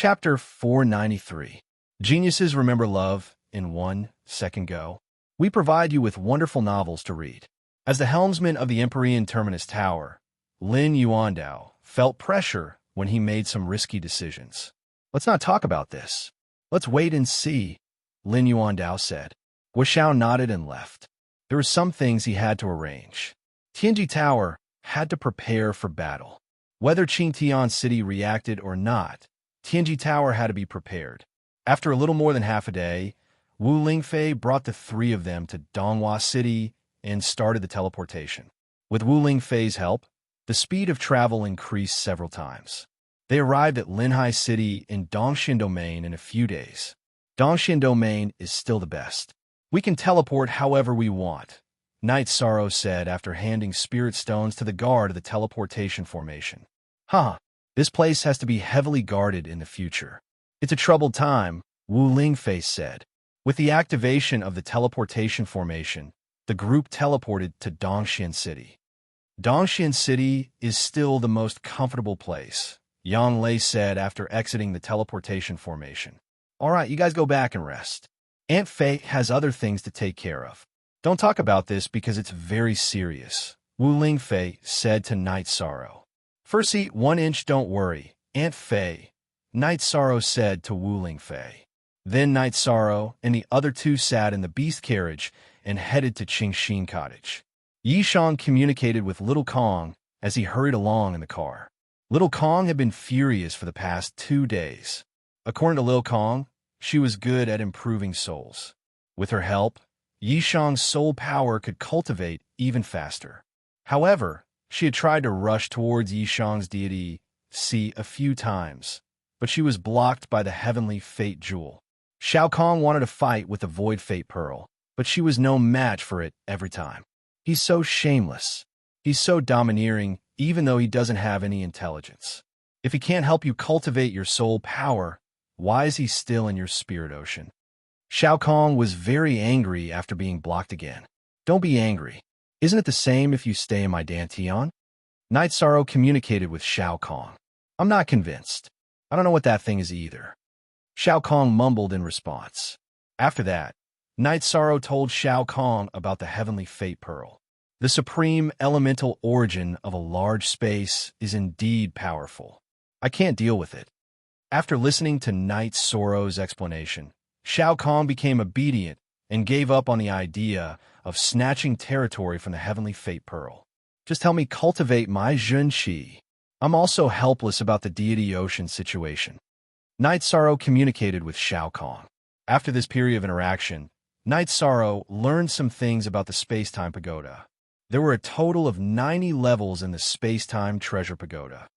Chapter 493. Geniuses Remember Love in 1 Second Go. We provide you with wonderful novels to read. As the helmsman of the Empyrean Terminus Tower, Lin Yuandao felt pressure when he made some risky decisions. Let's not talk about this. Let's wait and see, Lin Yuandao said. Guishao nodded and left. There were some things he had to arrange. Tianji Tower had to prepare for battle. Whether Qingtian City reacted or not, Tianji Tower had to be prepared. After a little more than half a day, Wu Lingfei brought the three of them to Donghua City and started the teleportation. With Wu Lingfei's help, the speed of travel increased several times. They arrived at Linhai City in Dongxian Domain in a few days. Dongxian Domain is still the best. We can teleport however we want, Night Sorrow said after handing spirit stones to the guard of the teleportation formation. This place has to be heavily guarded in the future. It's a troubled time, Wu Lingfei said. With the activation of the teleportation formation, the group teleported to Dongxian City. Dongxian City is still the most comfortable place, Yang Lei said after exiting the teleportation formation. All right, you guys go back and rest. Aunt Fei has other things to take care of. Don't talk about this because it's very serious, Wu Lingfei said to Night Sorrow. First eat 1 inch, don't worry, Aunt Fei, Night Sorrow said to Wu Lingfei. Then Night Sorrow and the other two sat in the beast carriage and headed to Qingxin Cottage. Yishang communicated with Little Kong as he hurried along in the car. Little Kong had been furious for the past 2 days. According to Lil Kong, she was good at improving souls. With her help, Yishang's soul power could cultivate even faster. However, she had tried to rush towards Yishang's deity, Si, a few times, but she was blocked by the heavenly fate jewel. Shao Kong wanted to fight with the void fate pearl, but she was no match for it every time. He's so shameless. He's so domineering, even though he doesn't have any intelligence. If he can't help you cultivate your soul power, why is he still in your spirit ocean? Shao Kong was very angry after being blocked again. Don't be angry. Isn't it the same if you stay in my Dantian? Night Sorrow communicated with Shao Kong. I'm not convinced. I don't know what that thing is either. Shao Kong mumbled in response. After that, Night Sorrow told Shao Kong about the heavenly fate pearl. The supreme elemental origin of a large space is indeed powerful. I can't deal with it. After listening to Night Sorrow's explanation, Shao Kong became obedient and gave up on the idea of snatching territory from the heavenly fate pearl. Just help me cultivate my Zhenqi. I'm also helpless about the deity ocean situation. Night Sorrow communicated with Shao Kong. After this period of interaction, Night Sorrow learned some things about the space-time pagoda. There were a total of 90 levels in the space-time treasure pagoda.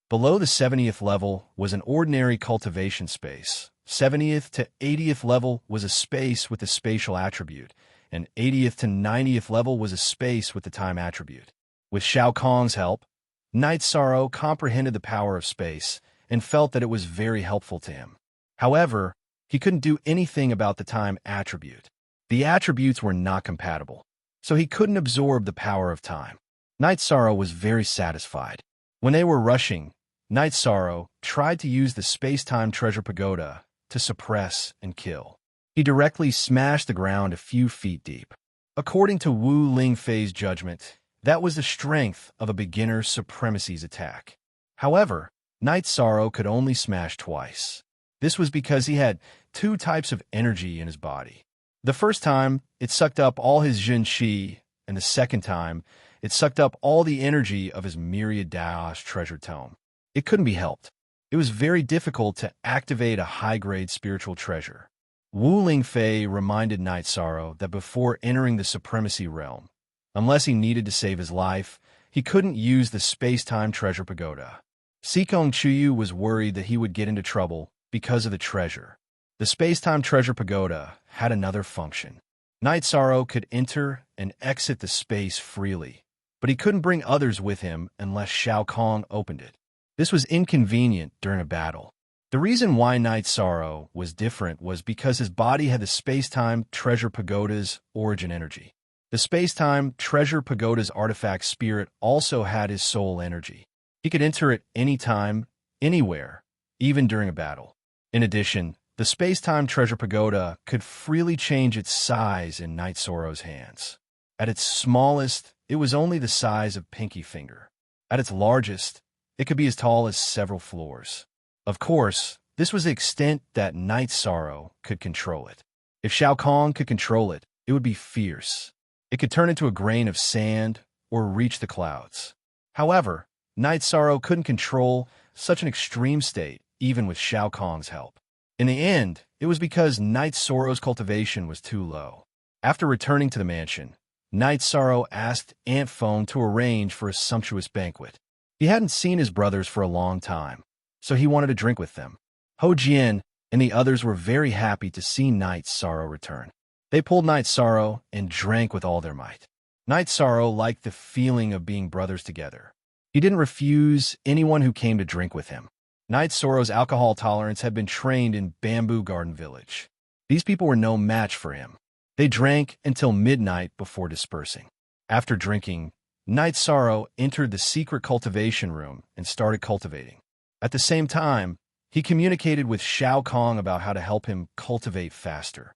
Below the 70th level was an ordinary cultivation space. 70th to 80th level was a space with the spatial attribute, and 80th to 90th level was a space with the time attribute. With Shao Kong's help, Night Sorrow comprehended the power of space and felt that it was very helpful to him. However, he couldn't do anything about the time attribute. The attributes were not compatible, so he couldn't absorb the power of time. Night Sorrow was very satisfied. When they were rushing, Night Sorrow tried to use the space-time treasure pagoda to suppress and kill. He directly smashed the ground a few feet deep. According to Wu Lingfei's judgment, that was the strength of a beginner's supremacy's attack. However, Night Sorrow could only smash twice. This was because he had 2 types of energy in his body. The first time, it sucked up all his Zhenqi, and the second time, it sucked up all the energy of his Myriad Dao's treasure tome. It couldn't be helped. It was very difficult to activate a high-grade spiritual treasure. Wu Lingfei reminded Night Sorrow that before entering the supremacy realm, unless he needed to save his life, he couldn't use the space-time treasure pagoda. Sikong Chuyu was worried that he would get into trouble because of the treasure. The space-time treasure pagoda had another function. Night Sorrow could enter and exit the space freely, but he couldn't bring others with him unless Shao Kong opened it. This was inconvenient during a battle. The reason why Night Sorrow was different was because his body had the space-time treasure pagoda's origin energy. The space-time treasure pagoda's artifact spirit also had his soul energy. He could enter it anytime, anywhere, even during a battle. In addition, the space-time treasure pagoda could freely change its size in Night Sorrow's hands. At its smallest, it was only the size of pinky finger. At its largest, it could be as tall as several floors. Of course, this was the extent that Night Sorrow could control it. If Shao Kahn could control it, it would be fierce. It could turn into a grain of sand or reach the clouds. However, Night Sorrow couldn't control such an extreme state, even with Shao Kahn's help. In the end, it was because Night Sorrow's cultivation was too low. After returning to the mansion, Night Sorrow asked Aunt Phone to arrange for a sumptuous banquet. He hadn't seen his brothers for a long time, so he wanted to drink with them. Ho Jian and the others were very happy to see Night Sorrow return. They pulled Night Sorrow and drank with all their might. Night Sorrow liked the feeling of being brothers together. He didn't refuse anyone who came to drink with him. Night Sorrow's alcohol tolerance had been trained in Bamboo Garden Village. These people were no match for him. They drank until midnight before dispersing. After drinking, Night Sorrow entered the secret cultivation room and started cultivating. At the same time, he communicated with Shao Kahn about how to help him cultivate faster.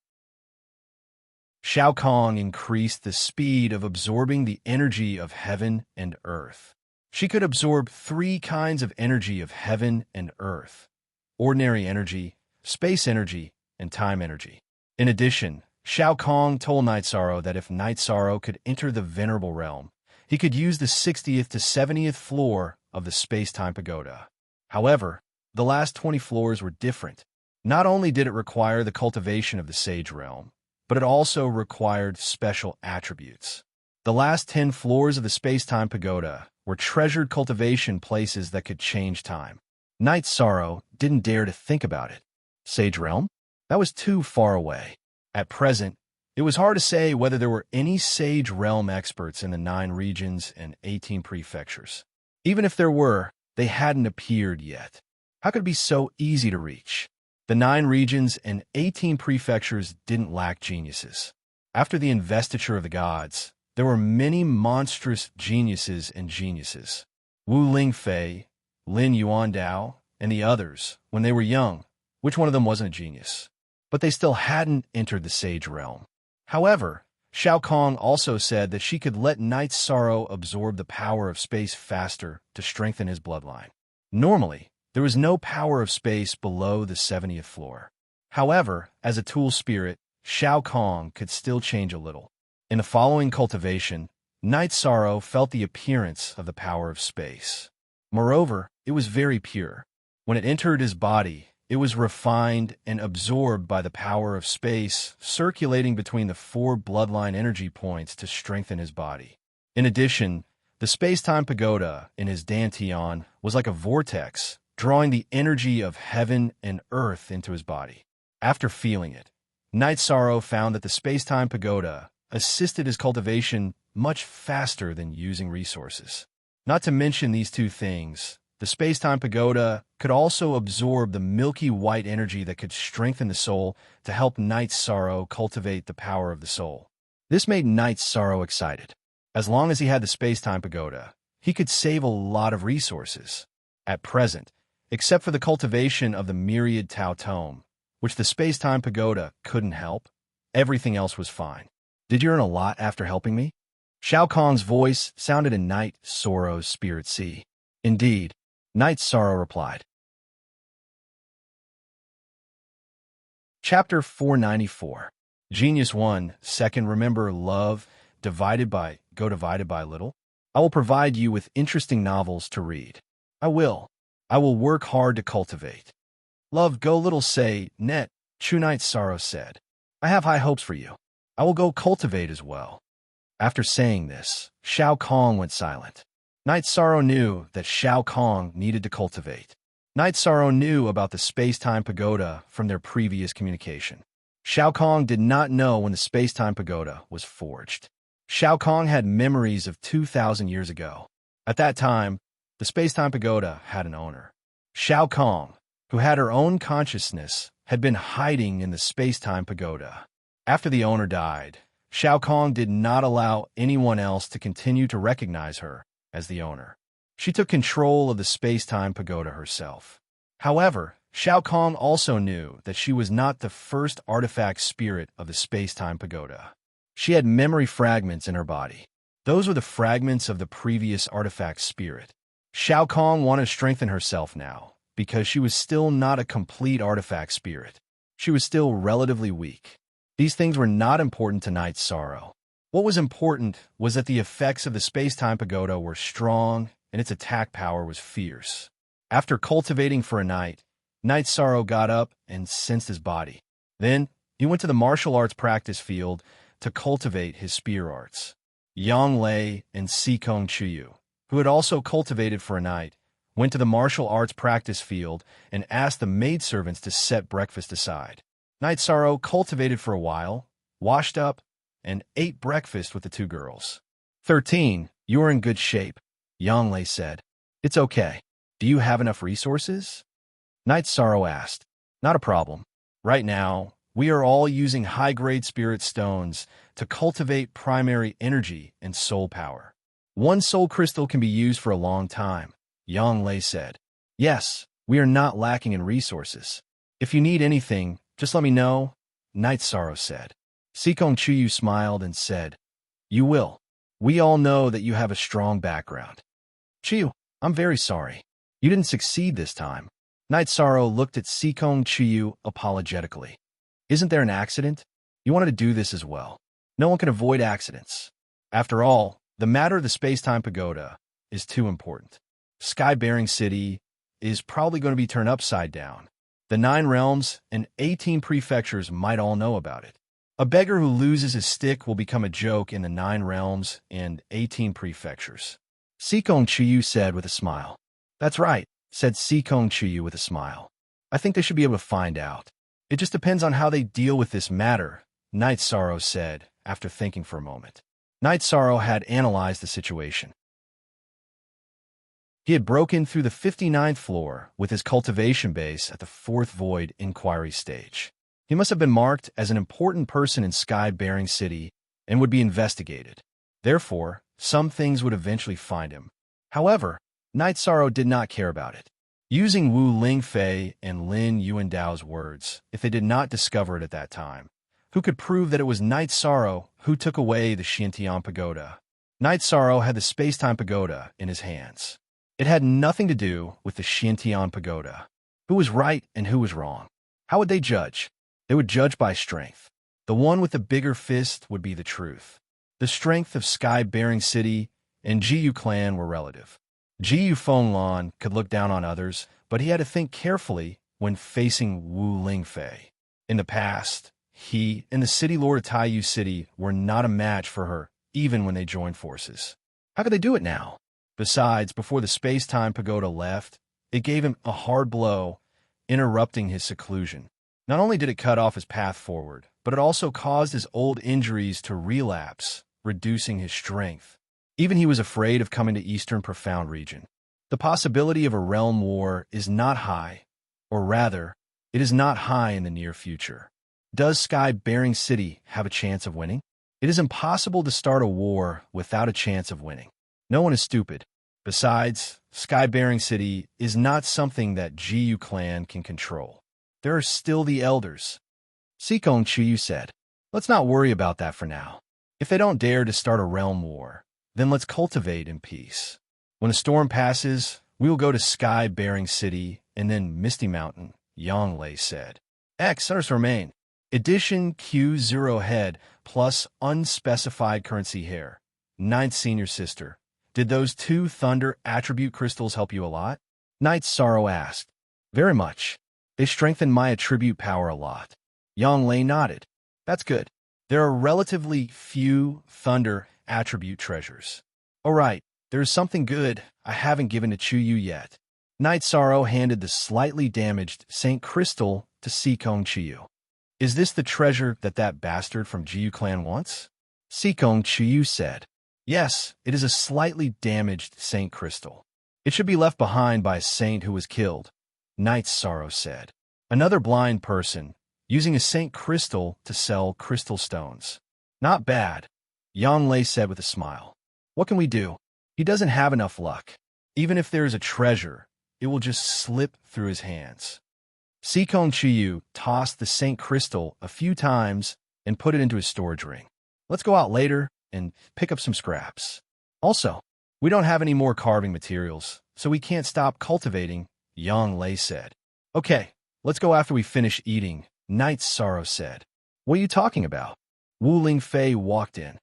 Shao Kahn increased the speed of absorbing the energy of heaven and earth. She could absorb 3 kinds of energy of heaven and earth: ordinary energy, space energy, and time energy. In addition, Shao Kahn told Night Sorrow that if Night Sorrow could enter the Venerable Realm, he could use the 60th to 70th floor of the space-time pagoda. However, the last 20 floors were different. Not only did it require the cultivation of the Sage Realm, but it also required special attributes. The last 10 floors of the space-time pagoda were treasured cultivation places that could change time. Night Sorrow didn't dare to think about it. Sage Realm? That was too far away. At present, it was hard to say whether there were any Sage Realm experts in the 9 regions and 18 prefectures. Even if there were, they hadn't appeared yet. How could it be so easy to reach? The 9 regions and 18 prefectures didn't lack geniuses. After the investiture of the gods, there were many monstrous geniuses and geniuses. Wu Lingfei, Lin Yuandao, and the others, when they were young, which one of them wasn't a genius? But they still hadn't entered the Sage Realm. However, Shao Kahn also said that she could let Night Sorrow absorb the power of space faster to strengthen his bloodline. Normally, there was no power of space below the 70th floor. However, as a tool spirit, Shao Kahn could still change a little. In the following cultivation, Night Sorrow felt the appearance of the power of space. Moreover, it was very pure. When it entered his body, it was refined and absorbed by the power of space, circulating between the 4 bloodline energy points to strengthen his body. In addition, the space-time pagoda in his dantian was like a vortex, drawing the energy of heaven and earth into his body. After feeling it, Night Sorrow found that the space-time pagoda assisted his cultivation much faster than using resources. Not to mention these 2 things, the space-time pagoda could also absorb the milky white energy that could strengthen the soul to help Night Sorrow cultivate the power of the soul. This made Night Sorrow excited. As long as he had the space-time pagoda, he could save a lot of resources. At present, except for the cultivation of the Myriad Tao Tome, which the space-time pagoda couldn't help, everything else was fine. Did you earn a lot after helping me? Shao Kahn's voice sounded in Night Sorrow's spirit sea. Indeed, Night Sorrow replied. Chapter 494. Genius 1, Second, remember love, divided by little? I will provide you with interesting novels to read. I will work hard to cultivate. Love go little say, net, Chu Night Sorrow said. I have high hopes for you. I will go cultivate as well. After saying this, Shao Kahn went silent. Night Sorrow knew that Shao Kahn needed to cultivate. Night Sorrow knew about the space-time pagoda from their previous communication. Shao Kahn did not know when the space-time pagoda was forged. Shao Kahn had memories of 2,000 years ago. At that time, the space-time pagoda had an owner. Shao Kahn, who had her own consciousness, had been hiding in the space-time pagoda. After the owner died, Shao Kahn did not allow anyone else to continue to recognize her as the owner. She took control of the space-time pagoda herself. However, Shao Kong also knew that she was not the first artifact spirit of the space-time pagoda. She had memory fragments in her body. Those were the fragments of the previous artifact spirit. Shao Kong wanted to strengthen herself now, because she was still not a complete artifact spirit. She was still relatively weak. These things were not important to Knight's Sorrow. What was important was that the effects of the space-time pagoda were strong and its attack power was fierce. After cultivating for a night, Knight's Sorrow got up and sensed his body. Then, he went to the martial arts practice field to cultivate his spear arts. Yang Lei and Sikong Chuyu, who had also cultivated for a night, went to the martial arts practice field and asked the maidservants to set breakfast aside. Knight's Sorrow cultivated for a while, washed up, and ate breakfast with the two girls. 13. You are in good shape, Yang Lei said. It's okay. Do you have enough resources? Knight's Sorrow asked. Not a problem. Right now, we are all using high-grade spirit stones to cultivate primary energy and soul power. One soul crystal can be used for a long time, Yang Lei said. Yes, we are not lacking in resources. If you need anything, just let me know, Knight's Sorrow said. Sikong Chuyu smiled and said, You will. We all know that you have a strong background. Chuyu, I'm very sorry. You didn't succeed this time. Knight's Sorrow looked at Sikong Chuyu apologetically. Isn't there an accident? You wanted to do this as well. No one can avoid accidents. After all, the matter of the space-time pagoda is too important. Sky-bearing City is probably going to be turned upside down. The 9 realms and 18 prefectures might all know about it. A beggar who loses his stick will become a joke in the 9 realms and 18 prefectures. Sikong Chuyu said with a smile. That's right, said Sikong Chuyu with a smile. I think they should be able to find out. It just depends on how they deal with this matter, Knight's Sorrow said, after thinking for a moment. Knight's Sorrow had analyzed the situation. He had broken through the 59th floor with his cultivation base at the 4th Void Inquiry stage. He must have been marked as an important person in Sky-bearing City and would be investigated. Therefore, some things would eventually find him. However, Knight's Sorrow did not care about it. Using Wu Lingfei and Lin Yuandao's words, if they did not discover it at that time, who could prove that it was Knight's Sorrow who took away the Xiantian Pagoda? Knight's Sorrow had the space-time pagoda in his hands. It had nothing to do with the Xiantian Pagoda. Who was right and who was wrong? How would they judge? They would judge by strength. The one with the bigger fist would be the truth. The strength of Sky-bearing City and Jiyu clan were relative. Jiyu Fenglan could look down on others, but he had to think carefully when facing Wu Lingfei. In the past, he and the City Lord of Taiyu City were not a match for her, even when they joined forces. How could they do it now? Besides, before the space-time pagoda left, it gave him a hard blow, interrupting his seclusion. Not only did it cut off his path forward, but it also caused his old injuries to relapse, reducing his strength. Even he was afraid of coming to Eastern Profound Region. The possibility of a realm war is not high, or rather, it is not high in the near future. Does Sky-bearing City have a chance of winning? It is impossible to start a war without a chance of winning. No one is stupid. Besides, Sky-bearing City is not something that Jiyu clan can control. There are still the elders. Sikong Chuyu said, Let's not worry about that for now. If they don't dare to start a realm war, then let's cultivate in peace. When the storm passes, we will go to Sky-bearing City and then Misty Mountain, Yang Lei said. X unders remain. Edition Q0 head plus unspecified currency hair. 9th senior sister. Did those 2 thunder attribute crystals help you a lot? Knight's Sorrow asked. Very much. They strengthened my attribute power a lot. Yang Lei nodded. That's good. There are relatively few thunder attribute treasures. All right, there is something good I haven't given to Chuyu yet. Knight's Sorrow handed the slightly damaged Saint Crystal to Sikong Chuyu. Is this the treasure that bastard from Jiyu clan wants? Sikong Chuyu said. Yes, it is a slightly damaged Saint Crystal. It should be left behind by a saint who was killed, Knight's Sorrow said. Another blind person, using a Saint Crystal to sell crystal stones. Not bad, Yang Lei said with a smile. What can we do? He doesn't have enough luck. Even if there is a treasure, it will just slip through his hands. Sikong Chiyu tossed the Saint Crystal a few times and put it into his storage ring. Let's go out later and pick up some scraps. Also, we don't have any more carving materials, so we can't stop cultivating, Yang Lei said. Okay, let's go after we finish eating, Knight's Sorrow said. What are you talking about? Wu Lingfei walked in.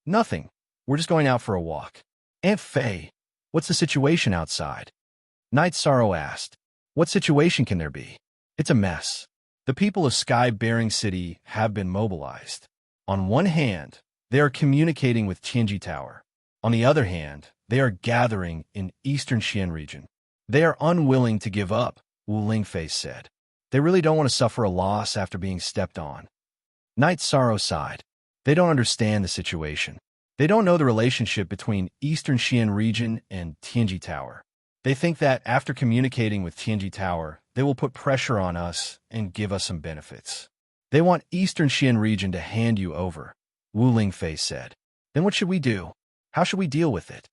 Nothing. We're just going out for a walk. Aunt Fei, what's the situation outside? Knight's Sorrow asked. What situation can there be? It's a mess. The people of Sky-Bearing City have been mobilized. On one hand, they are communicating with Tianji Tower. On the other hand, they are gathering in Eastern Xian region. They are unwilling to give up, Wu Lingfei said. They really don't want to suffer a loss after being stepped on. Knight's Sorrow sighed. They don't understand the situation. They don't know the relationship between Eastern Xian region and Tianji Tower. They think that after communicating with Tianji Tower, they will put pressure on us and give us some benefits. They want Eastern Xian region to hand you over, Wu Lingfei said. Then what should we do? How should we deal with it?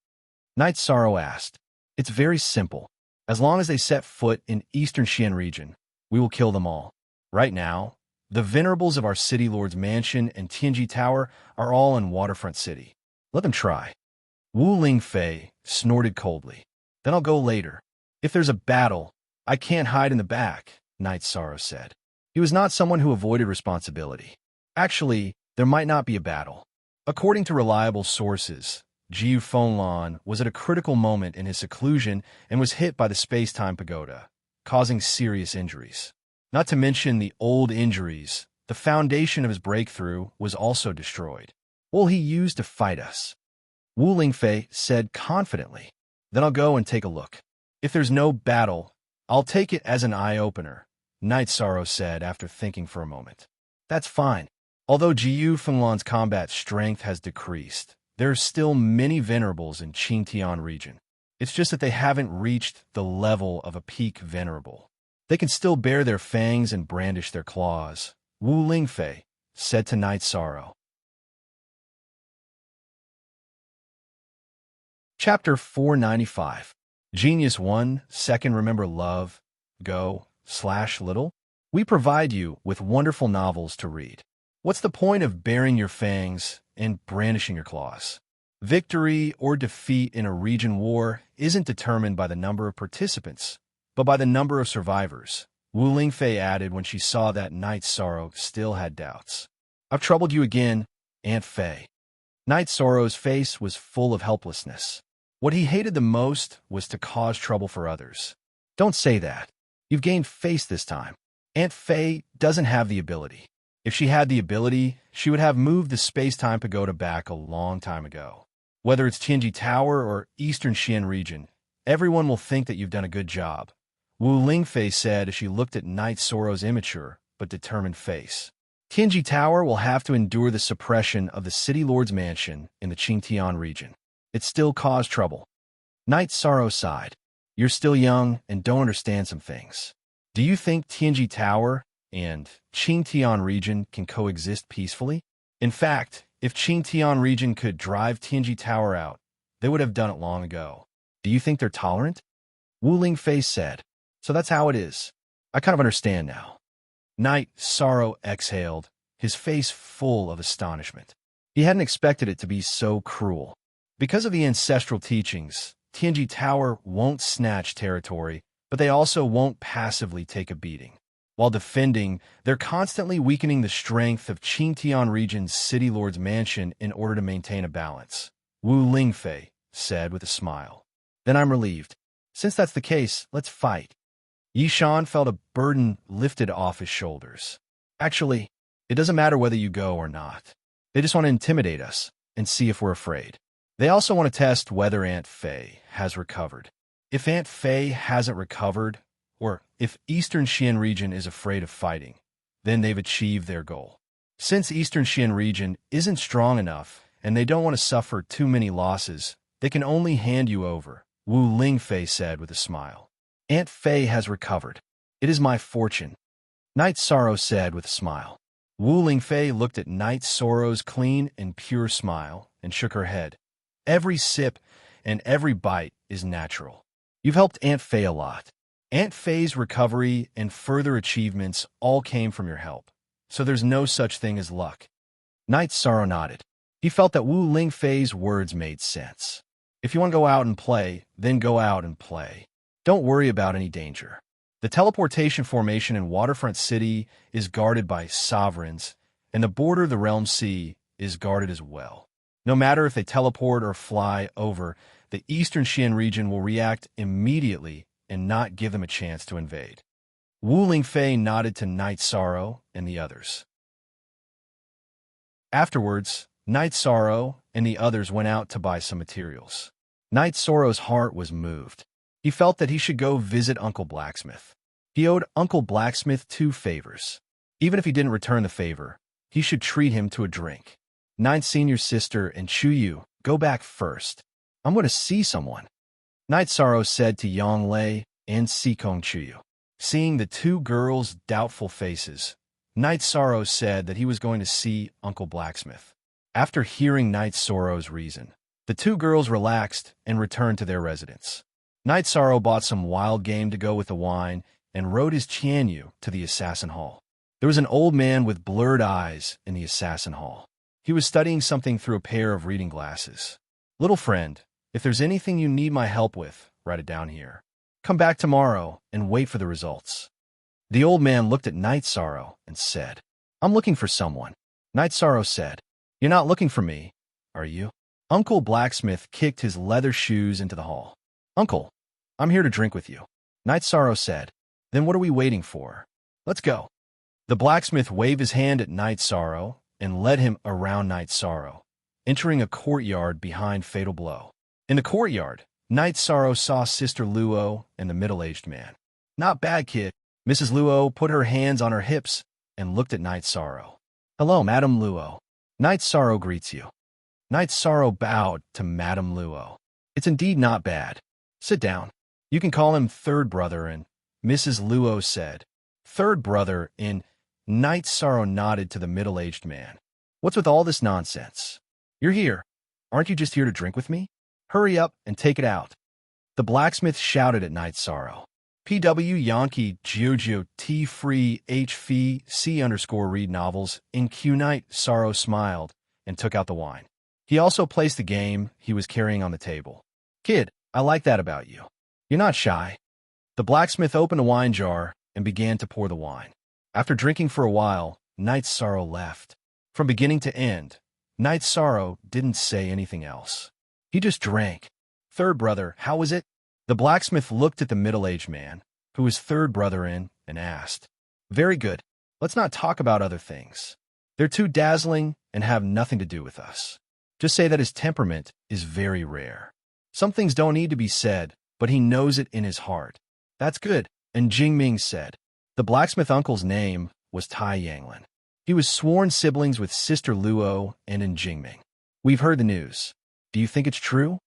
Knight's Sorrow asked. It's very simple. As long as they set foot in Eastern Xian region, we will kill them all. Right now, the venerables of our city lord's mansion and Tianji Tower are all in Waterfront City. Let them try. Wu Lingfei snorted coldly. Then I'll go later. If there's a battle, I can't hide in the back, Knight's Sorrow said. He was not someone who avoided responsibility. Actually, there might not be a battle. According to reliable sources, Jiu Fenglan was at a critical moment in his seclusion and was hit by the space-time pagoda, causing serious injuries. Not to mention the old injuries, the foundation of his breakthrough was also destroyed. What will he use to fight us? Wu Lingfei said confidently. Then I'll go and take a look. If there's no battle, I'll take it as an eye-opener, Knight's Sorrow said after thinking for a moment. That's fine. Although Jiu Fenglan's combat strength has decreased, there are still many venerables in Qingtian region. It's just that they haven't reached the level of a peak venerable. They can still bare their fangs and brandish their claws, Wu Lingfei said to Knight's Sorrow. Chapter 495. Genius 1, Second Remember Love, Go/Little? We provide you with wonderful novels to read. What's the point of baring your fangs and brandishing your claws? Victory or defeat in a region war isn't determined by the number of participants, but by the number of survivors, Wu Lingfei added when she saw that Knight's Sorrow still had doubts. I've troubled you again, Aunt Fei. Knight's Sorrow's face was full of helplessness. What he hated the most was to cause trouble for others. Don't say that. You've gained face this time. Aunt Fei doesn't have the ability. If she had the ability, she would have moved the space-time pagoda back a long time ago. Whether it's Tianji Tower or Eastern Xian region, everyone will think that you've done a good job, Wu Lingfei said as she looked at Knight's Sorrow's immature but determined face. Tianji Tower will have to endure the suppression of the city lord's mansion in the Qingtian region. It still caused trouble. Knight's Sorrow sighed. You're still young and don't understand some things. Do you think Tianji Tower and Qingtian region can coexist peacefully? In fact, if Qingtian region could drive Tianji Tower out, they would have done it long ago. Do you think they're tolerant? Wu Lingfei said. So that's how it is. I kind of understand now. Knight's Sorrow exhaled, his face full of astonishment. He hadn't expected it to be so cruel. Because of the ancestral teachings, Tianji Tower won't snatch territory, but they also won't passively take a beating. While defending, they're constantly weakening the strength of Qingtian region's city lord's mansion in order to maintain a balance, Wu Lingfei said with a smile. Then I'm relieved. Since that's the case, let's fight. Yishan felt a burden lifted off his shoulders. Actually, it doesn't matter whether you go or not. They just want to intimidate us and see if we're afraid. They also want to test whether Aunt Fei has recovered. If Aunt Fei hasn't recovered, or if Eastern Xian region is afraid of fighting, then they've achieved their goal. Since Eastern Xian region isn't strong enough and they don't want to suffer too many losses, they can only hand you over, Wu Lingfei said with a smile. Aunt Fei has recovered. It is my fortune, Knight's Sorrow said with a smile. Wu Lingfei looked at Knight's Sorrow's clean and pure smile and shook her head. Every sip and every bite is natural. You've helped Aunt Faye a lot. Aunt Faye's recovery and further achievements all came from your help, so there's no such thing as luck. Knight Sorrow nodded. He felt that Wu Ling Fei's words made sense. If you want to go out and play, then go out and play. Don't worry about any danger. The teleportation formation in Waterfront City is guarded by sovereigns, and the border of the Realm Sea is guarded as well. No matter if they teleport or fly over, the Eastern Xian region will react immediately and not give them a chance to invade. Wu Ling Fei nodded to Knight Sorrow and the others. Afterwards, Knight Sorrow and the others went out to buy some materials. Knight Sorrow's heart was moved. He felt that he should go visit Uncle Blacksmith. He owed Uncle Blacksmith 2 favors. Even if he didn't return the favor, he should treat him to a drink. Knight's senior sister and Chuyu, go back first. I'm going to see someone. Knight Sorrow said to Yang Lei and Sikong Chuyu. Seeing the 2 girls' doubtful faces, Knight Sorrow said that he was going to see Uncle Blacksmith. After hearing Knight Sorrow's reason, the 2 girls relaxed and returned to their residence. Knight Sorrow bought some wild game to go with the wine and rode his Qianyu to the Assassin Hall. There was an old man with blurred eyes in the Assassin Hall. He was studying something through a pair of reading glasses. Little friend, if there's anything you need my help with, write it down here. Come back tomorrow and wait for the results. The old man looked at Knight Sorrow and said, I'm looking for someone. Knight Sorrow said, You're not looking for me, are you? Uncle Blacksmith kicked his leather shoes into the hall. Uncle, I'm here to drink with you. Knight Sorrow said, Then what are we waiting for? Let's go. The blacksmith waved his hand at Knight Sorrow and led him around Knight Sorrow, entering a courtyard behind Fatal Blow. In the courtyard, Knight Sorrow saw Sister Luo and the middle-aged man. Not bad, kid. Mrs. Luo put her hands on her hips and looked at Knight Sorrow. Hello, Madame Luo. Knight Sorrow greets you. Knight Sorrow bowed to Madame Luo. It's indeed not bad. Sit down. You can call him Third Brother, and Mrs. Luo said. Third Brother, in Knight Sorrow nodded to the middle-aged man. What's with all this nonsense? You're here. Aren't you just here to drink with me? Hurry up and take it out. The blacksmith shouted at Knight Sorrow. PW Yankee Jojo T Free H Fee C_read novels in Q Knight Sorrow smiled and took out the wine. He also placed the game he was carrying on the table. Kid, I like that about you. You're not shy. The blacksmith opened a wine jar and began to pour the wine. After drinking for a while, Knight Sorrow left. From beginning to end, Knight Sorrow didn't say anything else. He just drank. Third Brother, how was it? The blacksmith looked at the middle-aged man, who was Third Brother in, and asked. Very good. Let's not talk about other things. They're too dazzling and have nothing to do with us. Just say that his temperament is very rare. Some things don't need to be said, but he knows it in his heart. That's good, and Jingming said. The blacksmith uncle's name was Tai Yanglin. He was sworn siblings with Sister Luo and in Jingming. We've heard the news. Do you think it's true?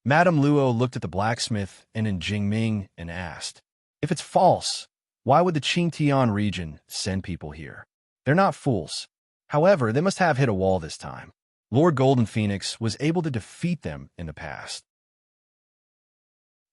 Madame Luo looked at the blacksmith and in Jingming and asked, If it's false, why would the Qingtian region send people here? They're not fools. However, they must have hit a wall this time. Lord Golden Phoenix was able to defeat them in the past.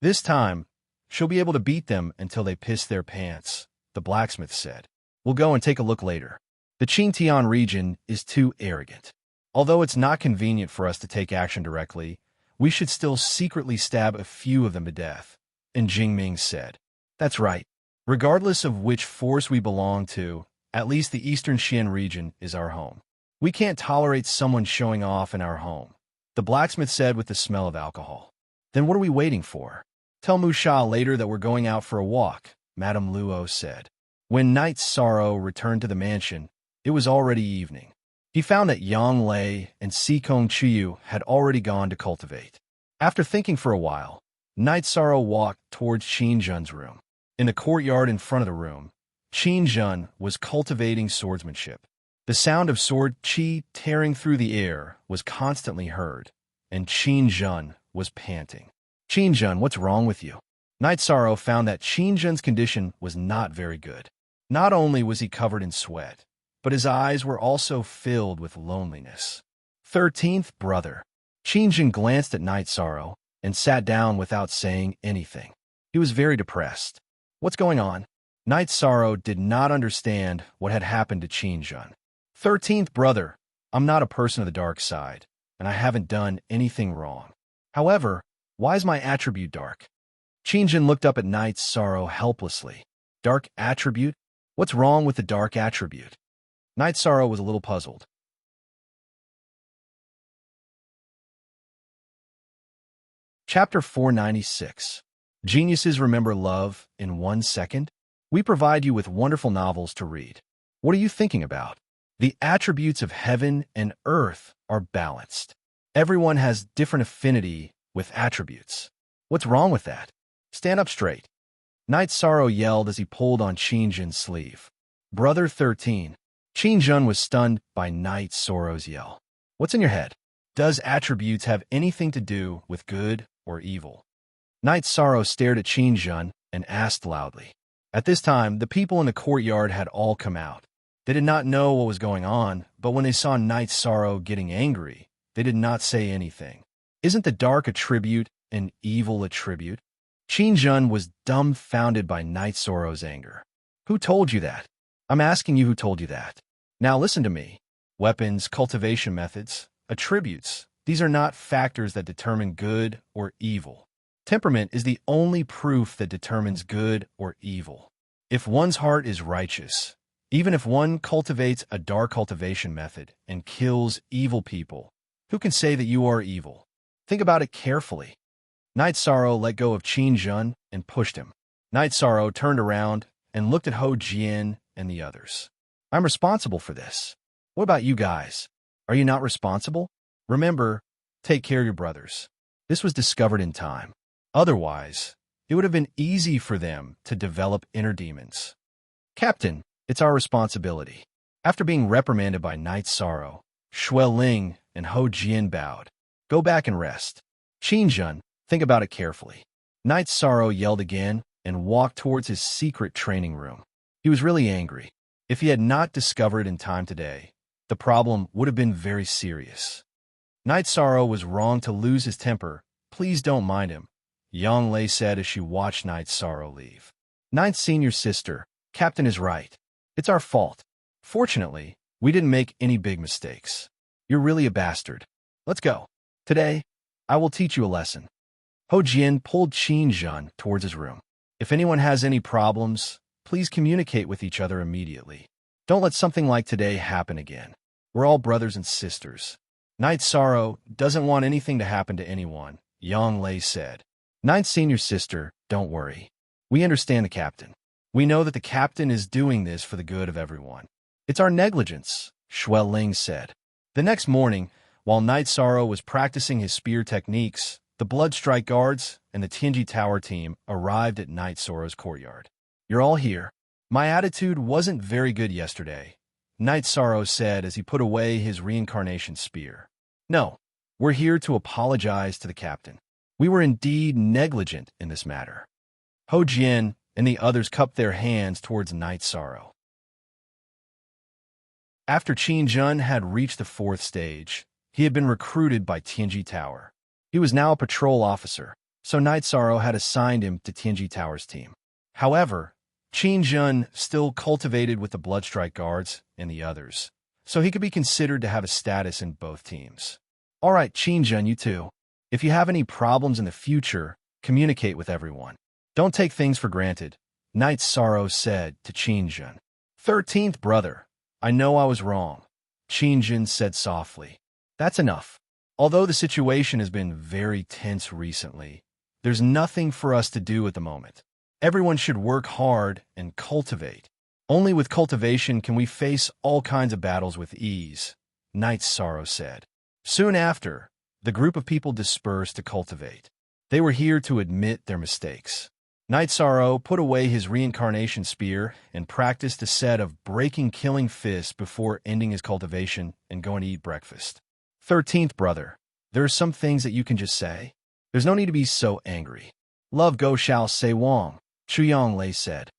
This time, she'll be able to beat them until they piss their pants, the blacksmith said. We'll go and take a look later. The Qingtian region is too arrogant. Although it's not convenient for us to take action directly, we should still secretly stab a few of them to death, and Jingming said. That's right. Regardless of which force we belong to, at least the Eastern Xian region is our home. We can't tolerate someone showing off in our home, the blacksmith said with the smell of alcohol. Then what are we waiting for? Tell Musha later that we're going out for a walk, Madame Luo said. When Knight Sorrow returned to the mansion, it was already evening. He found that Yang Lei and Sikong Chuyu had already gone to cultivate. After thinking for a while, Knight Sorrow walked towards Qin Zhen's room. In the courtyard in front of the room, Qin Zhen was cultivating swordsmanship. The sound of sword qi tearing through the air was constantly heard, and Qin Zhen was panting. Qin Zhen, what's wrong with you? Knight Sorrow found that Qin Zhen's condition was not very good. Not only was he covered in sweat, but his eyes were also filled with loneliness. 13th Brother. Qin Zhen glanced at Knight Sorrow and sat down without saying anything. He was very depressed. What's going on? Night Sorrow did not understand what had happened to Qingjun. 13th brother, I'm not a person of the dark side, and I haven't done anything wrong. However, why is my attribute dark? Qingjun looked up at Night Sorrow helplessly. Dark attribute? What's wrong with the dark attribute? Night Sorrow was a little puzzled. Chapter 496. Geniuses Remember Love in 1 Second? We provide you with wonderful novels to read. What are you thinking about? The attributes of heaven and earth are balanced. Everyone has different affinity with attributes. What's wrong with that? Stand up straight. Night Sorrow yelled as he pulled on Qingjun's sleeve. Brother 13. Qingjun was stunned by Night Sorrow's yell. What's in your head? Does attributes have anything to do with good or evil? Night Sorrow stared at Qingjun and asked loudly. At this time, the people in the courtyard had all come out. They did not know what was going on, but when they saw Night Sorrow getting angry, they did not say anything. Isn't the dark attribute an evil attribute? Qingjun was dumbfounded by Night Sorrow's anger. Who told you that? I'm asking you who told you that. Now listen to me. Weapons, cultivation methods, attributes, these are not factors that determine good or evil. Temperament is the only proof that determines good or evil. If one's heart is righteous, even if one cultivates a dark cultivation method and kills evil people, who can say that you are evil? Think about it carefully. Night Sorrow let go of Qingjun and pushed him. Night Sorrow turned around and looked at Ho Jian and the others. I'm responsible for this. What about you guys? Are you not responsible? Remember, take care of your brothers. This was discovered in time. Otherwise, it would have been easy for them to develop inner demons. Captain, it's our responsibility. After being reprimanded by Night Sorrow, Shui Ling and Ho Jian bowed. Go back and rest. Qingjun, think about it carefully. Night Sorrow yelled again and walked towards his secret training room. He was really angry. If he had not discovered it in time today, the problem would have been very serious. Night Sorrow was wrong to lose his temper. Please don't mind him, Yang Lei said as she watched Night Sorrow leave. Ninth senior sister, Captain is right. It's our fault. Fortunately, we didn't make any big mistakes. You're really a bastard. Let's go. Today, I will teach you a lesson. Ho Jian pulled Qingjun towards his room. If anyone has any problems, please communicate with each other immediately. Don't let something like today happen again. We're all brothers and sisters. Night Sorrow doesn't want anything to happen to anyone, Yang Lei said. Ninth senior sister, don't worry. We understand the captain. We know that the captain is doing this for the good of everyone. It's our negligence, Shui Ling said. The next morning, while Night Sorrow was practicing his spear techniques, the Blood Strike Guards and the Tianji Tower team arrived at Night Sorrow's courtyard. You're all here. My attitude wasn't very good yesterday, Night Sorrow said as he put away his reincarnation spear. No, we're here to apologize to the captain. We were indeed negligent in this matter. Ho Jian and the others cupped their hands towards Night Sorrow. After Qingjun had reached the 4th stage, he had been recruited by Tianji Tower. He was now a patrol officer, so Night Sorrow had assigned him to Tianji Tower's team. However, Qingjun still cultivated with the Bloodstrike Guards and the others, so he could be considered to have a status in both teams. All right, Qingjun, you too. If you have any problems in the future, communicate with everyone. Don't take things for granted, Night Sorrow said to Qingjun. 13th brother, I know I was wrong, Qingjun said softly. That's enough. Although the situation has been very tense recently, there's nothing for us to do at the moment. Everyone should work hard and cultivate. Only with cultivation can we face all kinds of battles with ease, Night Sorrow said. Soon after, the group of people dispersed to cultivate. They were here to admit their mistakes. Night Sorrow put away his reincarnation spear and practiced a set of breaking killing fists before ending his cultivation and going to eat breakfast. 13th brother, there are some things that you can just say. There's no need to be so angry. Love go shall say Wong, Yang Lei said.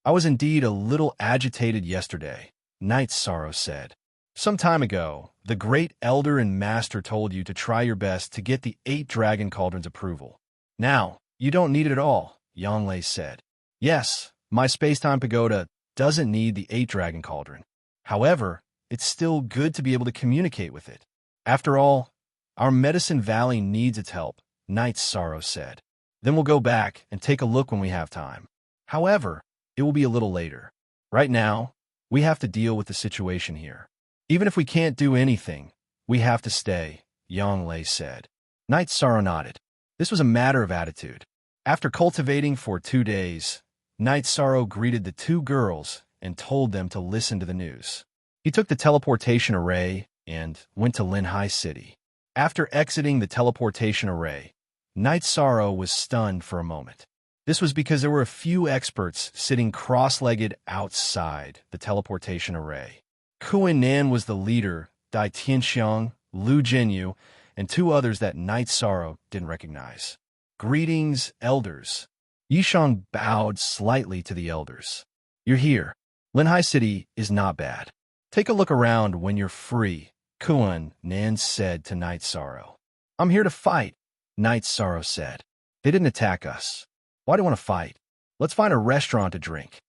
I was indeed a little agitated yesterday, Night Sorrow said. Some time ago, the great elder and master told you to try your best to get the 8 dragon cauldrons approval. Now, you don't need it at all, Yanglei said. Yes, my space-time pagoda doesn't need the 8-dragon cauldron. However, it's still good to be able to communicate with it. After all, our Medicine Valley needs its help, Knight's Sorrow said. Then we'll go back and take a look when we have time. However, it will be a little later. Right now, we have to deal with the situation here. Even if we can't do anything, we have to stay, Yanglei said. Knight's Sorrow nodded. This was a matter of attitude. After cultivating for 2 days, Knight's Sorrow greeted the 2 girls and told them to listen to the news. He took the teleportation array and went to Linhai City. After exiting the teleportation array, Knight's Sorrow was stunned for a moment. This was because there were a few experts sitting cross-legged outside the teleportation array. Kuan Nan was the leader, Dai Tianxiang, Lu Jinyu, and 2 others that Knight's Sorrow didn't recognize. Greetings, elders. Yishang bowed slightly to the elders. You're here. Linhai City is not bad. Take a look around when you're free, Kuan Nan said to Knight's Sorrow. I'm here to fight, Knight's Sorrow said. They didn't attack us. Why do you want to fight? Let's find a restaurant to drink.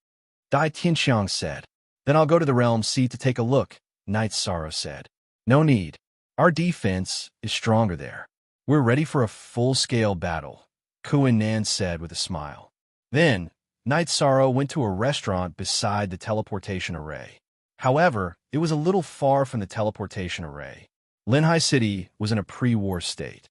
Dai Tianxiang said. Then I'll go to the Realm Sea to take a look, Knight's Sorrow said. No need. Our defense is stronger there. We're ready for a full-scale battle, Kuan Nan said with a smile. Then, Knight's Sorrow went to a restaurant beside the teleportation array. However, it was a little far from the teleportation array. Linhai City was in a pre-war state.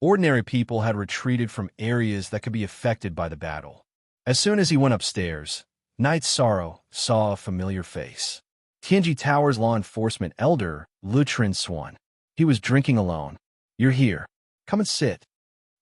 Ordinary people had retreated from areas that could be affected by the battle. As soon as he went upstairs, Knight's Sorrow saw a familiar face. Tianji Tower's law enforcement elder, Lutrin Swan. He was drinking alone. You're here. Come and sit.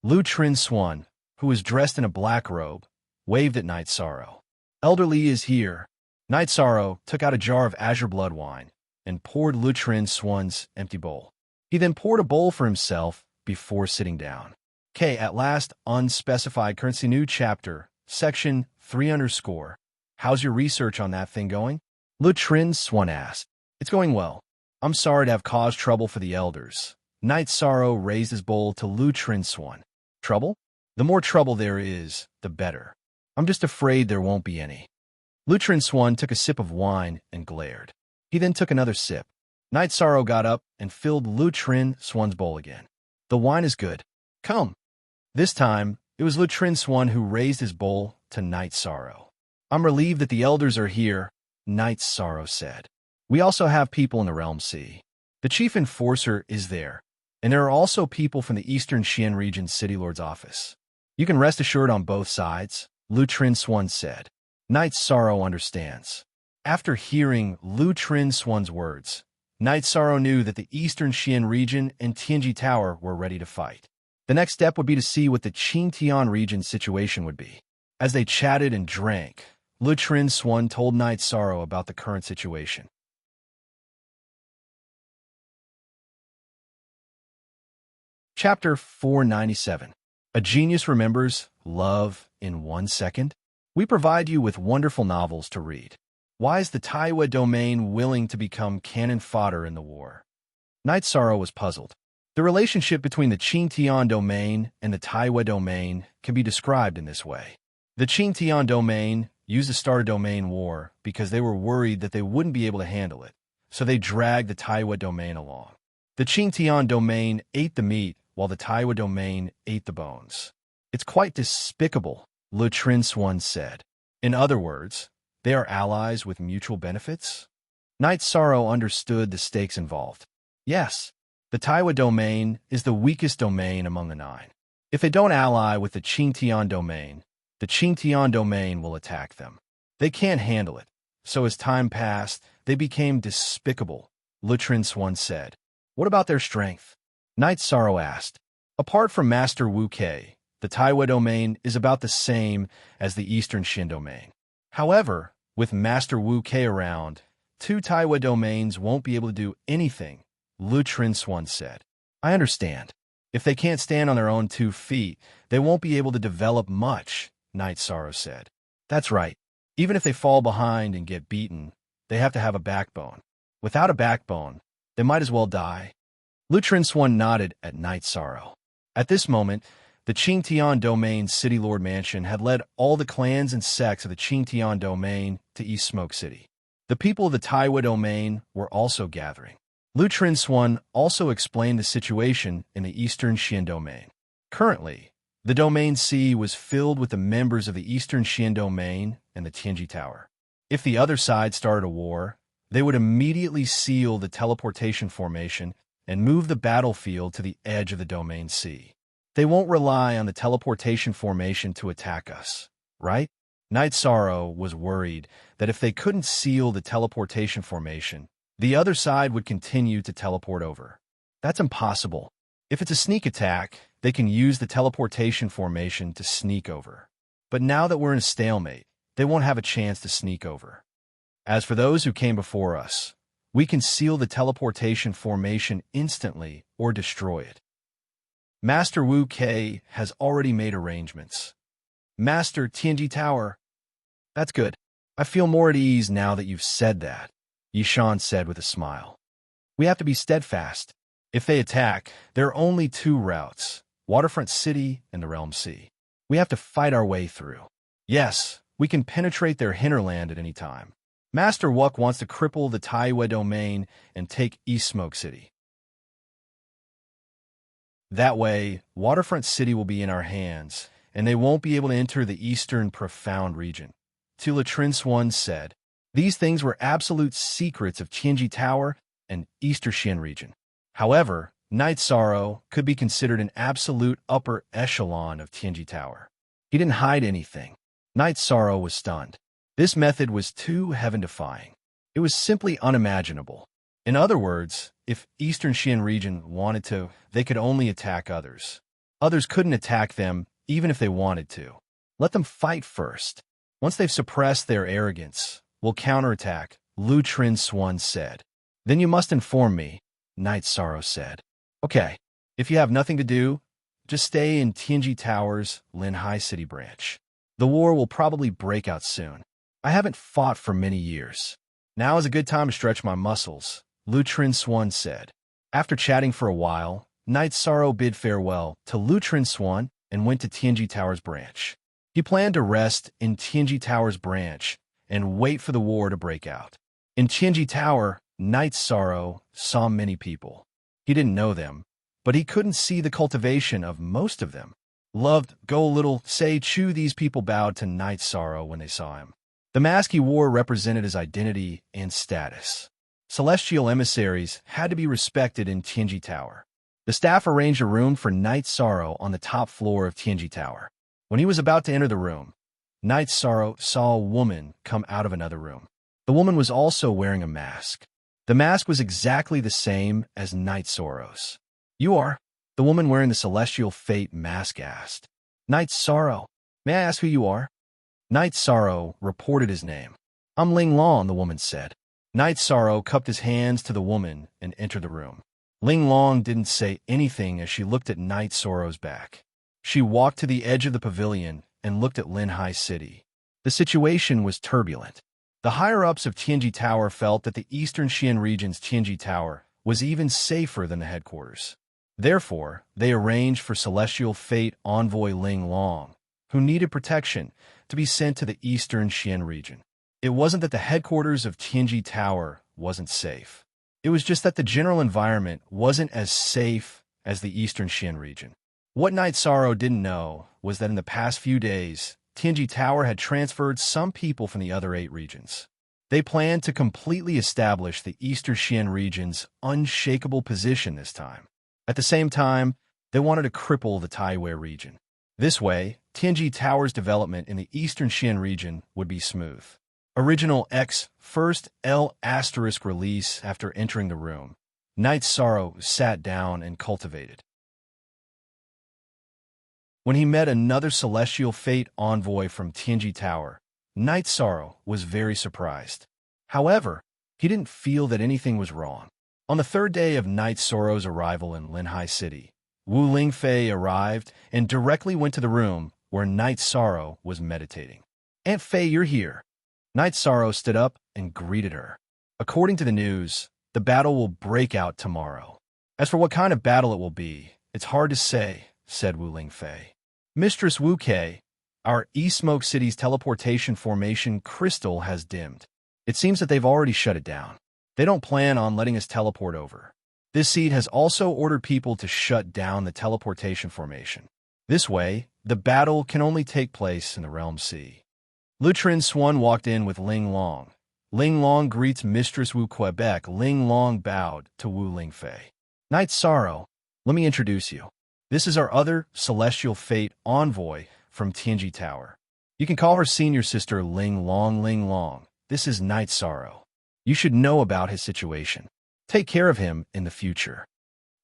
Lutrin Swan, who was dressed in a black robe, waved at Knight's Sorrow. Elder Li is here. Knight's Sorrow took out a jar of azure blood wine and poured Lutrin Swan's empty bowl. He then poured a bowl for himself before sitting down. At last, unspecified currency new chapter, section 3_. How's your research on that thing going? Lutrin Swan asked. It's going well. I'm sorry to have caused trouble for the elders. Knight's Sorrow raised his bowl to Lutrin Swan. Trouble? The more trouble there is, the better. I'm just afraid there won't be any. Lutrin Swan took a sip of wine and glared. He then took another sip. Knight's Sorrow got up and filled Lutrin Swan's bowl again. The wine is good. Come. This time, it was Lutrin Swan who raised his bowl to Knight's Sorrow. I'm relieved that the elders are here, Knight's Sorrow said. We also have people in the Realm Sea. The chief enforcer is there, and there are also people from the Eastern Xian region City Lord's office. You can rest assured on both sides, Lutrin Swan said. Knight's Sorrow understands. After hearing Lutrin Swan's words, Knight's Sorrow knew that the Eastern Xian region and Tianji Tower were ready to fight. The next step would be to see what the Qingtian region situation would be. As they chatted and drank, Lutrin Swan told Knight's Sorrow about the current situation. Chapter 497. A Genius Remembers Love in 1 Second? We provide you with wonderful novels to read. Why is the Taiwa domain willing to become cannon fodder in the war? Knight's Sorrow was puzzled. The relationship between the Qingtian domain and the Taiwa domain can be described in this way. The Qingtian domain used to start a domain war because they were worried that they wouldn't be able to handle it, so they dragged the Taiwa domain along. The Qingtian domain ate the meat while the Taiwa domain ate the bones. It's quite despicable, Lutrin Swan said. In other words, they are allies with mutual benefits? Knight's Sorrow understood the stakes involved. Yes, the Taiwa domain is the weakest domain among the 9. If they don't ally with the Qingtian domain, the Qingtian domain will attack them. They can't handle it, so as time passed, they became despicable, Lutrin Swan said. What about their strength? Knight's Sorrow asked. Apart from Master Wu Kei, the Taiwa domain is about the same as the Eastern Xin domain. However, with Master Wu Kei around, 2 Taiwa domains won't be able to do anything, Lutrin Swan said. I understand. If they can't stand on their own 2 feet, they won't be able to develop much, Knight's Sorrow said. That's right. Even if they fall behind and get beaten, they have to have a backbone. Without a backbone, they might as well die. Lutrin Swan nodded at Knight's Sorrow. At this moment, The Qingtian Domain City Lord Mansion had led all the clans and sects of the Qingtian Domain to East Smoke City. The people of the Taiwa Domain were also gathering. Lu Trinswan also explained the situation in the Eastern Xian Domain. Currently, the Domain Sea was filled with the members of the Eastern Xian Domain and the Tianji Tower. If the other side started a war, they would immediately seal the teleportation formation and move the battlefield to the edge of the Domain Sea. They won't rely on the teleportation formation to attack us, right? Night Sorrow was worried that if they couldn't seal the teleportation formation, the other side would continue to teleport over. That's impossible. If it's a sneak attack, they can use the teleportation formation to sneak over. But now that we're in a stalemate, they won't have a chance to sneak over. As for those who came before us, we can seal the teleportation formation instantly or destroy it. Master Wu Kei has already made arrangements. Master Tianji Tower. That's good. I feel more at ease now that you've said that, Yishan said with a smile. We have to be steadfast. If they attack, there are only two routes, Waterfront City and the Realm Sea. We have to fight our way through. Yes, we can penetrate their hinterland at any time. Master Wuk wants to cripple the Taiwa Domain and take East Smoke City. That way, Waterfront City will be in our hands, and they won't be able to enter the Eastern Profound region. Tula Trinswan said, these things were absolute secrets of Tianji Tower and Eastern Xian region. However, Night Sorrow could be considered an absolute upper echelon of Tianji Tower. He didn't hide anything. Night Sorrow was stunned. This method was too heaven-defying. It was simply unimaginable. In other words, if Eastern Xian region wanted to, they could only attack others. Others couldn't attack them, even if they wanted to. Let them fight first. Once they've suppressed their arrogance, we'll counterattack, Lu Trinswan said. Then you must inform me, Night Sorrow said. Okay, if you have nothing to do, just stay in Tianji Tower's Linhai City branch. The war will probably break out soon. I haven't fought for many years. Now is a good time to stretch my muscles, Lu Trinswan said. After chatting for a while, Night Sorrow bid farewell to Lu Trinswan and went to Tianji Tower's branch. He planned to rest in Tianji Tower's branch and wait for the war to break out. In Tianji Tower, Night Sorrow saw many people. He didn't know them, but he couldn't see the cultivation of most of them. Loved, go little, say chew these people bowed to Night Sorrow when they saw him. The mask he wore represented his identity and status. Celestial emissaries had to be respected in Tianji Tower. The staff arranged a room for Night Sorrow on the top floor of Tianji Tower. When he was about to enter the room, Night Sorrow saw a woman come out of another room. The woman was also wearing a mask. The mask was exactly the same as Night Sorrow's. You are? The woman wearing the Celestial Fate mask asked. Night Sorrow. May I ask who you are? Night Sorrow reported his name. I'm Ling Long, the woman said. Night Sorrow cupped his hands to the woman and entered the room. Ling Long didn't say anything as she looked at Night Sorrow's back. She walked to the edge of the pavilion and looked at Linhai City. The situation was turbulent. The higher-ups of Tianji Tower felt that the Eastern Xian region's Tianji Tower was even safer than the headquarters. Therefore, they arranged for Celestial Fate envoy Ling Long, who needed protection, to be sent to the Eastern Xian region. It wasn't that the headquarters of Tianji Tower wasn't safe. It was just that the general environment wasn't as safe as the Eastern Xian region. What Night Sorrow didn't know was that in the past few days, Tianji Tower had transferred some people from the other 8 regions. They planned to completely establish the Eastern Xian region's unshakable position this time. At the same time, they wanted to cripple the Taiwei region. This way, Tianji Tower's development in the Eastern Xian region would be smooth. Original X first L** release after entering the room. Night Sorrow sat down and cultivated. When he met another Celestial Fate envoy from Tianji Tower, Night Sorrow was very surprised. However, he didn't feel that anything was wrong. On the 3rd day of Night Sorrow's arrival in Linhai City, Wu Lingfei arrived and directly went to the room where Night Sorrow was meditating. Aunt Fei, you're here. Night Sorrow stood up and greeted her. According to the news, the battle will break out tomorrow. As for what kind of battle it will be, it's hard to say, said Wu Lingfei. Mistress Wu Kei, our East Smoke City's teleportation formation crystal has dimmed. It seems that they've already shut it down. They don't plan on letting us teleport over. This seed has also ordered people to shut down the teleportation formation. This way, the battle can only take place in the Realm Sea. Lutrin Swan walked in with Ling Long. Ling Long greets Mistress Wu Quebec. Ling Long bowed to Wu Lingfei. Knight Sorrow, let me introduce you. This is our other Celestial Fate envoy from Tianji Tower. You can call her senior sister Ling Long. Ling Long. This is Knight Sorrow. You should know about his situation. Take care of him in the future.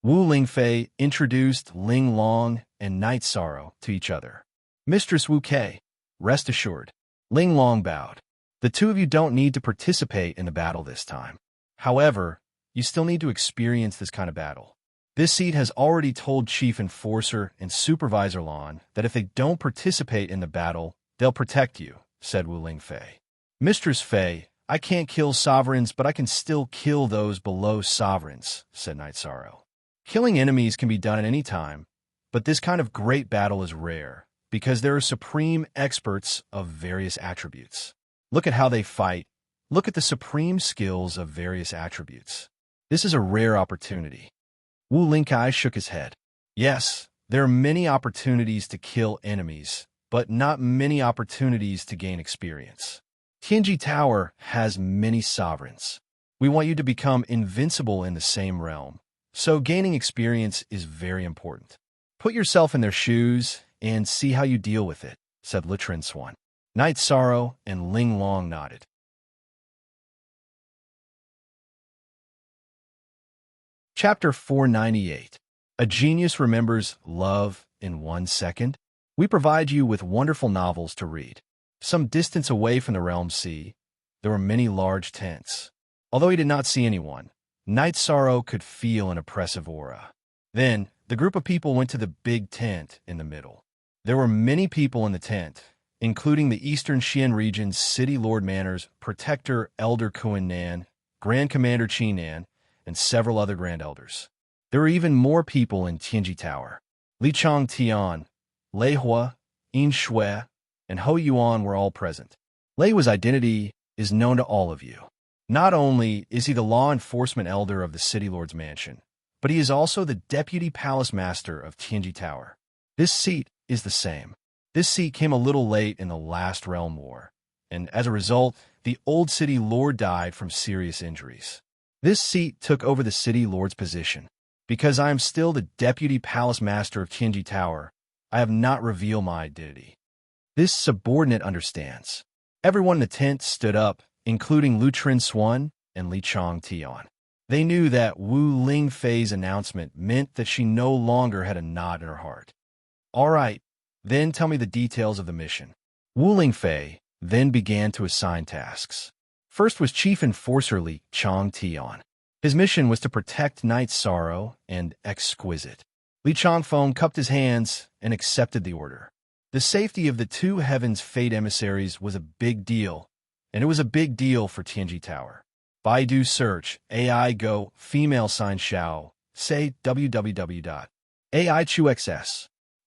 Wu Lingfei introduced Ling Long and Knight Sorrow to each other. Mistress Wu Kei, rest assured. Ling Long bowed. The two of you don't need to participate in the battle this time. However, you still need to experience this kind of battle. This seat has already told Chief Enforcer and Supervisor Lon that if they don't participate in the battle, they'll protect you, said Wu Lingfei. Mistress Fei, I can't kill sovereigns, but I can still kill those below sovereigns, said Knight Sorrow. Killing enemies can be done at any time, but this kind of great battle is rare, because there are supreme experts of various attributes. Look at how they fight. Look at the supreme skills of various attributes. This is a rare opportunity. Wu Lingkai shook his head. Yes, there are many opportunities to kill enemies, but not many opportunities to gain experience. Tianji Tower has many sovereigns. We want you to become invincible in the same realm, so gaining experience is very important. Put yourself in their shoes and see how you deal with it, said Lutrin Swan. Knight Sorrow and Ling Long nodded. Chapter 498. A Genius Remembers Love in 1 Second. We provide you with wonderful novels to read. Some distance away from the Realm Sea, there were many large tents. Although he did not see anyone, Knight Sorrow could feel an oppressive aura. Then, the group of people went to the big tent in the middle. There were many people in the tent, including the Eastern Xian region's City Lord Manor's Protector Elder Kuan Nan, Grand Commander Qi Nan, and several other Grand Elders. There were even more people in Tianji Tower. Li Chong Tian, Lei Hua, Yin Shui, and Ho Yuan were all present. Lei Hua's identity is known to all of you. Not only is he the law enforcement elder of the City Lord's mansion, but he is also the deputy palace master of Tianji Tower. This seat is the same. This seat came a little late in the last realm war, and as a result, the old City Lord died from serious injuries. This seat took over the City Lord's position. Because I am still the deputy palace master of Tianji Tower, I have not revealed my identity. This subordinate understands. Everyone in the tent stood up, including Lutrin Swan and Li Chong Tian. They knew that Wu Lingfei's announcement meant that she no longer had a knot in her heart. All right, then tell me the details of the mission. Wu Lingfei then began to assign tasks. First was Chief Enforcer Li Chong Tian. His mission was to protect Knight Sorrow and Exquisite. Li Chongfeng cupped his hands and accepted the order. The safety of the two Heaven's Fate emissaries was a big deal, and it was a big deal for Tianji Tower. Baidu search, AI Go, female sign Xiao, say www.aichuxs.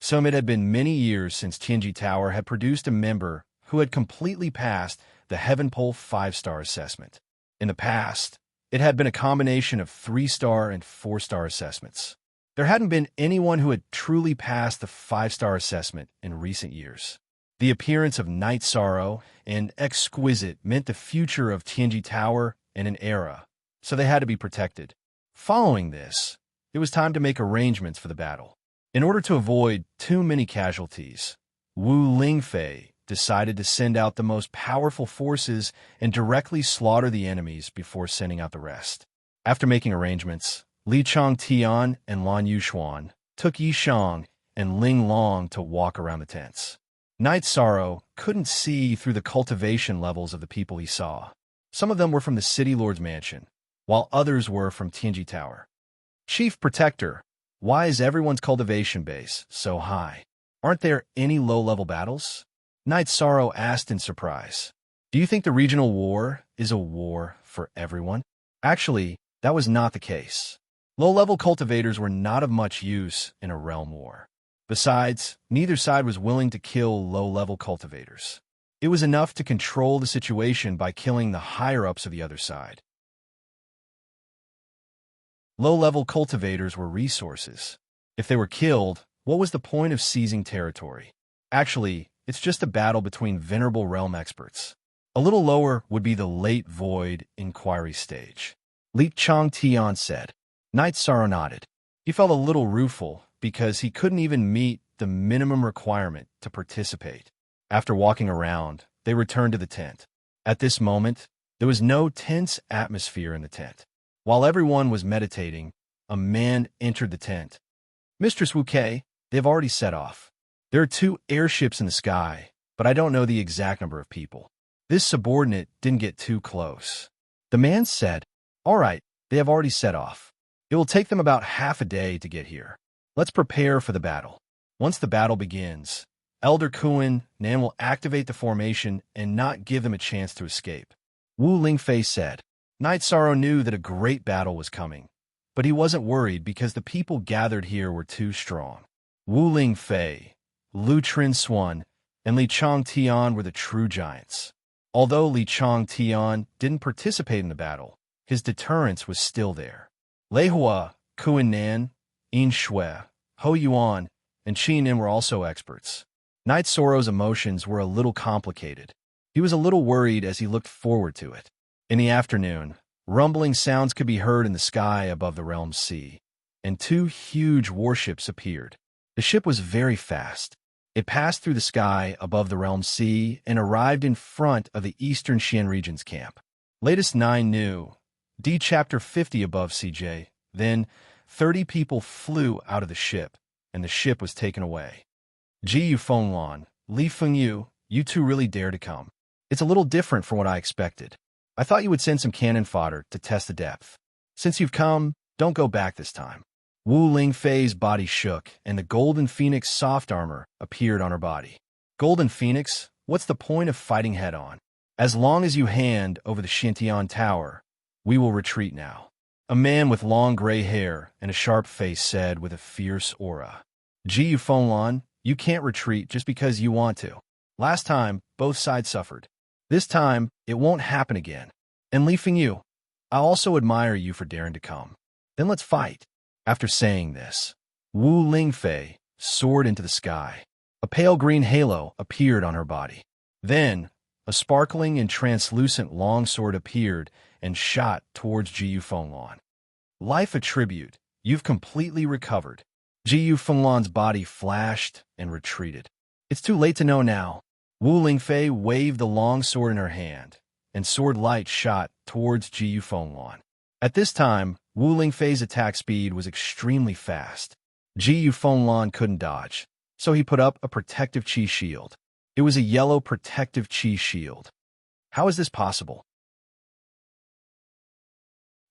So it had been many years since Tianji Tower had produced a member who had completely passed the Heaven Pole 5-star assessment. In the past, it had been a combination of 3-star and 4-star assessments. There hadn't been anyone who had truly passed the 5-star assessment in recent years. The appearance of Knight Sorrow and Exquisite meant the future of Tianji Tower and an era, so they had to be protected. Following this, it was time to make arrangements for the battle. In order to avoid too many casualties, Wu Lingfei decided to send out the most powerful forces and directly slaughter the enemies before sending out the rest. After making arrangements, Li Chong Tian and Lan Yuxuan took Yishang and Ling Long to walk around the tents. Knight Sorrow couldn't see through the cultivation levels of the people he saw. Some of them were from the City Lord's mansion, while others were from Tianji Tower. Chief Protector, why is everyone's cultivation base so high? Aren't there any low-level battles? Knight Sorrow asked in surprise. Do you think the regional war is a war for everyone? Actually, that was not the case. Low-level cultivators were not of much use in a realm war. Besides, neither side was willing to kill low-level cultivators. It was enough to control the situation by killing the higher-ups of the other side. Low-level cultivators were resources. If they were killed, what was the point of seizing territory? Actually, it's just a battle between venerable realm experts. A little lower would be the late void inquiry stage. Li Changtian said. Knight Sorrow nodded. He felt a little rueful because he couldn't even meet the minimum requirement to participate. After walking around, they returned to the tent. At this moment, there was no tense atmosphere in the tent. While everyone was meditating, a man entered the tent. Mistress Wu Kei, they've already set off. There are 2 airships in the sky, but I don't know the exact number of people. This subordinate didn't get too close. The man said, all right, they have already set off. It will take them about half a day to get here. Let's prepare for the battle. Once the battle begins, Elder Kuan Nan will activate the formation and not give them a chance to escape. Wu Lingfei said. Knight Sorrow knew that a great battle was coming, but he wasn't worried because the people gathered here were too strong. Wu Lingfei, Lu Trinsuan, and Li Changtian were the true giants. Although Li Changtian didn't participate in the battle, his deterrence was still there. Lei Hua, Kuan Nan, Yin Shui, Ho Yuan, and Qi Nin were also experts. Knight Sorrow's emotions were a little complicated. He was a little worried as he looked forward to it. In the afternoon, rumbling sounds could be heard in the sky above the realm's sea, and 2 huge warships appeared. The ship was very fast. It passed through the sky above the realm's sea and arrived in front of the Eastern Xian region's camp. Latest 9 new. D Chapter 50 above CJ. Then, 30 people flew out of the ship, and the ship was taken away. Ji Yufenglan, Li Fengyu, you 2 really dare to come. It's a little different from what I expected. I thought you would send some cannon fodder to test the depth. Since you've come, don't go back this time. Wu Lingfei's body shook, and the Golden Phoenix soft armor appeared on her body. Golden Phoenix, what's the point of fighting head-on? As long as you hand over the Shintian Tower, we will retreat now. A man with long gray hair and a sharp face said with a fierce aura. Ji Yufenglan, you can't retreat just because you want to. Last time, both sides suffered. This time, it won't happen again. And Li Fengyu, I also admire you for daring to come. Then let's fight. After saying this, Wu Lingfei soared into the sky. A pale green halo appeared on her body. Then, a sparkling and translucent longsword appeared and shot towards Ji Yufenglan. Life attribute, you've completely recovered. Ji Yufenglan's body flashed and retreated. It's too late to know now. Wu Lingfei waved the long sword in her hand, and sword light shot towards Ji Yufenglan. At this time, Wu Lingfei's attack speed was extremely fast. Ji Yufenglan couldn't dodge, so he put up a protective qi shield. It was a yellow protective qi shield. How is this possible?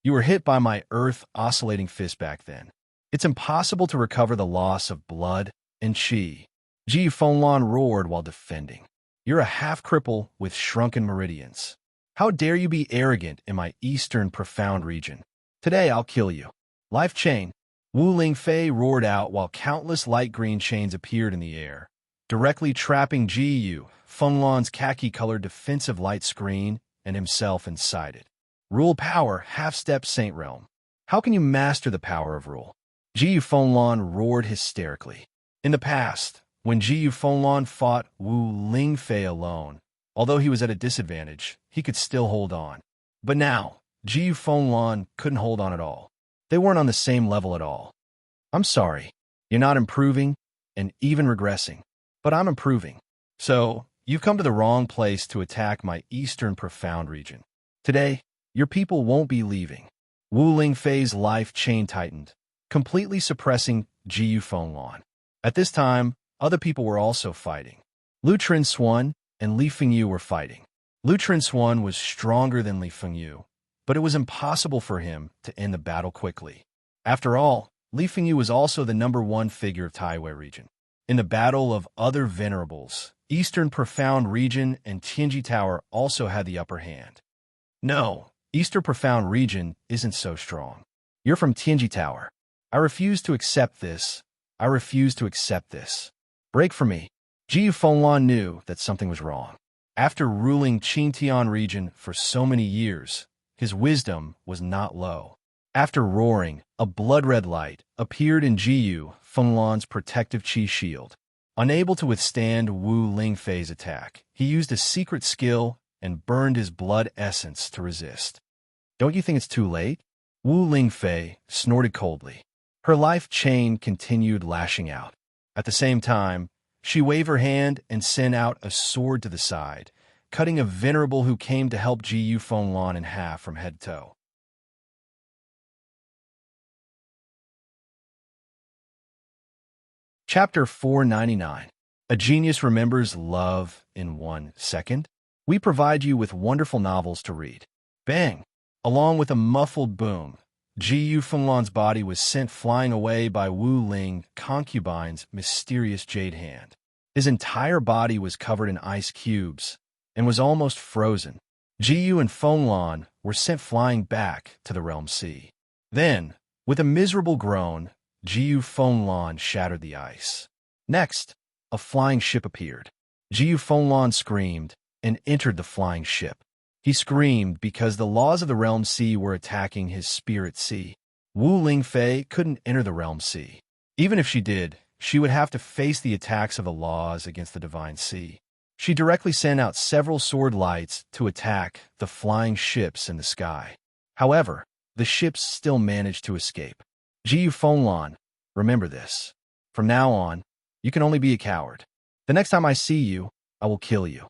You were hit by my earth-oscillating fist back then. It's impossible to recover the loss of blood and qi. Ji Yufenglan roared while defending. You're a half-cripple with shrunken meridians. How dare you be arrogant in my eastern profound region? Today I'll kill you. Life chain. Wu Lingfei roared out while countless light green chains appeared in the air, directly trapping Ji Yufenglan's khaki-colored defensive light screen and himself inside it. Rule power, half-step Saint Realm. How can you master the power of rule? Ji Yufenglan roared hysterically. In the past, when Ji Yufenglan fought Wu Lingfei alone, although he was at a disadvantage, he could still hold on. But now, Ji Yufenglan couldn't hold on at all. They weren't on the same level at all. I'm sorry. You're not improving, and even regressing. But I'm improving. So, you've come to the wrong place to attack my eastern profound region. Today, your people won't be leaving. Wu Lingfei's life chain tightened, completely suppressing Ji Yufenglan. At this time, other people were also fighting. Lu Trinsuan and Li Fengyu were fighting. Lu Trinsuan was stronger than Li Fengyu, but it was impossible for him to end the battle quickly. After all, Li Fengyu was also the #1 figure of Taiwei region. In the battle of other venerables, Eastern Profound Region and Tianji Tower also had the upper hand. No, Eastern Profound Region isn't so strong. You're from Tianji Tower. I refuse to accept this, I refuse to accept this. Break for me. Ji Fenglan knew that something was wrong. After ruling Qingtian region for so many years, his wisdom was not low. After roaring, a blood-red light appeared in Ji Fenglan's protective qi shield. Unable to withstand Wu Lingfei's attack, he used a secret skill and burned his blood essence to resist. Don't you think it's too late? Wu Lingfei snorted coldly. Her life chain continued lashing out. At the same time, she waved her hand and sent out a sword to the side, cutting a venerable who came to help Ji Fenglan in half from head to toe. Chapter 499. A Genius Remembers Love in 1 Second. We provide you with wonderful novels to read. Bang! Along with a muffled boom, Ji Fenglan's body was sent flying away by Wu Ling concubine's mysterious jade hand. His entire body was covered in ice cubes and was almost frozen. Ji and Fenglan were sent flying back to the realm sea. Then, with a miserable groan, Ji Fenglan shattered the ice. Next, a flying ship appeared. Ji Fenglan screamed and entered the flying ship. He screamed because the laws of the realm sea were attacking his spirit sea. Wu Lingfei couldn't enter the realm sea. Even if she did, she would have to face the attacks of the laws against the divine sea. She directly sent out several sword lights to attack the flying ships in the sky. However, the ships still managed to escape. Ji Fenglan, remember this. From now on, you can only be a coward. The next time I see you, I will kill you.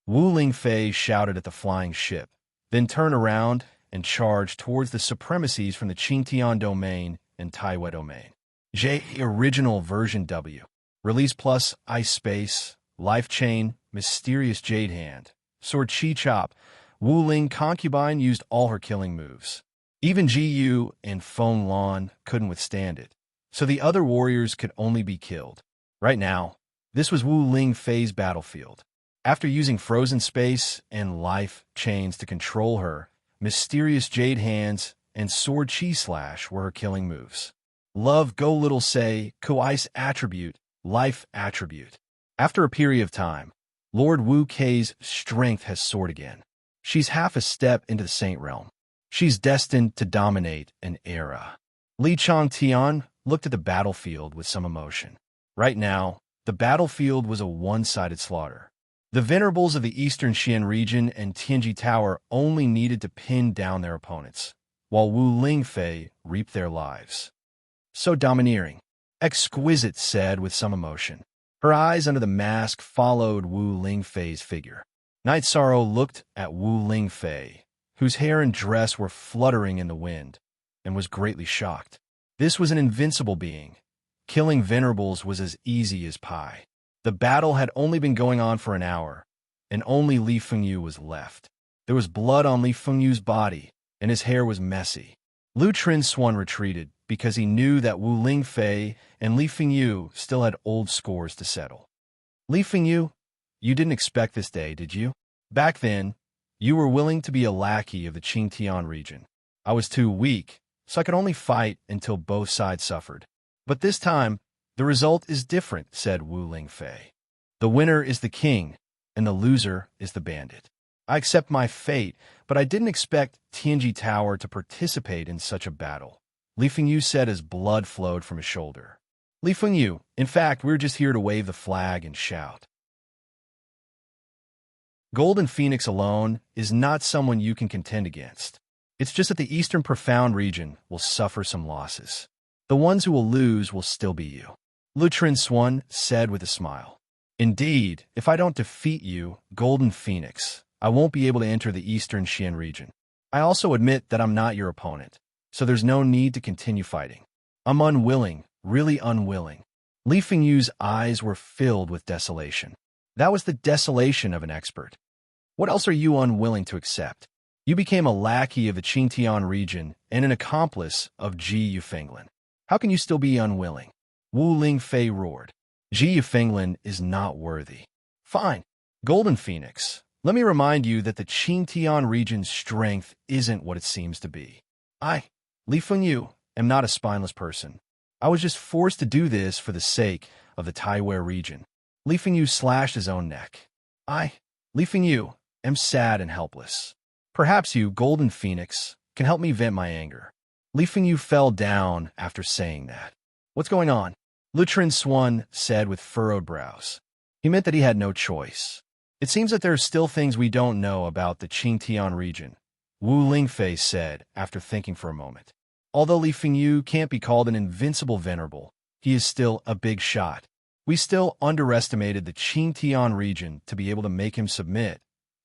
Wu Lingfei shouted at the flying ship, then turned around and charged towards the supremacies from the Qingtian domain and Taiwei domain. J Original Version W. Release plus Ice Space, Life Chain, Mysterious Jade Hand, Sword Chi Chop. Wu Ling concubine used all her killing moves. Even Ji Yu and Fenglan couldn't withstand it, so the other warriors could only be killed. Right now, this was Wu Lingfei's battlefield. After using frozen space and life chains to control her, mysterious jade hands and sword chi slash were her killing moves. Love go little say, ice attribute, life attribute. After a period of time, Lord Wu Kei's strength has soared again. She's half a step into the Saint Realm. She's destined to dominate an era. Li Changtian looked at the battlefield with some emotion. Right now, the battlefield was a one-sided slaughter. The venerables of the Eastern Xian region and Tianji Tower only needed to pin down their opponents, while Wu Lingfei reaped their lives. So domineering, exquisite, said with some emotion. Her eyes under the mask followed Wu Lingfei's figure. Night Sorrow looked at Wu Lingfei, whose hair and dress were fluttering in the wind, and was greatly shocked. This was an invincible being. Killing venerables was as easy as pie. The battle had only been going on for an hour, and only Li Fengyu was left. There was blood on Li Fengyu's body, and his hair was messy. Lu Trinswan retreated because he knew that Wu Lingfei and Li Fengyu still had old scores to settle. Li Fengyu, you didn't expect this day, did you? Back then, you were willing to be a lackey of the Qingtian region. I was too weak, so I could only fight until both sides suffered. But this time, the result is different, said Wu Lingfei. The winner is the king, and the loser is the bandit. I accept my fate, but I didn't expect Tianji Tower to participate in such a battle. Li Fengyu said as blood flowed from his shoulder. Li Fengyu, in fact, we're just here to wave the flag and shout. Golden Phoenix alone is not someone you can contend against. It's just that the Eastern Profound region will suffer some losses. The ones who will lose will still be you. Lu Trinswan said with a smile. Indeed, if I don't defeat you, Golden Phoenix, I won't be able to enter the Eastern Xian region. I also admit that I'm not your opponent, so there's no need to continue fighting. I'm unwilling, really unwilling. Li Fengyu's eyes were filled with desolation. That was the desolation of an expert. What else are you unwilling to accept? You became a lackey of the Qingtian region and an accomplice of Ji Fenglan. How can you still be unwilling? Wu Lingfei roared. Ji Fenglan is not worthy. Fine. Golden Phoenix, let me remind you that the Qingtian region's strength isn't what it seems to be. I, Li Fengyu, am not a spineless person. I was just forced to do this for the sake of the Taiware region. Li Fengyu slashed his own neck. Li Fengyu, am sad and helpless. Perhaps you, Golden Phoenix, can help me vent my anger. Li Fengyu fell down after saying that. What's going on? Lutrin Swan said with furrowed brows. He meant that he had no choice. It seems that there are still things we don't know about the Qingtian region, Wu Lingfei said after thinking for a moment. Although Li Fengyu can't be called an invincible venerable, he is still a big shot. We still underestimated the Qingtian region to be able to make him submit,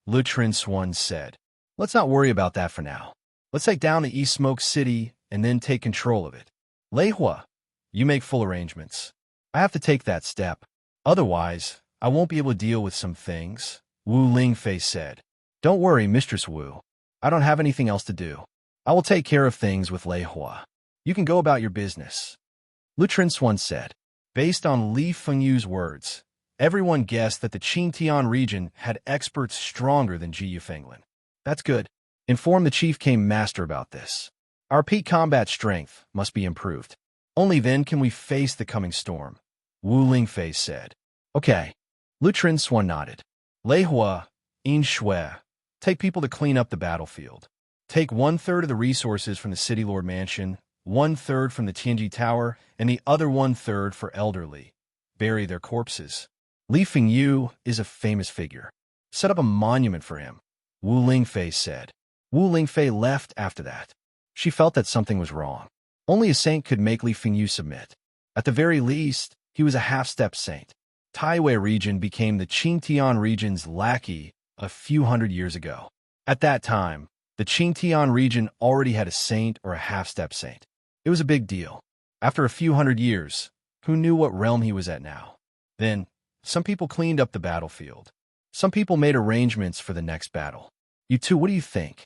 Lutrin Swan said. Let's not worry about that for now. Let's take down the East Smoke City and then take control of it. Lei Hua, you make full arrangements. I have to take that step. Otherwise, I won't be able to deal with some things, Wu Lingfei said. Don't worry, Mistress Wu. I don't have anything else to do. I will take care of things with Lei Hua. You can go about your business. Lutrin Swan said. Based on Li Fengyu's words, everyone guessed that the Qingtian region had experts stronger than Ji Yufenglin. That's good. Inform the Chief Game Master about this. Our peak combat strength must be improved. Only then can we face the coming storm, Wu Lingfei said. Okay. Lutrin Swan nodded. Lei Hua, In Shui, take people to clean up the battlefield. Take 1/3 of the resources from the City Lord Mansion, 1/3 from the Tianji Tower, and the other 1/3 for elderly. Bury their corpses. Li Fengyu is a famous figure. Set up a monument for him, Wu Lingfei said. Wu Lingfei left after that. She felt that something was wrong. Only a saint could make Li Fengyu submit. At the very least, he was a half-step saint. Taiwei region became the Qingtian region's lackey a few hundred years ago. At that time, the Qingtian region already had a saint or a half-step saint. It was a big deal. After a few hundred years, who knew what realm he was at now? Then, some people cleaned up the battlefield. Some people made arrangements for the next battle. You two, what do you think?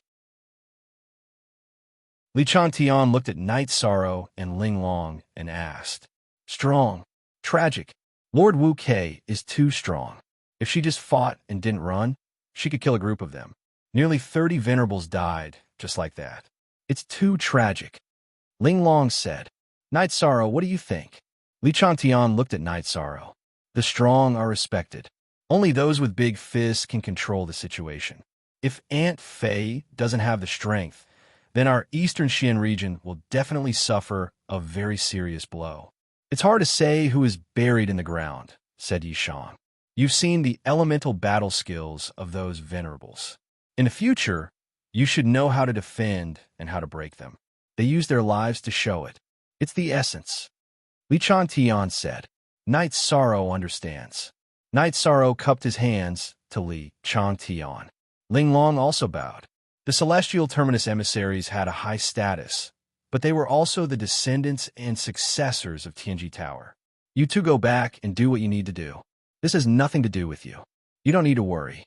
Li Chantian looked at Night Sorrow and Ling Long and asked. Strong. Tragic. Lord Wu Kei is too strong. If she just fought and didn't run, she could kill a group of them. Nearly 30 venerables died, just like that. It's too tragic. Ling Long said. Night Sorrow, what do you think? Li Chantian looked at Night Sorrow. The strong are respected. Only those with big fists can control the situation. If Aunt Fei doesn't have the strength, then our Eastern Xian region will definitely suffer a very serious blow. It's hard to say who is buried in the ground, said Yishang. You've seen the elemental battle skills of those venerables. In the future, you should know how to defend and how to break them. They use their lives to show it. It's the essence. Li Chantian said. Night Sorrow understands. Night Sorrow cupped his hands to Li Chantian. Ling Long also bowed. The Celestial Terminus emissaries had a high status, but they were also the descendants and successors of Tianji Tower. You two go back and do what you need to do. This has nothing to do with you. You don't need to worry.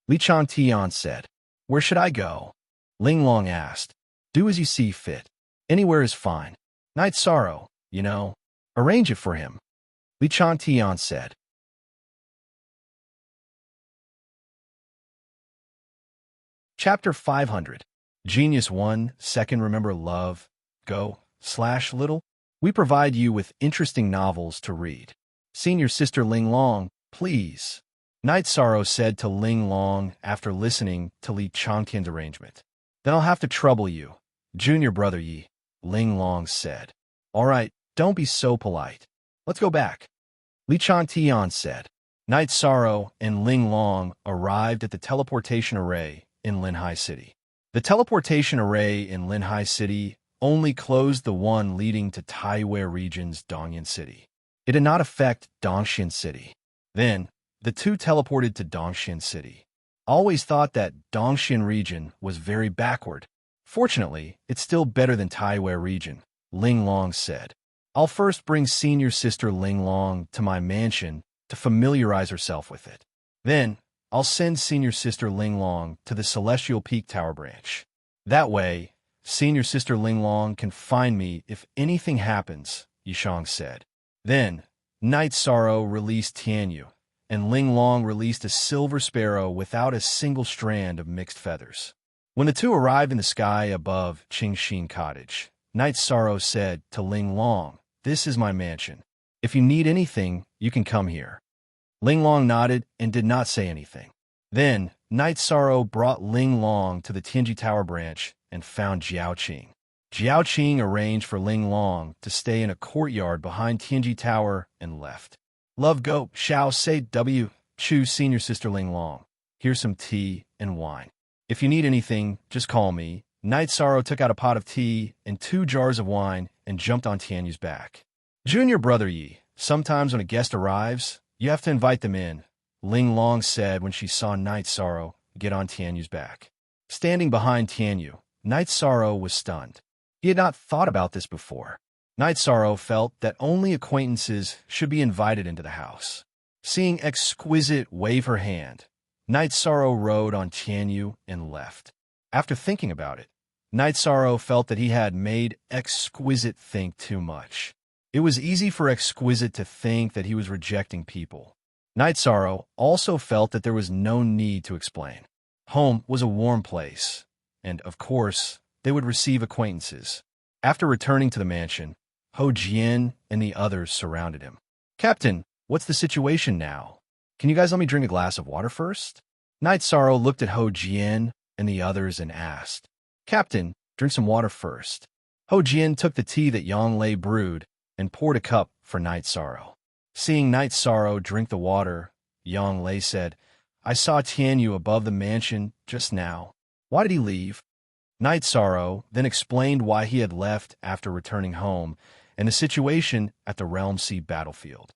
Li Chantian said. Where should I go? Ling Long asked. Do as you see fit. Anywhere is fine. Night Sorrow, you know. Arrange it for him. Li Chantian said. Chapter 500. Genius 1, Second Remember Love, Go/Little. We provide you with interesting novels to read. Senior Sister Ling Long, please. Night Sorrow said to Ling Long after listening to Li Changtian's arrangement. Then I'll have to trouble you. Junior Brother Yi, Ling Long said. All right, don't be so polite. Let's go back. Li Changtian said. Night Sorrow and Ling Long arrived at the teleportation array in Linhai City. The teleportation array in Linhai City only closed the one leading to Taiwei region's Dongyan City. It did not affect Dongxian City. Then, the two teleported to Dongxian City. Always thought that Dongxian region was very backward. Fortunately, it's still better than Taiwei region, Ling Long said. I'll first bring Senior Sister Ling Long to my mansion to familiarize herself with it. Then, I'll send Senior Sister Ling Long to the Celestial Peak Tower branch. That way, Senior Sister Ling Long can find me if anything happens, Yishang said. Then, Night Sorrow released Tianyu, and Ling Long released a silver sparrow without a single strand of mixed feathers. When the two arrived in the sky above Qingxin Cottage, Night Sorrow said to Ling Long this is my mansion. If you need anything, you can come here." Ling Long nodded and did not say anything. Then, Night Sorrow brought Ling Long to the Tianji Tower branch and found Jiao Qing. Jiao Qing arranged for Ling Long to stay in a courtyard behind Tianji Tower and left. "Love go, Xiao say W, Chu senior sister Ling Long. Here's some tea and wine. If you need anything, just call me." Night Sorrow took out a pot of tea and 2 jars of wine and jumped on Tianyu's back. "Junior brother Yi, sometimes when a guest arrives, you have to invite them in," Ling Long said when she saw Night Sorrow get on Tianyu's back. Standing behind Tianyu, Night Sorrow was stunned. He had not thought about this before. Night Sorrow felt that only acquaintances should be invited into the house. Seeing Exquisite wave her hand, Night Sorrow rode on Tianyu and left. After thinking about it, Night Sorrow felt that he had made Exquisite think too much. It was easy for Exquisite to think that he was rejecting people. Night Sorrow also felt that there was no need to explain. Home was a warm place, and, of course, they would receive acquaintances. After returning to the mansion, Ho Jian and the others surrounded him. "Captain, what's the situation now? Can you guys let me drink a glass of water first?" Night Sorrow looked at Ho Jian and the others and asked. "Captain, drink some water first." Ho Jian took the tea that Yang Lei brewed and poured a cup for Night Sorrow. Seeing Night Sorrow drink the water, Yang Lei said, "I saw Tianyu above the mansion just now. Why did he leave?" Night Sorrow then explained why he had left after returning home and the situation at the Realm Sea battlefield.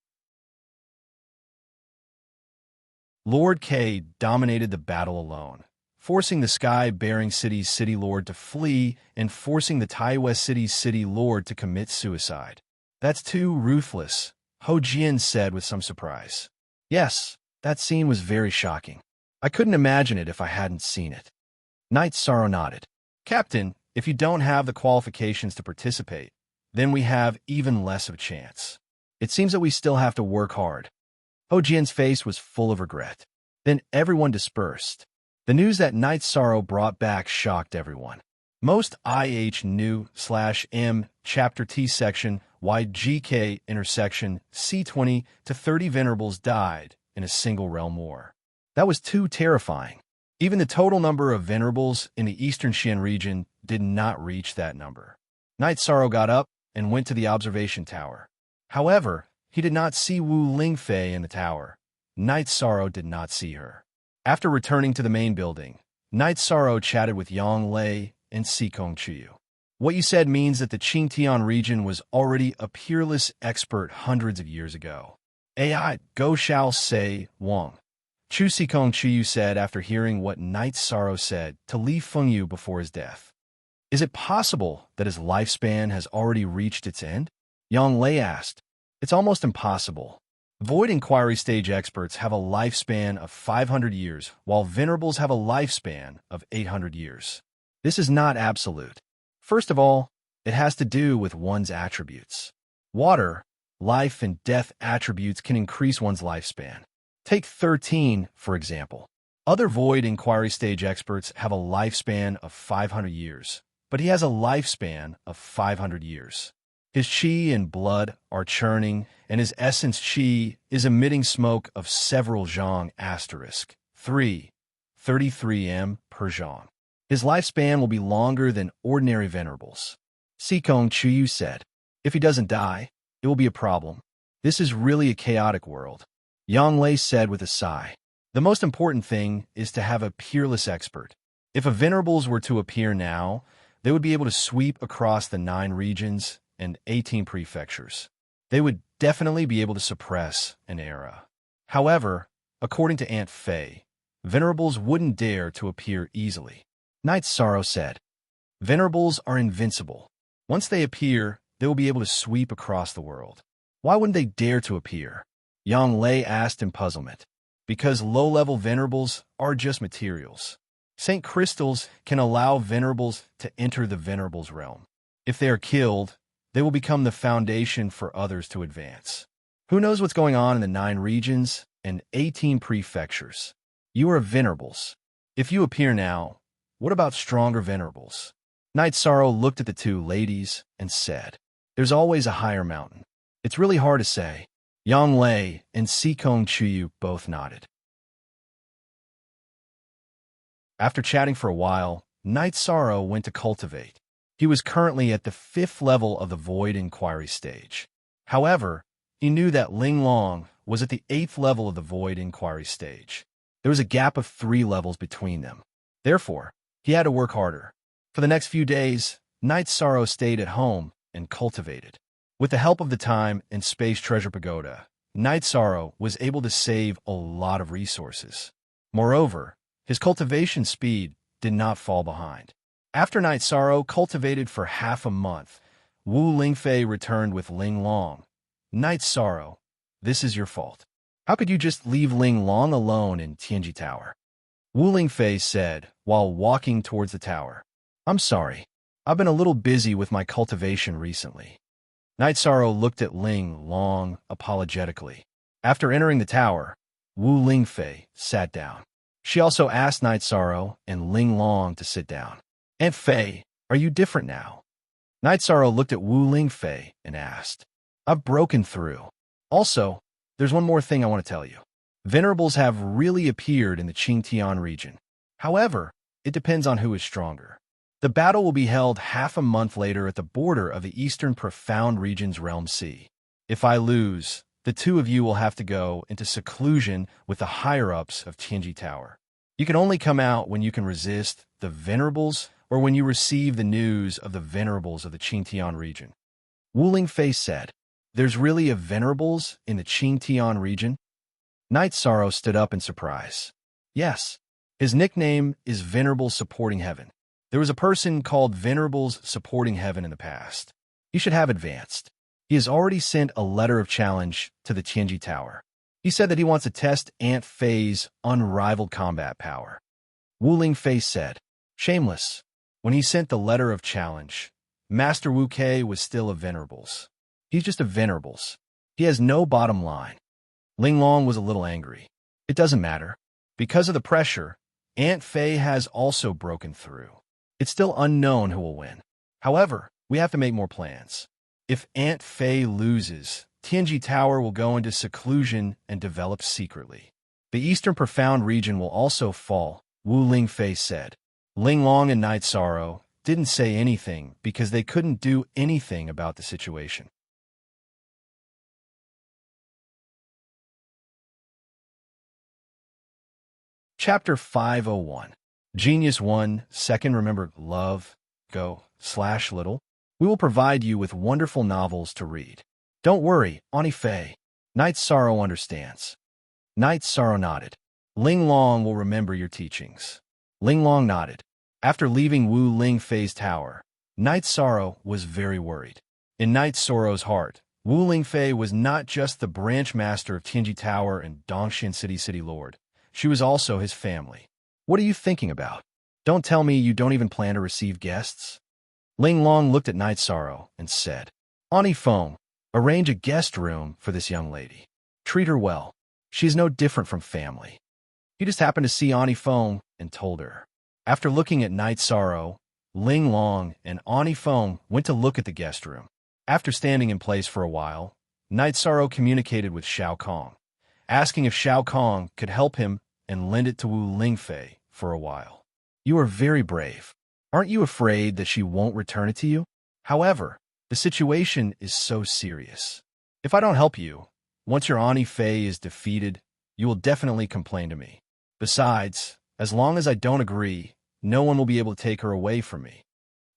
Lord K dominated the battle alone, forcing the Sky-bearing City's City Lord to flee and forcing the Taiwest City's City Lord to commit suicide. "That's too ruthless," Ho Jian said with some surprise. "Yes, that scene was very shocking. I couldn't imagine it if I hadn't seen it." Night Sorrow nodded. "Captain, if you don't have the qualifications to participate, then we have even less of a chance. It seems that we still have to work hard." Ho Jian's face was full of regret. Then everyone dispersed. The news that Night Sorrow brought back shocked everyone. Most IH new/M Chapter T section YGK intersection C20 to 30 Venerables died in a single realm war. That was too terrifying. Even the total number of Venerables in the Eastern Xian region did not reach that number. Night Sorrow got up and went to the observation tower. However, he did not see Wu Lingfei in the tower. Night Sorrow did not see her. After returning to the main building, Night Sorrow chatted with Yang Lei and Sikong Chiyu. "What you said means that the Qingtian region was already a peerless expert hundreds of years ago." "AI Go Shao Sei Wang," Chu Sikong Chiyu said after hearing what Night Sorrow said to Li Fengyu before his death. "Is it possible that his lifespan has already reached its end?" Yang Lei asked. "It's almost impossible. Void Inquiry Stage experts have a lifespan of 500 years, while Venerables have a lifespan of 800 years. This is not absolute. First of all, it has to do with one's attributes. Water, life, and death attributes can increase one's lifespan. Take 13, for example. Other Void Inquiry Stage experts have a lifespan of 500 years, but he has a lifespan of 500 years. His qi and blood are churning, and his essence qi is emitting smoke of several zhang asterisk 3, 33 m per zhang. His lifespan will be longer than ordinary Venerables." Sikong Chiyu said. "If he doesn't die, it will be a problem. This is really a chaotic world." Yang Lei said with a sigh. "The most important thing is to have a peerless expert. If a Venerables were to appear now, they would be able to sweep across the 9 regions and 18 prefectures. They would definitely be able to suppress an era. However, according to Aunt Fei, Venerables wouldn't dare to appear easily." Night Sorrow said, "Venerables are invincible. Once they appear, they will be able to sweep across the world. Why wouldn't they dare to appear?" Yang Lei asked in puzzlement. "Because low-level Venerables are just materials. Saint Crystals can allow Venerables to enter the Venerables realm. If they are killed, they will become the foundation for others to advance. Who knows what's going on in the 9 regions and 18 prefectures? You are Venerables. If you appear now, what about stronger Venerables?" Night Sorrow looked at the 2 ladies and said, There's always a higher mountain. It's really hard to say. Yang Lei and Sikong Chuyu both nodded. After chatting for a while, Night Sorrow went to cultivate. He was currently at the 5th level of the Void Inquiry stage. However, he knew that Ling Long was at the 8th level of the Void Inquiry stage. There was a gap of 3 levels between them. Therefore, he had to work harder. For the next few days, Night Sorrow stayed at home and cultivated. With the help of the Time and Space Treasure Pagoda, Night Sorrow was able to save a lot of resources. Moreover, his cultivation speed did not fall behind. After Night Sorrow cultivated for half a month, Wu Lingfei returned with Ling Long. Night Sorrow, this is your fault. How could you just leave Ling Long alone in Tianji Tower? Wu Lingfei said while walking towards the tower. I'm sorry. I've been a little busy with my cultivation recently. Night Sorrow looked at Ling Long apologetically. After entering the tower, Wu Lingfei sat down. She also asked Night Sorrow and Ling Long to sit down. Aunt Fei, are you different now? Night Sorrow looked at Wu Lingfei and asked. I've broken through. Also, there's one more thing I want to tell you. Venerables have really appeared in the Qingtian region. However, it depends on who is stronger. The battle will be held half a month later at the border of the Eastern Profound Region's Realm Sea. If I lose, the two of you will have to go into seclusion with the higher-ups of Tianji Tower. You can only come out when you can resist the Venerables or when you receive the news of the Venerables of the Qingtian region. Wu Lingfei said, There's really a Venerables in the Qingtian region? Night Sorrow stood up in surprise. Yes, his nickname is Venerables Supporting Heaven. There was a person called Venerables Supporting Heaven in the past. He should have advanced. He has already sent a letter of challenge to the Tianji Tower. He said that he wants to test Aunt Fei's unrivaled combat power. Wu Lingfei said, Shameless. When he sent the letter of challenge, Master Wu Kei was still a Venerables. He's just a Venerables. He has no bottom line. Ling Long was a little angry. It doesn't matter. Because of the pressure, Aunt Fei has also broken through. It's still unknown who will win. However, we have to make more plans. If Aunt Fei loses, Tianji Tower will go into seclusion and develop secretly. The Eastern Profound region will also fall, Wu Lingfei said. Ling Long and Night Sorrow didn't say anything because they couldn't do anything about the situation. Chapter 501. Genius 1, second remember love, go, / little. We will provide you with wonderful novels to read. Don't worry, Auntie Fei. Night Sorrow understands. Night Sorrow nodded. Ling Long will remember your teachings. Ling Long nodded. After leaving Wu Lingfei's tower, Night Sorrow was very worried. In Night Sorrow's heart, Wu Lingfei was not just the branch master of Tianji Tower and Dongxian City Lord. She was also his family. What are you thinking about? Don't tell me you don't even plan to receive guests? Ling Long looked at Night Sorrow and said, Auntie Feng, arrange a guest room for this young lady. Treat her well. She is no different from family. He just happened to see Auntie Feng and told her. After looking at Night Sorrow, Ling Long and Auntie Feng went to look at the guest room. After standing in place for a while, Night Sorrow communicated with Shao Kong, asking if Shao Kong could help him and lend it to Wu Lingfei for a while. You are very brave. Aren't you afraid that she won't return it to you? However, the situation is so serious. If I don't help you, once your Auntie Fei is defeated, you will definitely complain to me. Besides, as long as I don't agree, no one will be able to take her away from me.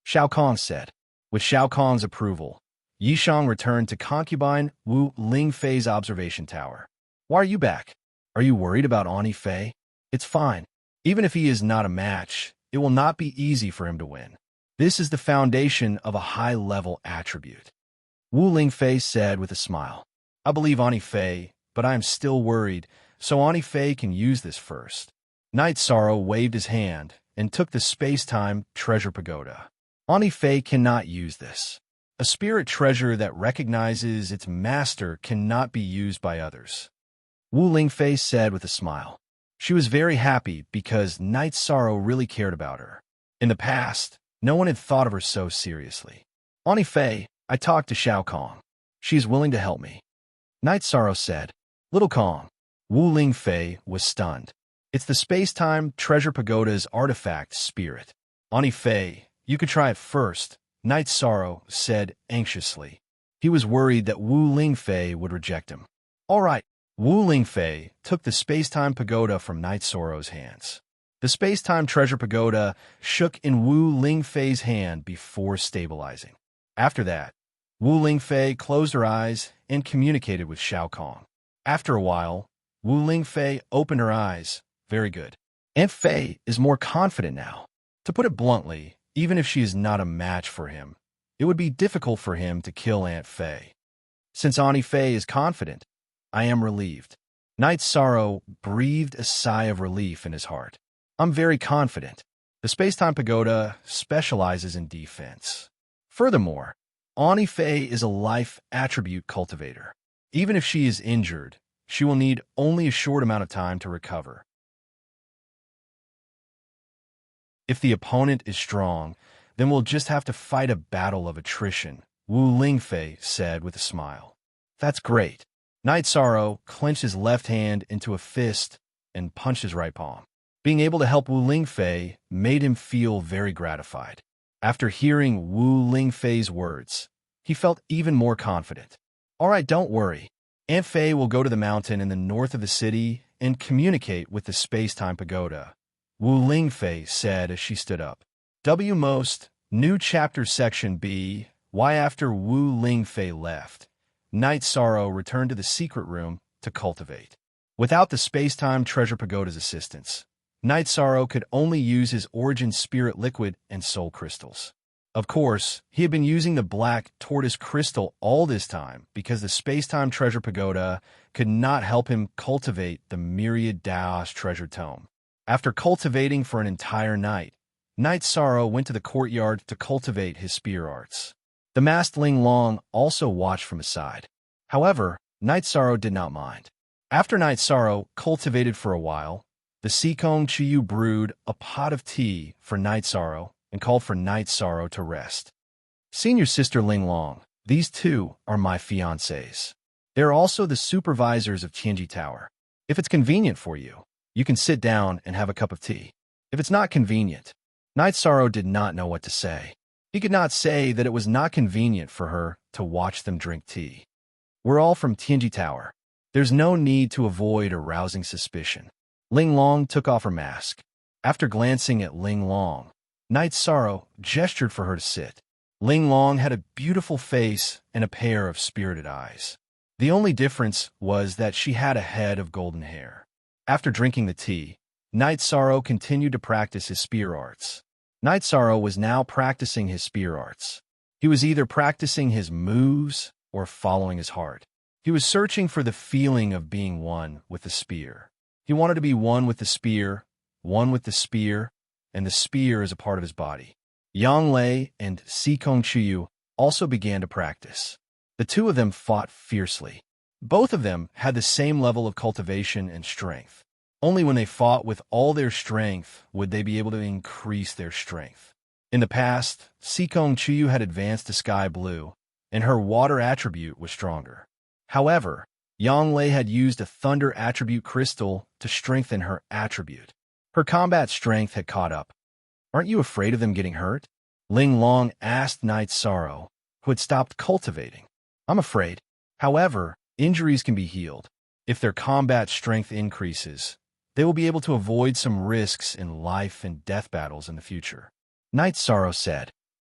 Shao Kong said. With Shao Kong's approval, Yishang returned to concubine Wu Lingfei's observation tower. Why are you back? Are you worried about Auntie Fei? It's fine. Even if he is not a match, it will not be easy for him to win. This is the foundation of a high-level attribute. Wu Lingfei said with a smile. I believe Auntie Fei, but I am still worried, so Auntie Fei can use this first. Night Sorrow waved his hand and took the space-time treasure pagoda. Auntie Fei cannot use this. A spirit treasure that recognizes its master cannot be used by others. Wu Lingfei said with a smile. She was very happy because Night Sorrow really cared about her. In the past, no one had thought of her so seriously. Auntie Fei, I talked to Xiao Kong. She is willing to help me. Night Sorrow said. Little Kong. Wu Lingfei was stunned. It's the space-time treasure pagoda's artifact spirit. Ani Fei, you could try it first, Night Sorrow said anxiously. He was worried that Wu Lingfei would reject him. All right. Wu Lingfei took the space-time pagoda from Night Sorrow's hands. The space-time treasure pagoda shook in Wu Lingfei's hand before stabilizing. After that, Wu Lingfei closed her eyes and communicated with Xiao Kong. After a while, Wu Lingfei opened her eyes. Very good. Aunt Fei is more confident now. To put it bluntly, even if she is not a match for him, it would be difficult for him to kill Aunt Fei. Since Ani Fei is confident, I am relieved. Night Sorrow breathed a sigh of relief in his heart. I'm very confident. The space-time pagoda specializes in defense. Furthermore, Ani Fei is a life attribute cultivator. Even if she is injured, she will need only a short amount of time to recover. If the opponent is strong, then we'll just have to fight a battle of attrition, Wu Lingfei said with a smile. That's great. Night Sorrow clenched his left hand into a fist and punched his right palm. Being able to help Wu Lingfei made him feel very gratified. After hearing Wu Lingfei's words, he felt even more confident. All right, don't worry. Aunt Fei will go to the mountain in the north of the city and communicate with the space-time pagoda, Wu Lingfei said as she stood up. Most New Chapter Section B. Why after Wu Lingfei left, Night Sorrow returned to the secret room to cultivate. Without the space-time treasure pagoda's assistance, Night Sorrow could only use his origin spirit liquid and soul crystals. Of course, he had been using the black tortoise crystal all this time because the space-time treasure pagoda could not help him cultivate the Myriad Daos treasure tome. After cultivating for an entire night, Night Sorrow went to the courtyard to cultivate his spear arts. The masked Ling Long also watched from his side. However, Night Sorrow did not mind. After Night Sorrow cultivated for a while, the Sikong Chiyu brewed a pot of tea for Night Sorrow and called for Night Sorrow to rest. Senior sister Ling Long, these two are my fiancés. They are also the supervisors of Tianji Tower. If it's convenient for you, you can sit down and have a cup of tea. If it's not convenient, Night Sorrow did not know what to say. He could not say that it was not convenient for her to watch them drink tea. We're all from Tianji Tower. There's no need to avoid arousing suspicion. Ling Long took off her mask. After glancing at Ling Long, Night Sorrow gestured for her to sit. Ling Long had a beautiful face and a pair of spirited eyes. The only difference was that she had a head of golden hair. After drinking the tea, Night Sorrow continued to practice his spear arts. Night Sorrow was now practicing his spear arts. He was either practicing his moves or following his heart. He was searching for the feeling of being one with the spear. He wanted to be one with the spear, and the spear is a part of his body. Yang Lei and Sikong Chiyu also began to practice. The two of them fought fiercely. Both of them had the same level of cultivation and strength. Only when they fought with all their strength would they be able to increase their strength. In the past, Sikong Chiyu had advanced to sky blue, and her water attribute was stronger. However, Yang Lei had used a thunder attribute crystal to strengthen her attribute. Her combat strength had caught up. Aren't you afraid of them getting hurt? Ling Long asked Night Sorrow, who had stopped cultivating. I'm afraid. However, injuries can be healed. If their combat strength increases, they will be able to avoid some risks in life and death battles in the future. Night Sorrow said,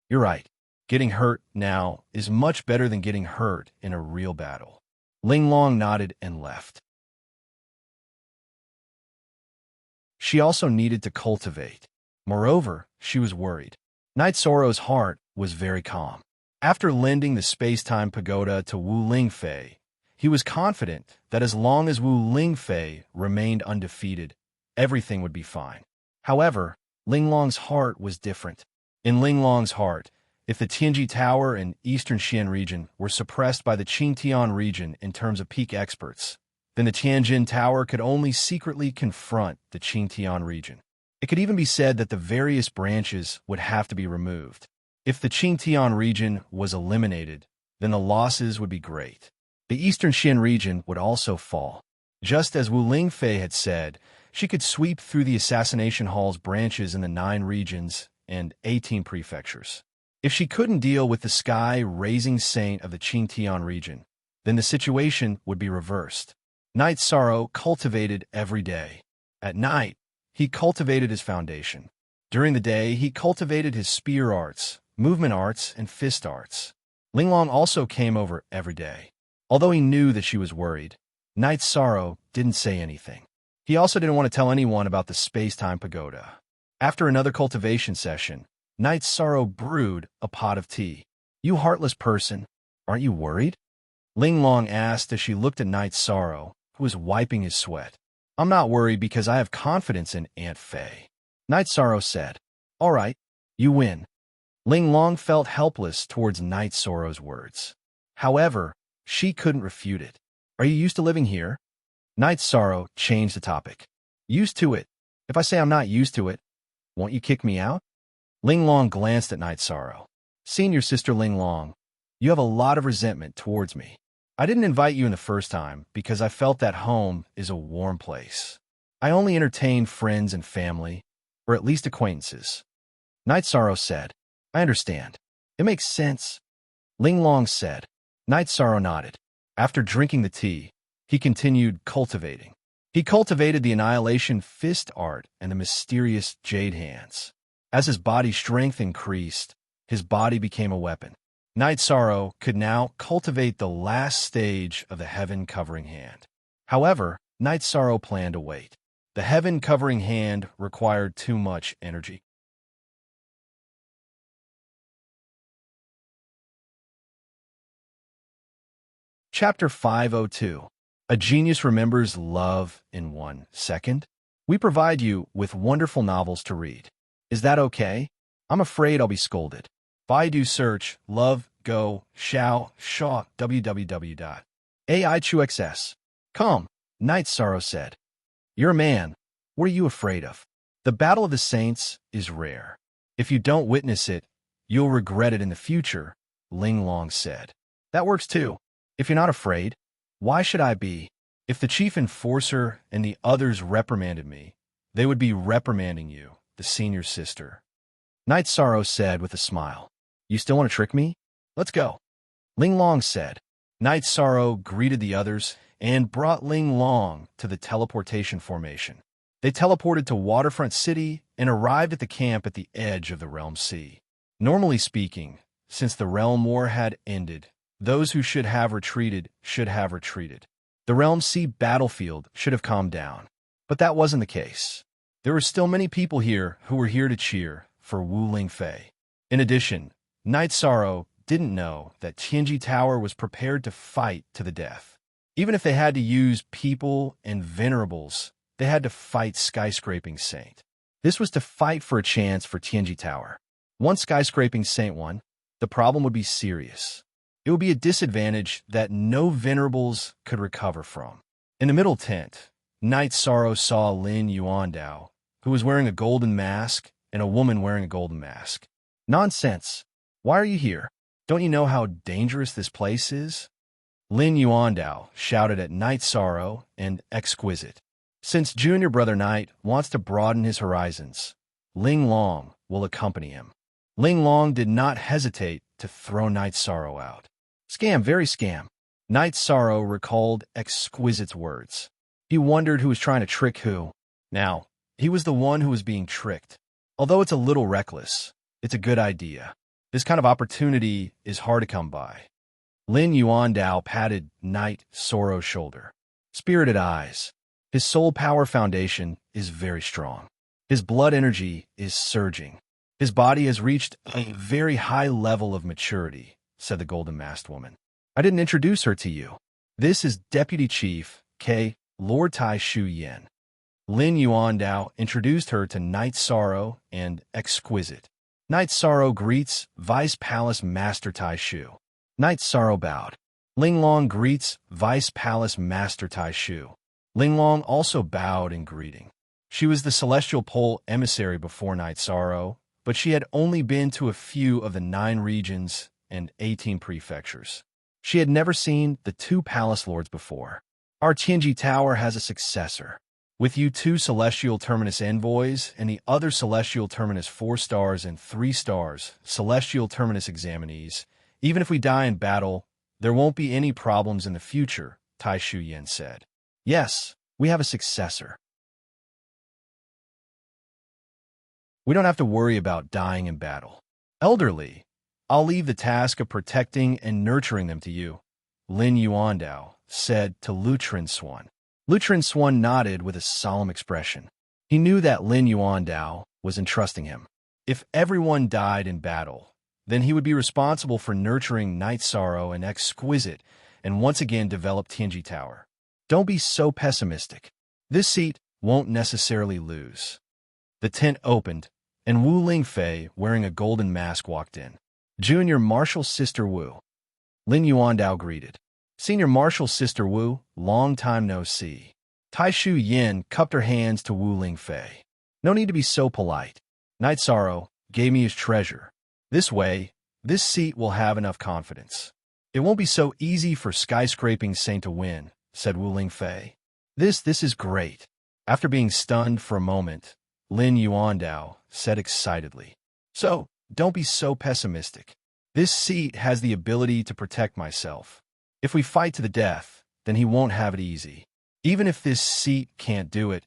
You're right. Getting hurt now is much better than getting hurt in a real battle. Ling Long nodded and left. She also needed to cultivate. Moreover, she was worried. Night Sorrow's heart was very calm. After lending the space-time pagoda to Wu Lingfei, he was confident that as long as Wu Lingfei remained undefeated, everything would be fine. However, Ling Long's heart was different. In Ling Long's heart, if the Tianji Tower and Eastern Xian region were suppressed by the Qingtian region in terms of peak experts, then the Tianjin Tower could only secretly confront the Qingtian region. It could even be said that the various branches would have to be removed. If the Qingtian region was eliminated, then the losses would be great. The Eastern Xin region would also fall. Just as Wu Lingfei had said, she could sweep through the Assassination Hall's branches in the 9 regions and 18 prefectures. If she couldn't deal with the sky-raising saint of the Qingtian region, then the situation would be reversed. Night Sorrow cultivated every day. At night, he cultivated his foundation. During the day, he cultivated his spear arts, movement arts, and fist arts. Linglong also came over every day. Although he knew that she was worried, Night Sorrow didn't say anything. He also didn't want to tell anyone about the space-time pagoda. After another cultivation session, Night Sorrow brewed a pot of tea. "You heartless person, aren't you worried?" Linglong asked as she looked at Night Sorrow, who was wiping his sweat. "I'm not worried because I have confidence in Aunt Fei." Night Sorrow said, "All right, you win." Linglong felt helpless towards Night Sorrow's words. However, she couldn't refute it. "Are you used to living here?" Night Sorrow changed the topic. "Used to it? If I say I'm not used to it, won't you kick me out?" Linglong glanced at Night Sorrow. "Senior Sister Linglong, you have a lot of resentment towards me. I didn't invite you in the first time because I felt that home is a warm place. I only entertain friends and family, or at least acquaintances." Night Sorrow said, "I understand. It makes sense." Linglong said. Night Sorrow nodded. After drinking the tea, he continued cultivating. He cultivated the Annihilation Fist art and the mysterious Jade Hands. As his body strength increased, his body became a weapon. Night Sorrow could now cultivate the last stage of the Heaven Covering Hand. However, Night Sorrow planned to wait. The Heaven Covering Hand required too much energy. Chapter 502. A Genius Remembers Love in 1 Second. We provide you with wonderful novels to read. Is that okay? I'm afraid I'll be scolded. Baidu search love go xiao shaw www.aichuxs.com. Night Sorrow said. "You're a man. What are you afraid of? The Battle of the Saints is rare. If you don't witness it, you'll regret it in the future," Linglong said. "That works too. If you're not afraid, why should I be? If the chief enforcer and the others reprimanded me, they would be reprimanding you, the senior sister." Night Sorrow said with a smile. "You still want to trick me? Let's go." Linglong said. Night Sorrow greeted the others and brought Linglong to the teleportation formation. They teleported to Waterfront City and arrived at the camp at the edge of the Realm Sea. Normally speaking, since the Realm War had ended, those who should have retreated should have retreated. The Realm Sea battlefield should have calmed down. But that wasn't the case. There were still many people here who were here to cheer for Wu Lingfei. In addition, Night Sorrow didn't know that Tianji Tower was prepared to fight to the death. Even if they had to use people and venerables, they had to fight Skyscraping Saint. This was to fight for a chance for Tianji Tower. Once Skyscraping Saint won, the problem would be serious. It would be a disadvantage that no venerables could recover from. In the middle tent, Night Sorrow saw Lin Yuandao, who was wearing a golden mask, and a woman wearing a golden mask. "Nonsense. Why are you here? Don't you know how dangerous this place is?" Lin Yuandao shouted at Night Sorrow and Exquisite. Since Junior Brother Night wants to broaden his horizons, Linglong will accompany him. Linglong did not hesitate to throw Night Sorrow out. "Scam, very scam." Night Sorrow recalled Exquisite's words. He wondered who was trying to trick who. Now, he was the one who was being tricked. Although it's a little reckless, it's a good idea. This kind of opportunity is hard to come by. Lin Yuandao patted Night Sorrow's shoulder. Spirited eyes. His soul power foundation is very strong. His blood energy is surging. His body has reached a very high level of maturity, said the golden masked woman. "I didn't introduce her to you. This is Deputy Chief K. Lord Tai Shu Yen." Lin Yuandao introduced her to Night Sorrow and Exquisite. Night Sorrow greets Vice Palace Master Tai Shu. Night Sorrow bowed. Linglong greets Vice Palace Master Tai Shu. Linglong also bowed in greeting. She was the celestial pole emissary before Night Sorrow, but she had only been to a few of the 9 regions and 18 prefectures. She had never seen the 2 palace lords before. Our Tianji Tower has a successor. With you 2 Celestial Terminus envoys and the other Celestial Terminus 4 stars and 3 stars, Celestial Terminus examinees, even if we die in battle, there won't be any problems in the future, Tai Shu Yin said. Yes, we have a successor. We don't have to worry about dying in battle. Elderly, I'll leave the task of protecting and nurturing them to you, Lin Yuandao said to Lutrin Swan. Lutrin Swan nodded with a solemn expression. He knew that Lin Yuandao was entrusting him. If everyone died in battle, then he would be responsible for nurturing Night Sorrow and Exquisite and once again develop Tianji Tower. Don't be so pessimistic. This seat won't necessarily lose. The tent opened, and Wu Lingfei, wearing a golden mask, walked in. Junior Marshal Sister Wu. Lin Yuandao greeted. Senior Marshal Sister Wu, long time no see. Tai Shu Yin cupped her hands to Wu Lingfei. No need to be so polite. Night Sorrow gave me his treasure. This way, this seat will have enough confidence. It won't be so easy for skyscraping Saint to win, said Wu Lingfei. This is great. After being stunned for a moment, Lin Yuandao said excitedly. So, don't be so pessimistic. This seat has the ability to protect myself. If we fight to the death, then he won't have it easy. Even if this seat can't do it,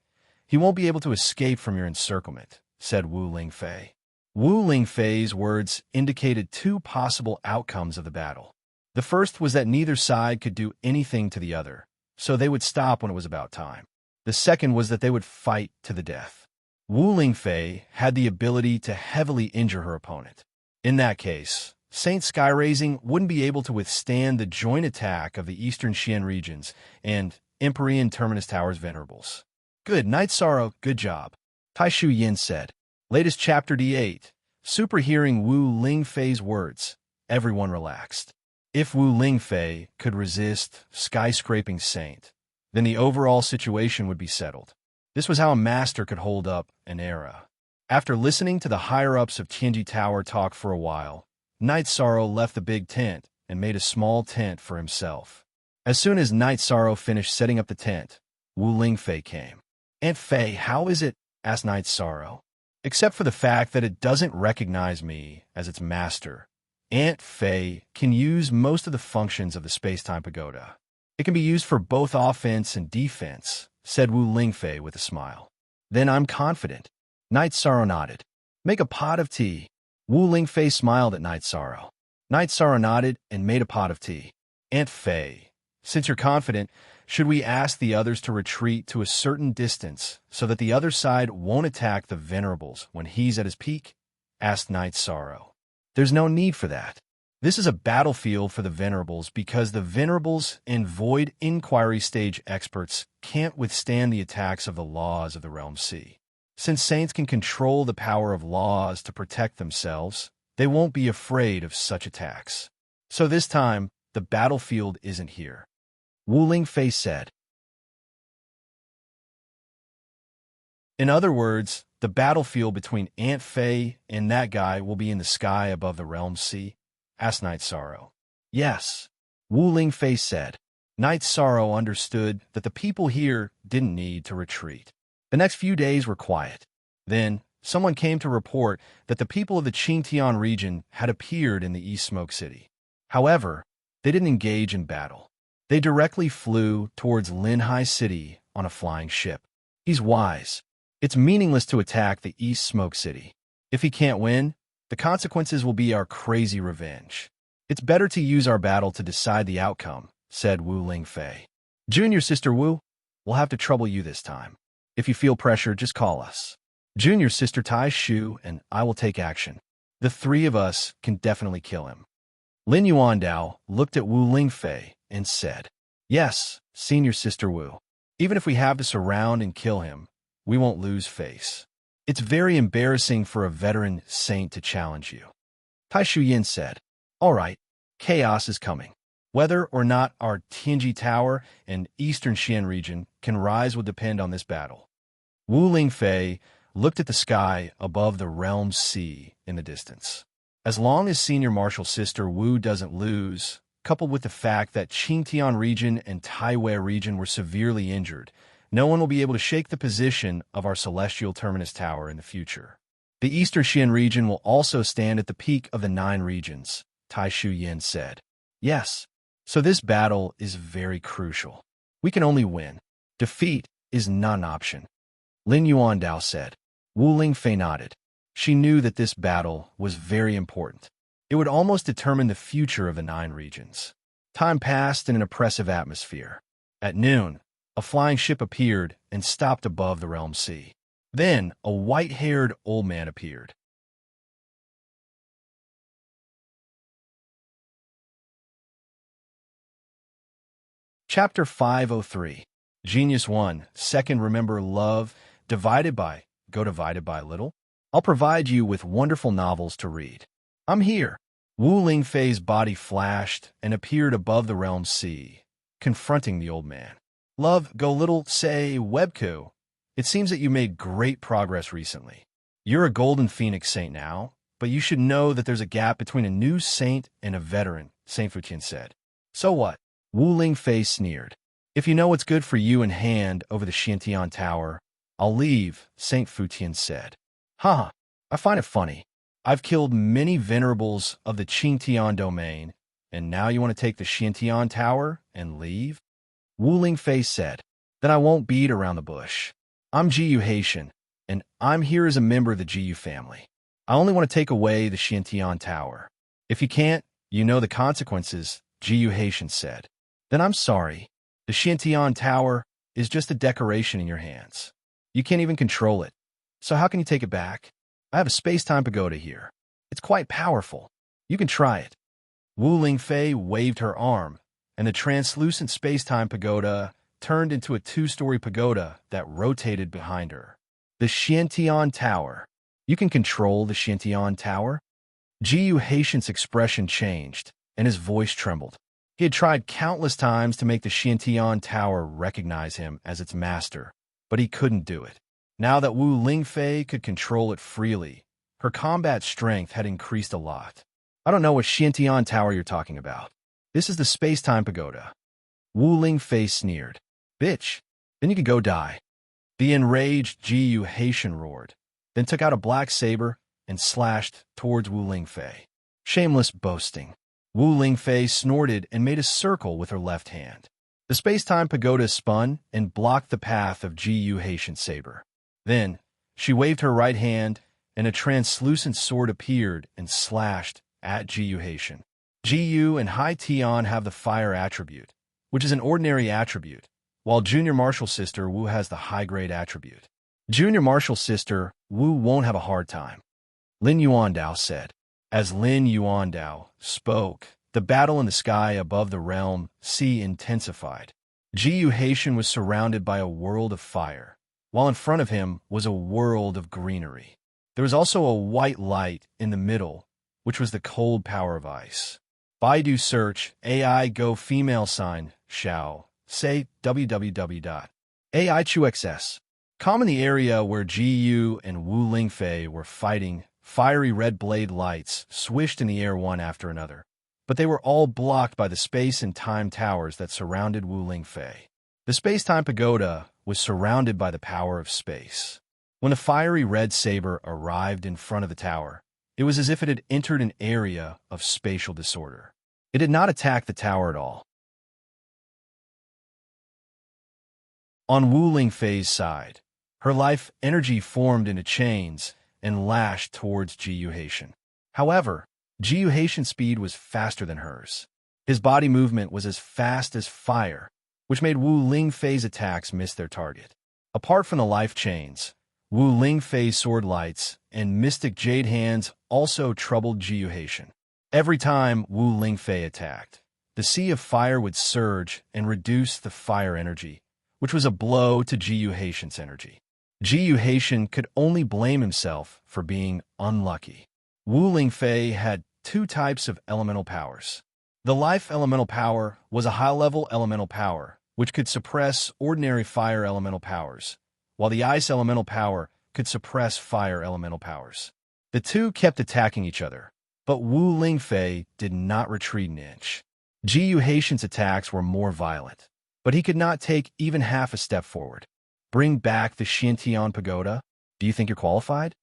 he won't be able to escape from your encirclement, said Wu Lingfei. Wu Lingfei's words indicated 2 possible outcomes of the battle. The first was that neither side could do anything to the other, so they would stop when it was about time. The second was that they would fight to the death. Wu Lingfei had the ability to heavily injure her opponent. In that case, Saint Skyraising wouldn't be able to withstand the joint attack of the Eastern Xian regions and Empyrean Terminus Tower's Venerables. Good, Night Sorrow, good job, Tai Shu Yin said. Latest chapter D8. Super hearing Wu Lingfei's words, everyone relaxed. If Wu Lingfei could resist skyscraping Saint, then the overall situation would be settled. This was how a master could hold up an era. After listening to the higher-ups of Tianji Tower talk for a while, Night Sorrow left the big tent and made a small tent for himself. As soon as Night Sorrow finished setting up the tent, Wu Lingfei came. Aunt Fei, how is it? Asked Night Sorrow. Except for the fact that it doesn't recognize me as its master, Aunt Fei can use most of the functions of the space-time pagoda. It can be used for both offense and defense, said Wu Lingfei with a smile. Then I'm confident. Night Sorrow nodded. Make a pot of tea. Wu Lingfei smiled at Night Sorrow. Night Sorrow nodded and made a pot of tea. Aunt Fei, since you're confident, should we ask the others to retreat to a certain distance so that the other side won't attack the Venerables when he's at his peak? Asked Night Sorrow. There's no need for that. This is a battlefield for the Venerables because the Venerables and Void Inquiry Stage experts can't withstand the attacks of the laws of the Realm C. Since Saints can control the power of laws to protect themselves, they won't be afraid of such attacks. So this time, the battlefield isn't here. Wu Lingfei said. In other words, the battlefield between Aunt Fei and that guy will be in the sky above the Realm Sea? Asked Night Sorrow. Yes, Wu Lingfei said. Night Sorrow understood that the people here didn't need to retreat. The next few days were quiet. Then, someone came to report that the people of the Qingtian region had appeared in the East Smoke City. However, they didn't engage in battle. They directly flew towards Linhai City on a flying ship. He's wise. It's meaningless to attack the East Smoke City. If he can't win, the consequences will be our crazy revenge. It's better to use our battle to decide the outcome, said Wu Lingfei. Junior Sister Wu, we'll have to trouble you this time. If you feel pressure, just call us. Junior Sister Tai Shu and I will take action. The 3 of us can definitely kill him. Lin Yuandao looked at Wu Lingfei and said, Yes, Senior Sister Wu. Even if we have to surround and kill him, we won't lose face. It's very embarrassing for a veteran saint to challenge you. Tai Shu Yin said, All right, chaos is coming. Whether or not our Tianji Tower and Eastern Xian region can rise will depend on this battle. Wu Lingfei looked at the sky above the realm's sea in the distance. As long as Senior Marshal Sister Wu doesn't lose, coupled with the fact that Qingtian region and Taiwei region were severely injured, no one will be able to shake the position of our celestial terminus tower in the future. The Eastern Xian region will also stand at the peak of the 9 regions, Tai Shu Yin said. Yes, so this battle is very crucial. We can only win. Defeat is not an option. Lin Yuandao said. Wu Lingfei nodded. She knew that this battle was very important. It would almost determine the future of the 9 regions. Time passed in an oppressive atmosphere. At noon, a flying ship appeared and stopped above the realm sea. Then, a white-haired old man appeared. Chapter 503. Genius 1. Second, remember love, divided by little? I'll provide you with wonderful novels to read. I'm here. Wu Lingfei's body flashed and appeared above the realm's sea, confronting the old man. Love, go little, say, Webco. It seems that you made great progress recently. You're a golden phoenix saint now, but you should know that there's a gap between a new saint and a veteran, Saint Futian said. So what? Wu Lingfei sneered. If you know what's good for you in hand over the Xiantian Tower, I'll leave, Saint Futian said. Haha, I find it funny. I've killed many venerables of the Qingtian domain, and now you want to take the Xiantian Tower and leave? Wu Lingfei said. Then I won't beat around the bush. I'm Jiyu Haitian, and I'm here as a member of the Jiyu family. I only want to take away the Xiantian Tower. If you can't, you know the consequences, Jiyu Haitian said. Then I'm sorry. The Xiantian Tower is just a decoration in your hands. You can't even control it. So how can you take it back? I have a space-time pagoda here. It's quite powerful. You can try it. Wu Lingfei waved her arm, and the translucent space-time pagoda turned into a 2-story pagoda that rotated behind her. The Xiantian Tower. You can control the Xiantian Tower? Jiyu Haitian's expression changed, and his voice trembled. He had tried countless times to make the Xiantian Tower recognize him as its master, but he couldn't do it. Now that Wu Lingfei could control it freely, her combat strength had increased a lot. I don't know what Xiantian Tower you're talking about. This is the space-time pagoda. Wu Lingfei sneered. Bitch, then you could go die. The enraged Jiyu Haitian roared, then took out a black saber and slashed towards Wu Lingfei. Shameless boasting. Wu Lingfei snorted and made a circle with her left hand. The space-time pagoda spun and blocked the path of Jiyu Haitian's saber. Then, she waved her right hand, and a translucent sword appeared and slashed at Jiyu Haitian. Jiyu and Hai Tian have the fire attribute, which is an ordinary attribute, while Junior Marshal Sister Wu has the high-grade attribute. Junior Marshal Sister Wu won't have a hard time, Lin Yuandao said. As Lin Yuandao spoke, the battle in the sky above the realm sea intensified. Jiyu Haitian was surrounded by a world of fire, while in front of him was a world of greenery. There was also a white light in the middle, which was the cold power of ice. Baidu search AI Go female sign Xiao say www.aichuxs. Com in the area where Jiyu and Wu Lingfei were fighting, fiery red blade lights swished in the air one after another, but they were all blocked by the space and time towers that surrounded Wu Lingfei. The space-time pagoda was surrounded by the power of space. When the fiery red saber arrived in front of the tower, it was as if it had entered an area of spatial disorder. It did not attack the tower at all. On Wu Lingfei's side, her life energy formed into chains and lashed towards Jiyu Haitian. However, Jiyu Haitian's speed was faster than hers. His body movement was as fast as fire, which made Wu Lingfei's attacks miss their target. Apart from the life chains, Wu Lingfei's sword lights and mystic jade hands also troubled Jiyu Haitian. Every time Wu Lingfei attacked, the sea of fire would surge and reduce the fire energy, which was a blow to Jiyu Haitian's energy. Jiyu Haitian could only blame himself for being unlucky. Wu Lingfei had 2 types of elemental powers. The life elemental power was a high-level elemental power, which could suppress ordinary fire elemental powers, while the ice elemental power could suppress fire elemental powers. The two kept attacking each other, but Wu Lingfei did not retreat an inch. Jiyu Haitian's attacks were more violent, but he could not take even half a step forward. Bring back the Xintian Pagoda? Do you think you're qualified?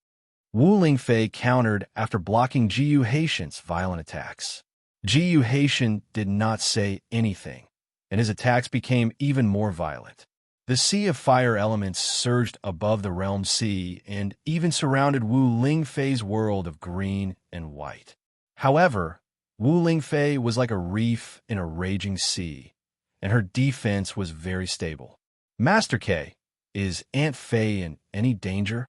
Wu Lingfei countered after blocking Jiyu Haitian's violent attacks. Jiyu Haitian did not say anything, and his attacks became even more violent. The sea of fire elements surged above the realm sea and even surrounded Wu Lingfei's world of green and white. However, Wu Lingfei was like a reef in a raging sea, and her defense was very stable. Master K, is Aunt Fei in any danger?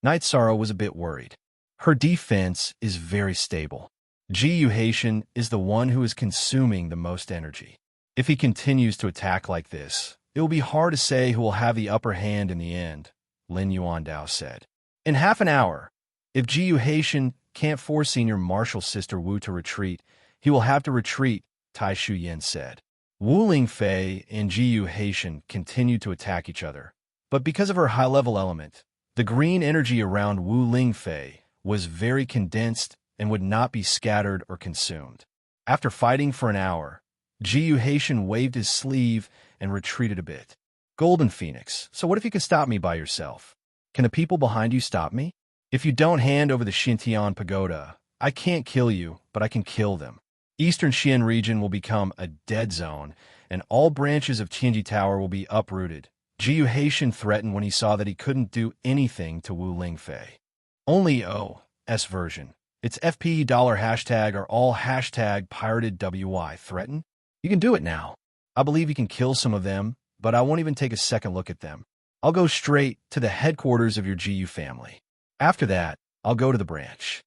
Night Sorrow was a bit worried. Her defense is very stable. Jiyu Haitian is the one who is consuming the most energy. If he continues to attack like this, it will be hard to say who will have the upper hand in the end, Lin Yuandao said. In half an hour, if Jiyu Haitian can't force Senior Marshal Sister Wu to retreat, he will have to retreat, Tai Shuyan said. Wu Lingfei and Jiyu Haitian continued to attack each other, but because of her high-level element, the green energy around Wu Lingfei was very condensed and would not be scattered or consumed. After fighting for an hour, Jiyu Haitian waved his sleeve and retreated a bit. Golden Phoenix, so what if you could stop me by yourself? Can the people behind you stop me? If you don't hand over the Xintian Pagoda, I can't kill you, but I can kill them. Eastern Xian region will become a dead zone, and all branches of Tianji Tower will be uprooted. Jiyu Haitian threatened when he saw that he couldn't do anything to Wu Lingfei. Only OS version. Its FP $hashtag are all hashtag pirated WI threaten. You can do it now. I believe you can kill some of them, but I won't even take a second look at them. I'll go straight to the headquarters of your Jiyu family. After that, I'll go to the branch.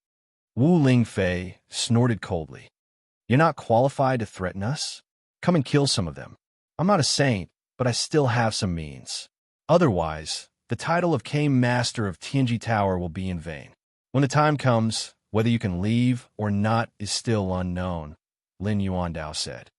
Wu Lingfei snorted coldly. You're not qualified to threaten us? Come and kill some of them. I'm not a saint, but I still have some means. Otherwise, the title of K Master of Tianji Tower will be in vain. When the time comes, whether you can leave or not is still unknown, Lin Yuandao said.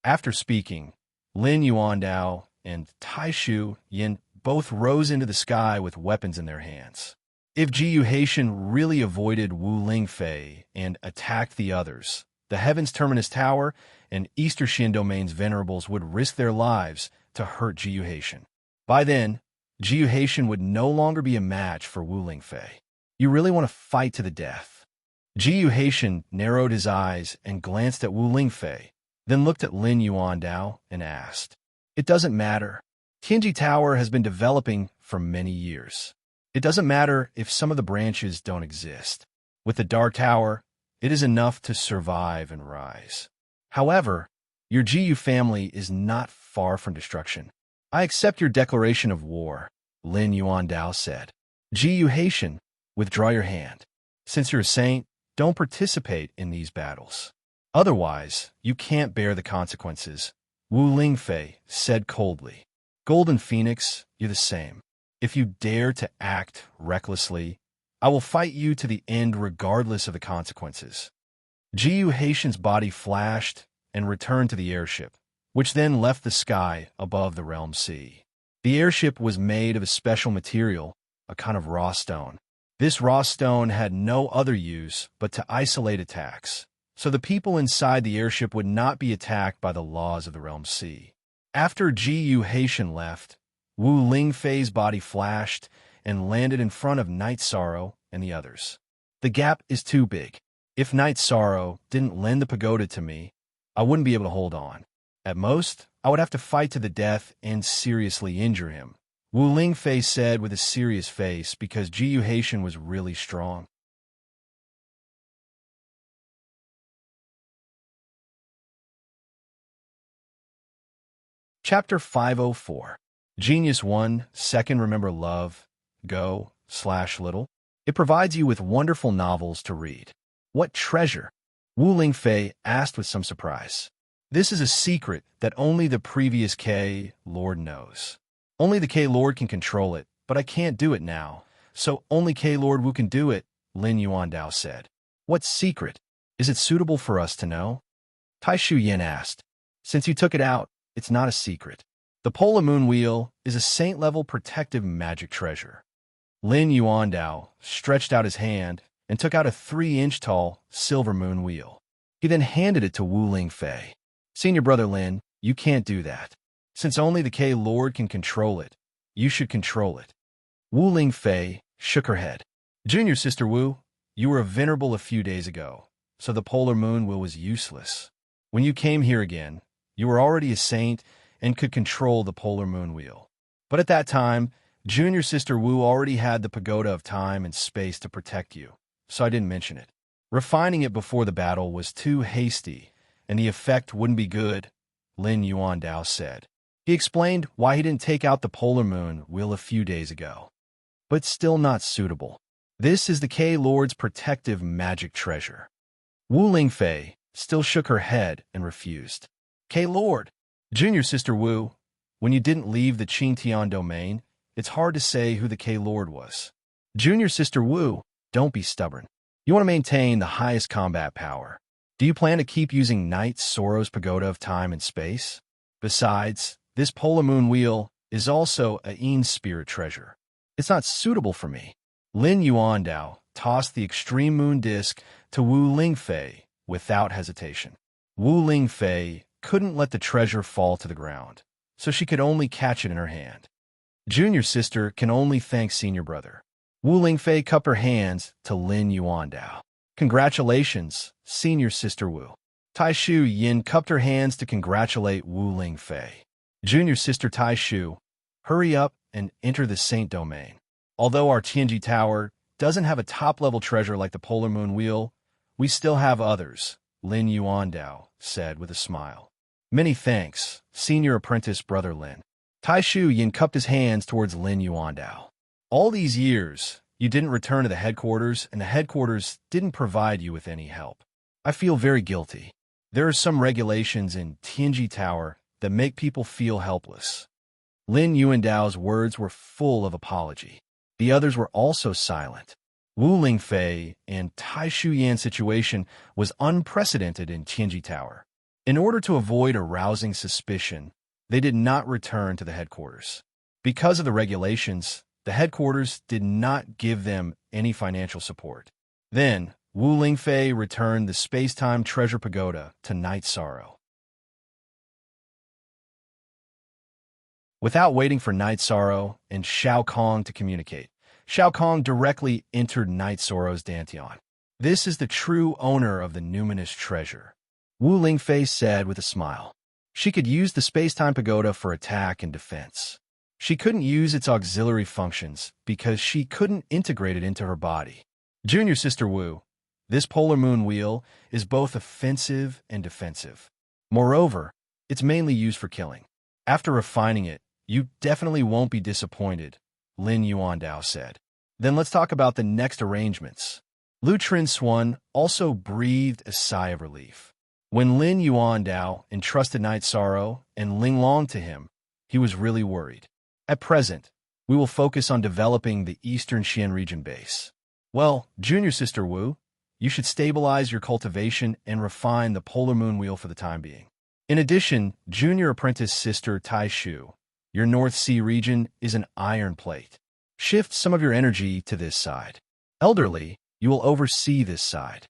After speaking, Lin Yuandao and Tai Shu Yin both rose into the sky with weapons in their hands. If Jiyu Haitian really avoided Wu Lingfei and attacked the others, the Heaven's Terminus Tower and Eastern Xian Domain's Venerables would risk their lives to hurt Jiyu Haitian. By then, Jiyu Haitian would no longer be a match for Wu Lingfei. You really want to fight to the death? Jiyu Haitian narrowed his eyes and glanced at Wu Lingfei, then looked at Lin Yuandao and asked, It doesn't matter. Tianji Tower has been developing for many years. It doesn't matter if some of the branches don't exist. With the Dark Tower, it is enough to survive and rise. However, your Jiyu family is not far from destruction. I accept your declaration of war, Lin Yuandao said. Jiyu Haitian, withdraw your hand. Since you're a saint, don't participate in these battles. Otherwise, you can't bear the consequences, Wu Lingfei said coldly. Golden Phoenix, you're the same. If you dare to act recklessly, I will fight you to the end regardless of the consequences. Jiyu Haitian's body flashed and returned to the airship, which then left the sky above the realm sea. The airship was made of a special material, a kind of raw stone. This raw stone had no other use but to isolate attacks, so the people inside the airship would not be attacked by the laws of the realm sea. After Jiyu Haitian left, Wu Lingfei's body flashed and landed in front of Night Sorrow and the others. The gap is too big. If Night Sorrow didn't lend the pagoda to me, I wouldn't be able to hold on. At most, I would have to fight to the death and seriously injure him, Wu Lingfei said with a serious face because Jiyu Haitian was really strong. Chapter 504. Genius 1, Second Remember Love, Go/Little. It provides you with wonderful novels to read. What treasure? Wu Lingfei asked with some surprise. This is a secret that only the previous K Lord knows. Only the K Lord can control it, but I can't do it now, so only K Lord Wu can do it, Lin Yuandao said. What secret? Is it suitable for us to know? Tai Shu Yin asked. Since you took it out, it's not a secret. The Polar Moon Wheel is a saint-level protective magic treasure. Lin Yuandao stretched out his hand and took out a 3-inch tall silver moon wheel. He then handed it to Wu Lingfei. Senior brother Lin, you can't do that. Since only the K-Lord can control it, you should control it. Wu Lingfei shook her head. Junior sister Wu, you were venerable a few days ago, so the Polar Moon Wheel was useless. When you came here again, you were already a saint and could control the Polar Moon Wheel. But at that time, Junior Sister Wu already had the pagoda of time and space to protect you, so I didn't mention it. Refining it before the battle was too hasty, and the effect wouldn't be good, Lin Yuandao said. He explained why he didn't take out the Polar Moon Wheel a few days ago. But still not suitable. This is the K-Lord's protective magic treasure. Wu Lingfei still shook her head and refused. K-Lord, Junior Sister Wu, when you didn't leave the Qingtian domain, it's hard to say who the K-Lord was. Junior Sister Wu, don't be stubborn. You want to maintain the highest combat power. Do you plan to keep using Knight Soro's Pagoda of Time and Space? Besides, this Polar Moon Wheel is also a Yin spirit treasure. It's not suitable for me. Lin Yuandao tossed the extreme moon disk to Wu Lingfei without hesitation. Wu Lingfei couldn't let the treasure fall to the ground, so she could only catch it in her hand. Junior sister can only thank senior brother. Wu Lingfei cupped her hands to Lin Yuandao. Congratulations, senior sister Wu. Taishu Yin cupped her hands to congratulate Wu Lingfei. Junior sister Taishu, hurry up and enter the Saint domain. Although our Tianji Tower doesn't have a top-level treasure like the Polar Moon Wheel, we still have others, Lin Yuandao said with a smile. Many thanks, senior apprentice brother Lin. Taishu Yin cupped his hands towards Lin Yuandao. All these years, you didn't return to the headquarters, and the headquarters didn't provide you with any help. I feel very guilty. There are some regulations in Tianji Tower that make people feel helpless. Lin Yuandao's words were full of apology. The others were also silent. Wu Lingfei and Taishu Yan's situation was unprecedented in Tianji Tower. In order to avoid arousing suspicion, they did not return to the headquarters. Because of the regulations, the headquarters did not give them any financial support. Then, Wu Lingfei returned the space-time treasure pagoda to Night Sorrow. Without waiting for Night Sorrow and Shao Kong to communicate, Shao Kong directly entered Night Sorrow's Dantian. This is the true owner of the numinous treasure, Wu Lingfei said with a smile. She could use the space-time pagoda for attack and defense. She couldn't use its auxiliary functions because she couldn't integrate it into her body. Junior Sister Wu, this Polar Moon Wheel is both offensive and defensive. Moreover, it's mainly used for killing. After refining it, you definitely won't be disappointed, Lin Yuandao said. Then let's talk about the next arrangements. Lu Trin Swan also breathed a sigh of relief. When Lin Yuandao entrusted Night Sorrow and Ling Long to him, he was really worried. At present, we will focus on developing the Eastern Xian region base. Well, Junior Sister Wu, you should stabilize your cultivation and refine the Polar Moon Wheel for the time being. In addition, Junior Apprentice Sister Taishu, your North Sea region is an iron plate. Shift some of your energy to this side. Elderly, you will oversee this side.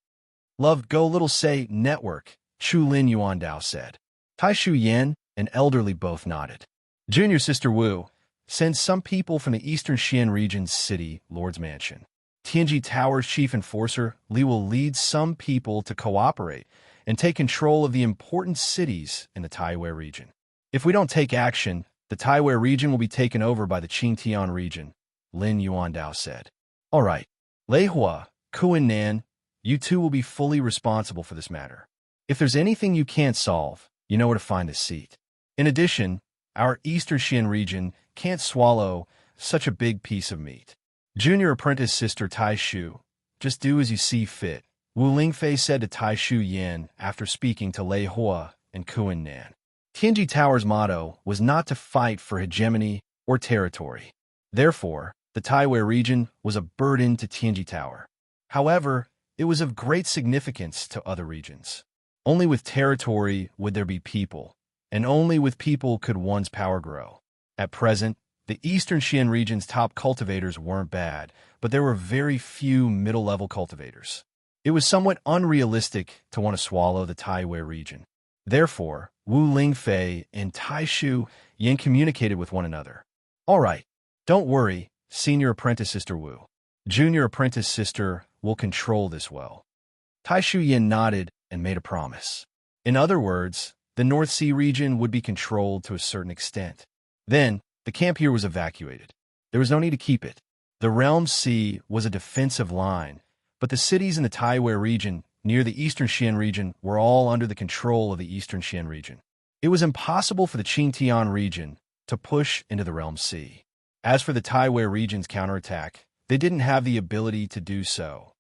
Loved Go Little Say Network, Chu Lin Yuandao said. Taishu Yan and Elderly both nodded. Junior Sister Wu, send some people from the Eastern Xian region's city, Lord's Mansion. Tianji Tower's chief enforcer, Li will lead some people to cooperate and take control of the important cities in the Taiwei region. If we don't take action, the Taiwei region will be taken over by the Qingtian region, Lin Yuandao said. All right, Lei Hua, Kuan Nan, you two will be fully responsible for this matter. If there's anything you can't solve, you know where to find a seat. In addition, our Eastern Xian region can't swallow such a big piece of meat. Junior Apprentice Sister Taishu, just do as you see fit, Wu Lingfei said to Taishu Yan after speaking to Lei Hua and Kuan Nan. Tianji Tower's motto was not to fight for hegemony or territory. Therefore, the Taiwei region was a burden to Tianji Tower. However, it was of great significance to other regions. Only with territory would there be people, and only with people could one's power grow. At present, the Eastern Xian region's top cultivators weren't bad, but there were very few middle-level cultivators. It was somewhat unrealistic to want to swallow the Taiwei region. Therefore, Wu Lingfei and Taishu Yin communicated with one another. All right, don't worry, Senior Apprentice Sister Wu. Junior Apprentice Sister will control this well. Taishu Yin nodded and made a promise. In other words, the North Sea region would be controlled to a certain extent. Then, the camp here was evacuated. There was no need to keep it. The Realm Sea was a defensive line, but the cities in the Taiwei region near the Eastern Xian region were all under the control of the Eastern Xian region. It was impossible for the Qingtian region to push into the Realm Sea. As for the Taiwei region's counterattack, they didn't have the ability to do so.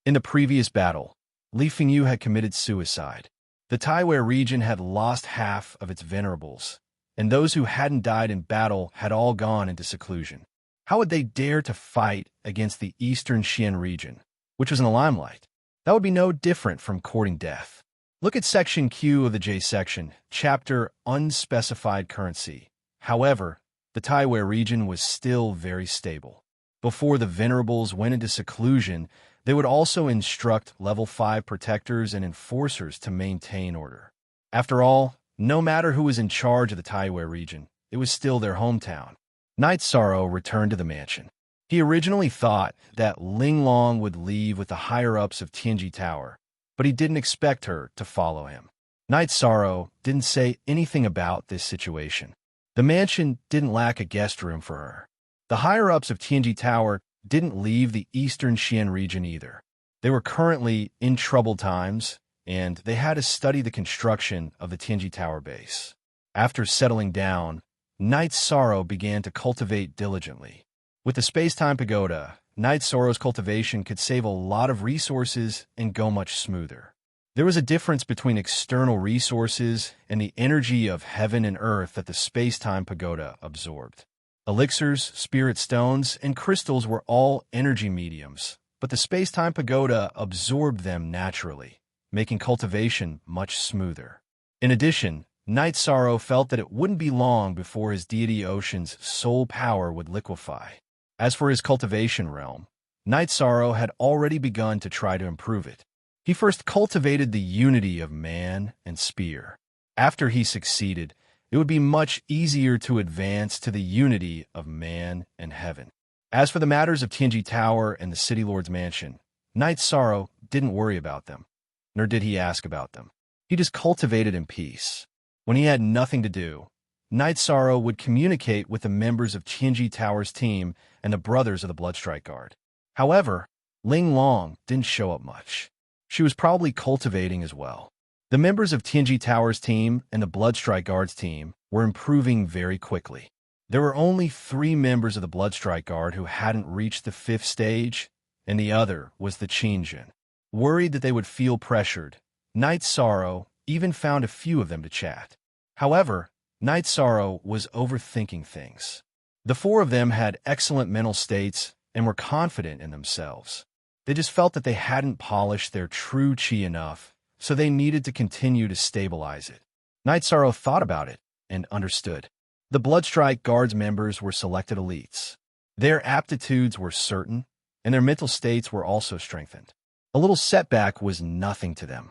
In the previous battle, Li Fengyu had committed suicide. The Taiwei region had lost half of its venerables, and those who hadn't died in battle had all gone into seclusion. How would they dare to fight against the Eastern Xian region, which was in the limelight? That would be no different from courting death. Look at Section Q of the J section, Chapter Unspecified Currency. However, the Taiwei region was still very stable. Before the venerables went into seclusion, they would also instruct Level 5 protectors and enforcers to maintain order. After all, no matter who was in charge of the Taiwei region, it was still their hometown. Knight Sorrow returned to the mansion. He originally thought that Ling Long would leave with the higher-ups of Tianji Tower, but he didn't expect her to follow him. Knight Sorrow didn't say anything about this situation. The mansion didn't lack a guest room for her. The higher-ups of Tianji Tower didn't leave the Eastern Xian region either. They were currently in troubled times, and they had to study the construction of the Tianji Tower base. After settling down, Knight Sorrow began to cultivate diligently. With the space-time pagoda, Knight Sorrow's cultivation could save a lot of resources and go much smoother. There was a difference between external resources and the energy of heaven and earth that the space-time pagoda absorbed. Elixirs, spirit stones, and crystals were all energy mediums, but the space-time pagoda absorbed them naturally, making cultivation much smoother. In addition, Knight Sorrow felt that it wouldn't be long before his deity Ocean's soul power would liquefy. As for his cultivation realm, Knight Sorrow had already begun to try to improve it. He first cultivated the unity of man and spear. After he succeeded, it would be much easier to advance to the unity of man and heaven. As for the matters of Tianji Tower and the City Lord's mansion, Knight Sorrow didn't worry about them, nor did he ask about them. He just cultivated in peace. When he had nothing to do, Knight Sorrow would communicate with the members of Tianji Tower's team and the brothers of the Bloodstrike Guard. However, Ling Long didn't show up much. She was probably cultivating as well. The members of Tianji Tower's team and the Bloodstrike Guard's team were improving very quickly. There were only 3 members of the Bloodstrike Guard who hadn't reached the 5th stage, and the other was the Qingjin. Worried that they would feel pressured, Knight Sorrow even found a few of them to chat. However, Knight Sorrow was overthinking things. The 4 of them had excellent mental states and were confident in themselves. They just felt that they hadn't polished their true qi enough, so they needed to continue to stabilize it. Knight Sorrow thought about it and understood. The Bloodstrike Guard's members were selected elites. Their aptitudes were certain, and their mental states were also strengthened. A little setback was nothing to them.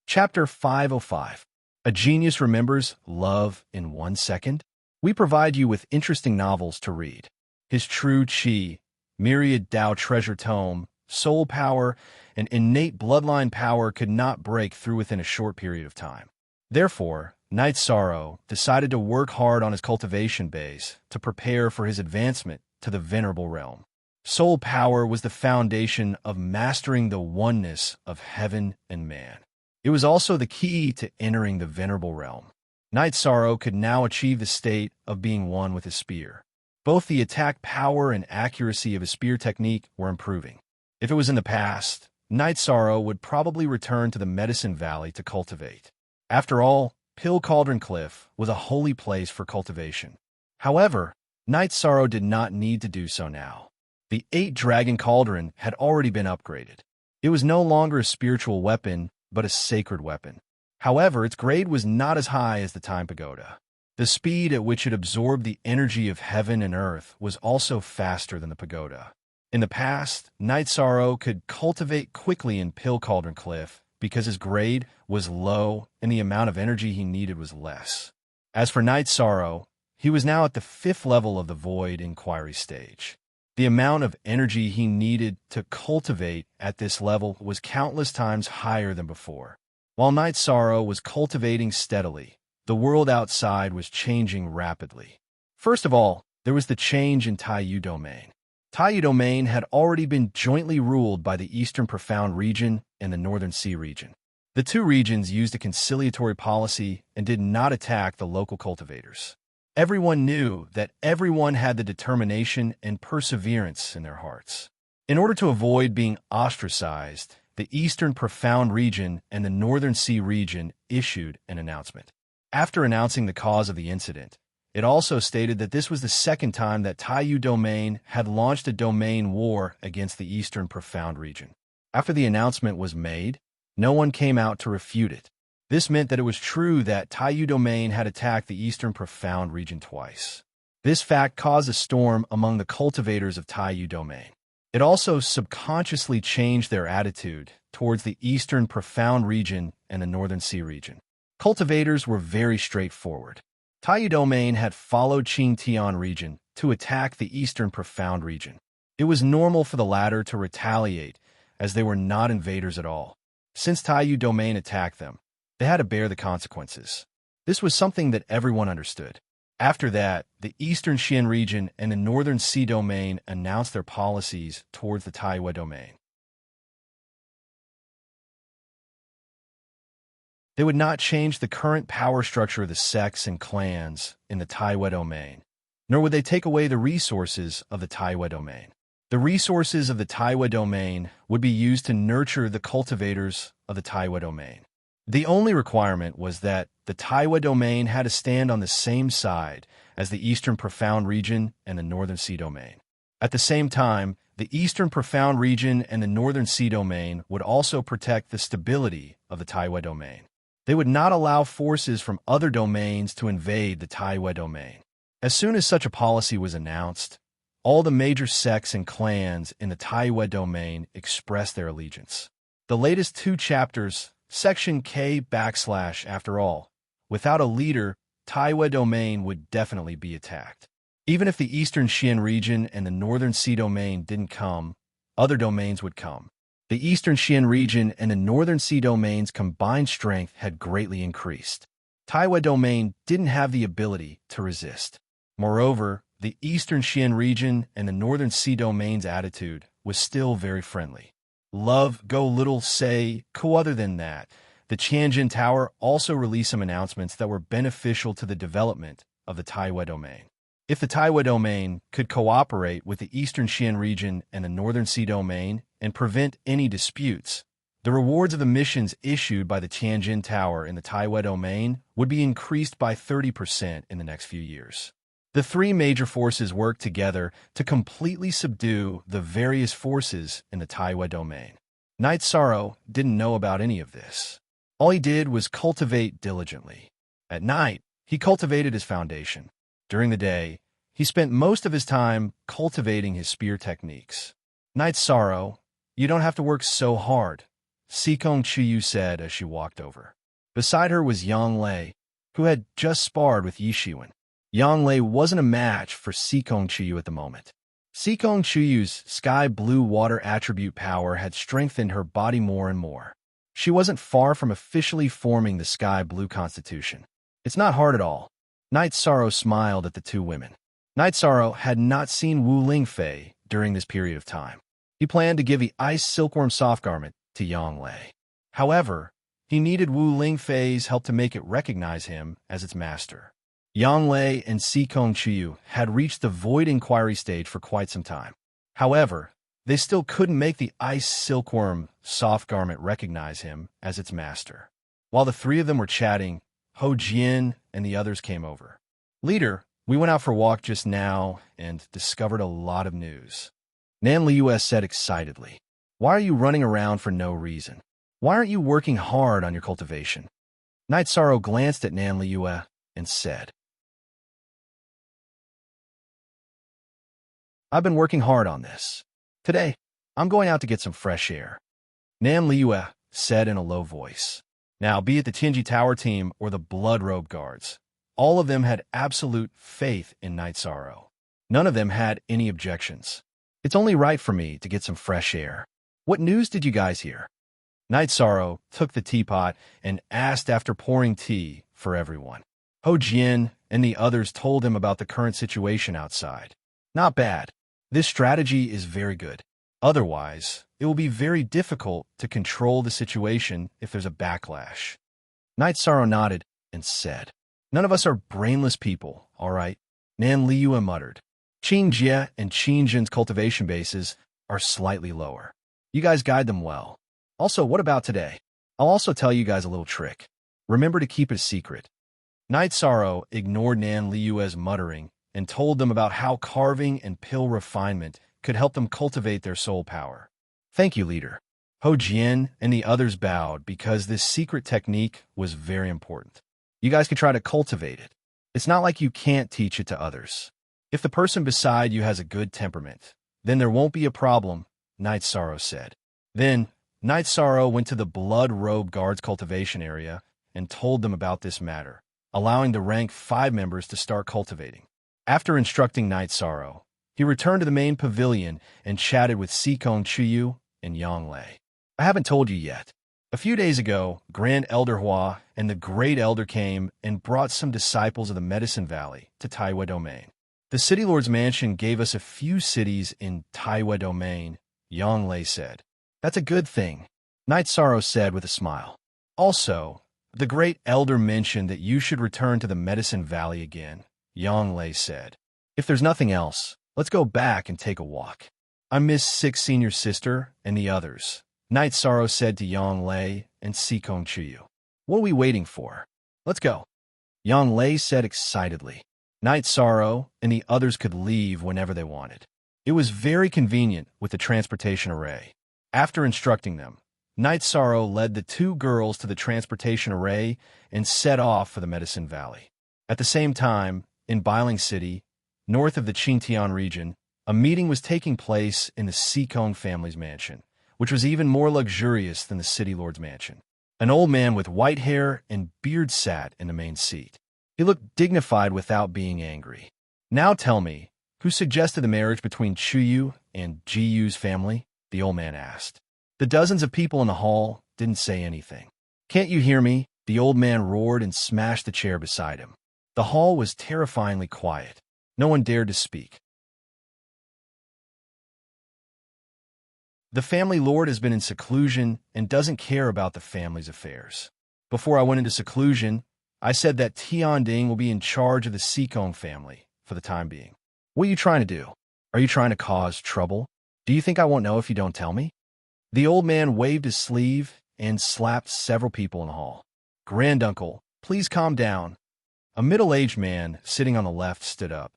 Chapter 505. A Genius Remembers Love in 1 Second? We provide you with interesting novels to read. His True Qi, Myriad Tao Treasure Tome, Soul Power, and Innate Bloodline Power could not break through within a short period of time. Therefore, Knight Sorrow decided to work hard on his cultivation base to prepare for his advancement to the Venerable Realm. Soul Power was the foundation of mastering the oneness of heaven and man. It was also the key to entering the Venerable Realm. Knight Sorrow could now achieve the state of being one with his spear. Both the attack power and accuracy of his spear technique were improving. If it was in the past, Knight Sorrow would probably return to the Medicine Valley to cultivate. After all, Pill Cauldron Cliff was a holy place for cultivation. However, Night Sorrow did not need to do so now. The 8-dragon cauldron had already been upgraded. It was no longer a spiritual weapon, but a sacred weapon. However, its grade was not as high as the Time Pagoda. The speed at which it absorbed the energy of heaven and earth was also faster than the pagoda. In the past, Night Sorrow could cultivate quickly in Pill Cauldron Cliff because his grade was low and the amount of energy he needed was less. As for Night Sorrow, he was now at the 5th level of the Void Inquiry stage. The amount of energy he needed to cultivate at this level was countless times higher than before. While Night Sorrow was cultivating steadily, the world outside was changing rapidly. First of all, there was the change in Taiyu Domain. Taiyu Domain had already been jointly ruled by the Eastern Profound region and the Northern Sea region. The two regions used a conciliatory policy and did not attack the local cultivators. Everyone knew that everyone had the determination and perseverance in their hearts. In order to avoid being ostracized, the Eastern Profound region and the Northern Sea region issued an announcement. After announcing the cause of the incident, it also stated that this was the second time that Taiyu Domain had launched a domain war against the Eastern Profound region. After the announcement was made, no one came out to refute it. This meant that it was true that Taiyu Domain had attacked the Eastern Profound region twice. This fact caused a storm among the cultivators of Taiyu Domain. It also subconsciously changed their attitude towards the Eastern Profound region and the Northern Sea region. Cultivators were very straightforward. Taiyu Domain had followed Qingtian region to attack the Eastern Profound region. It was normal for the latter to retaliate, as they were not invaders at all. Since Taiyu Domain attacked them, they had to bear the consequences. This was something that everyone understood. After that, the Eastern Xian region and the Northern Sea Domain announced their policies towards the Taiyu Domain. They would not change the current power structure of the sects and clans in the Taiyu Domain, nor would they take away the resources of the Taiyu Domain. The resources of the Taiyu Domain would be used to nurture the cultivators of the Taiyu Domain. The only requirement was that the Taiyu Domain had to stand on the same side as the Eastern Profound region and the Northern Sea Domain. At the same time, the Eastern Profound region and the Northern Sea Domain would also protect the stability of the Taiyu Domain. They would not allow forces from other domains to invade the Taiyu Domain. As soon as such a policy was announced, all the major sects and clans in the Taiyu Domain expressed their allegiance. The latest 2 chapters, Section K / after all, without a leader, Taiyu Domain would definitely be attacked. Even if the Eastern Xian region and the Northern Sea Domain didn't come, other domains would come. The Eastern Xian region and the Northern Sea Domain's combined strength had greatly increased. Taiyu Domain didn't have the ability to resist. Moreover, the Eastern Xian region and the Northern Sea Domain's attitude was still very friendly. Love, go little, say, other than that. The Tianjin Tower also released some announcements that were beneficial to the development of the Taiyu Domain. If the Taiyu Domain could cooperate with the Eastern Xian region and the Northern Sea Domain and prevent any disputes, the rewards of the missions issued by the Tianjin Tower in the Taiyu Domain would be increased by 30% in the next few years. The 3 major forces worked together to completely subdue the various forces in the Taiyu Domain. Night Sorrow didn't know about any of this. All he did was cultivate diligently. At night, he cultivated his foundation. During the day, he spent most of his time cultivating his spear techniques. Night Sorrow, you don't have to work so hard, Sikong Chiyu said as she walked over. Beside her was Yang Lei, who had just sparred with Yi Shiwen. Yang Lei wasn't a match for Sikong Chiyu at the moment. Sikong Chiyu's sky blue water attribute power had strengthened her body more and more. She wasn't far from officially forming the sky blue constitution. It's not hard at all. Night Sorrow smiled at the 2 women. Night Sorrow had not seen Wu Lingfei during this period of time. He planned to give the ice silkworm soft garment to Yang Lei. However, he needed Wu Lingfei's help to make it recognize him as its master. Yang Lei and Sikong Chiyu had reached the Void Inquiry stage for quite some time. However, they still couldn't make the ice silkworm soft garment recognize him as its master. While the 3 of them were chatting, Ho Jian and the others came over. Leader, We went out for a walk just now and discovered a lot of news. Nan Liu said excitedly. Why are you running around for no reason? Why aren't you working hard on your cultivation? Night Sorrow glanced at Nan Liu and said, I've been working hard on this. Today, I'm going out to get some fresh air. Nan Liu said in a low voice. Now, be it the Tianji Tower team or the Blood Robe Guards, all of them had absolute faith in Night Sorrow. None of them had any objections. It's only right for me to get some fresh air. What news did you guys hear? Night Sorrow took the teapot and asked after pouring tea for everyone. Ho Jian and the others told him about the current situation outside. Not bad. This strategy is very good. Otherwise, it will be very difficult to control the situation if there's a backlash. Night Sorrow nodded and said, None of us are brainless people, all right? Nan Liu muttered. Qin Jie and Qin Jin's cultivation bases are slightly lower. You guys guide them well. Also, what about today? I'll also tell you guys a little trick. Remember to keep it a secret. Night Sorrow ignored Nan Liu's muttering and told them about how carving and pill refinement could help them cultivate their soul power. Thank you, leader. Ho Jian and the others bowed because this secret technique was very important. You guys can try to cultivate it. It's not like you can't teach it to others. If the person beside you has a good temperament, then there won't be a problem, Night Sorrow said. Then, Night Sorrow went to the Blood Robe Guards cultivation area and told them about this matter, allowing the rank 5 members to start cultivating. After instructing Night Sorrow, he returned to the main pavilion and chatted with Sikong Chuyu and Yang Lei. I haven't told you yet. A few days ago, Grand Elder Hua and the Great Elder came and brought some disciples of the Medicine Valley to Taiwa Domain. The City Lord's mansion gave us a few cities in Taiwa Domain, Yang Lei said. That's a good thing, Night Sorrow said with a smile. Also, the Great Elder mentioned that you should return to the Medicine Valley again, Yang Lei said. If there's nothing else, let's go back and take a walk. I miss Six Senior Sister and the others, Night Sorrow said to Yang Lei and Sikong Chuyu. What are we waiting for? Let's go. Yang Lei said excitedly. Night Sorrow and the others could leave whenever they wanted. It was very convenient with the transportation array. After instructing them, Night Sorrow led the 2 girls to the transportation array and set off for the Medicine Valley. At the same time, in Bailing City, north of the Qingtian region, a meeting was taking place in the Sikong family's mansion, which was even more luxurious than the City Lord's mansion. An old man with white hair and beard sat in the main seat. He looked dignified without being angry. Now tell me, who suggested the marriage between Chuyu and Jiyu's family? The old man asked. The dozens of people in the hall didn't say anything. Can't you hear me? The old man roared and smashed the chair beside him. The hall was terrifyingly quiet. No one dared to speak. The family lord has been in seclusion and doesn't care about the family's affairs. Before I went into seclusion, I said that Tianding will be in charge of the Sikong family for the time being. What are you trying to do? Are you trying to cause trouble? Do you think I won't know if you don't tell me? The old man waved his sleeve and slapped several people in the hall. Granduncle, please calm down. A middle-aged man sitting on the left stood up.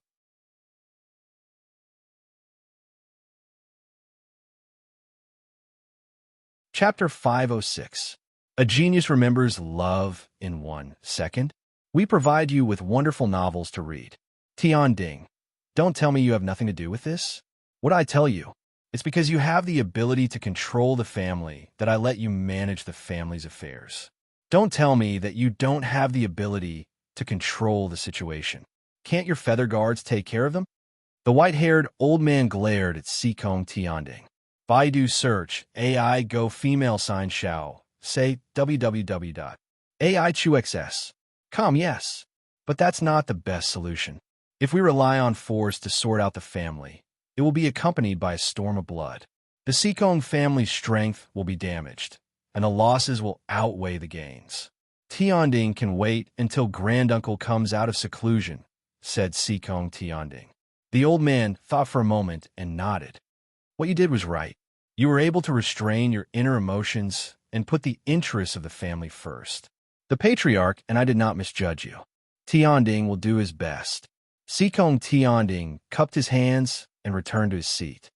Chapter 506. A Genius Remembers Love in 1 Second. We provide you with wonderful novels to read. Tianding, don't tell me you have nothing to do with this. What I tell you, it's because you have the ability to control the family that I let you manage the family's affairs. Don't tell me that you don't have the ability to control the situation. Can't your feather guards take care of them? The white-haired old man glared at Sikong Tianding. Baidu search AI go female sign Xiao. Say www.aichuxs.com. Yes, but that's not the best solution. If we rely on force to sort out the family, it will be accompanied by a storm of blood. The Sikong family's strength will be damaged, and the losses will outweigh the gains. Tianding can wait until Granduncle comes out of seclusion, said Sikong Tianding. The old man thought for a moment and nodded. What you did was right. You were able to restrain your inner emotions and put the interests of the family first. The patriarch and I did not misjudge you. Tianding will do his best. Sikong Tianding cupped his hands and returned to his seat.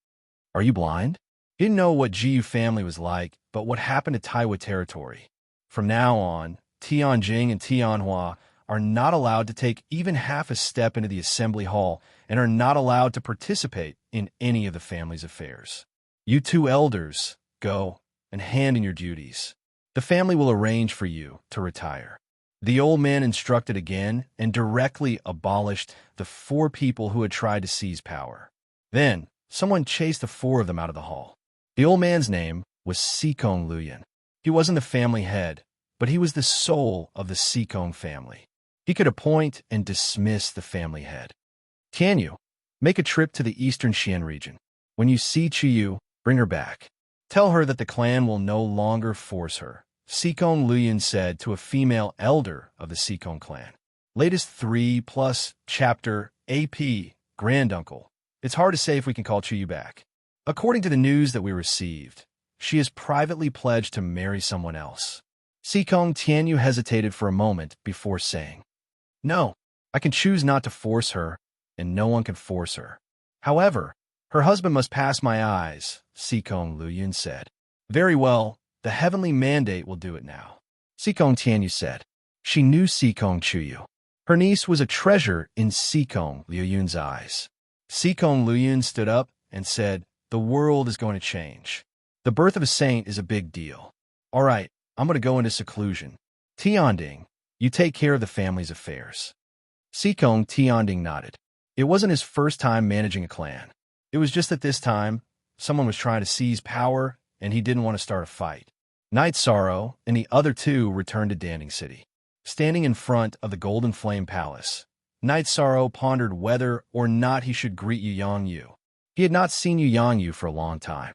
Are you blind? He didn't know what Jiyu family was like, but what happened to Taiwa territory. From now on, Tianjing and Tianhua are not allowed to take even half a step into the assembly hall and are not allowed to participate in any of the family's affairs. You two elders, go and hand in your duties. The family will arrange for you to retire. The old man instructed again and directly abolished the 4 people who had tried to seize power. Then, someone chased the 4 of them out of the hall. The old man's name was Sikong Luyan. He wasn't the family head, but he was the soul of the Sikong family. He could appoint and dismiss the family head. Tianyu, make a trip to the eastern Xian region. When you see Chiyu, bring her back. Tell her that the clan will no longer force her, Sikong Luyan said to a female elder of the Sikong clan. Latest 3 plus chapter AP, granduncle. It's hard to say if we can call Chiyu back. According to the news that we received, she is privately pledged to marry someone else. Sikong Tianyu hesitated for a moment before saying, No, I can choose not to force her, and no one can force her. However, her husband must pass my eyes, Sikong Luyan said. Very well, the heavenly mandate will do it now, Sikong Tianyu said. She knew Sikong Chuyu. Her niece was a treasure in Sikong Luyun's eyes. Sikong Luyan stood up and said, The world is going to change. The birth of a saint is a big deal. All right, I'm going to go into seclusion. Tianding, you take care of the family's affairs. Sikong Tianding nodded. It wasn't his first time managing a clan. It was just that this time, someone was trying to seize power, and he didn't want to start a fight. Night Sorrow and the other 2 returned to Danding City. Standing in front of the Golden Flame Palace, Night Sorrow pondered whether or not he should greet Yu Yangyu. He had not seen Yu Yangyu for a long time.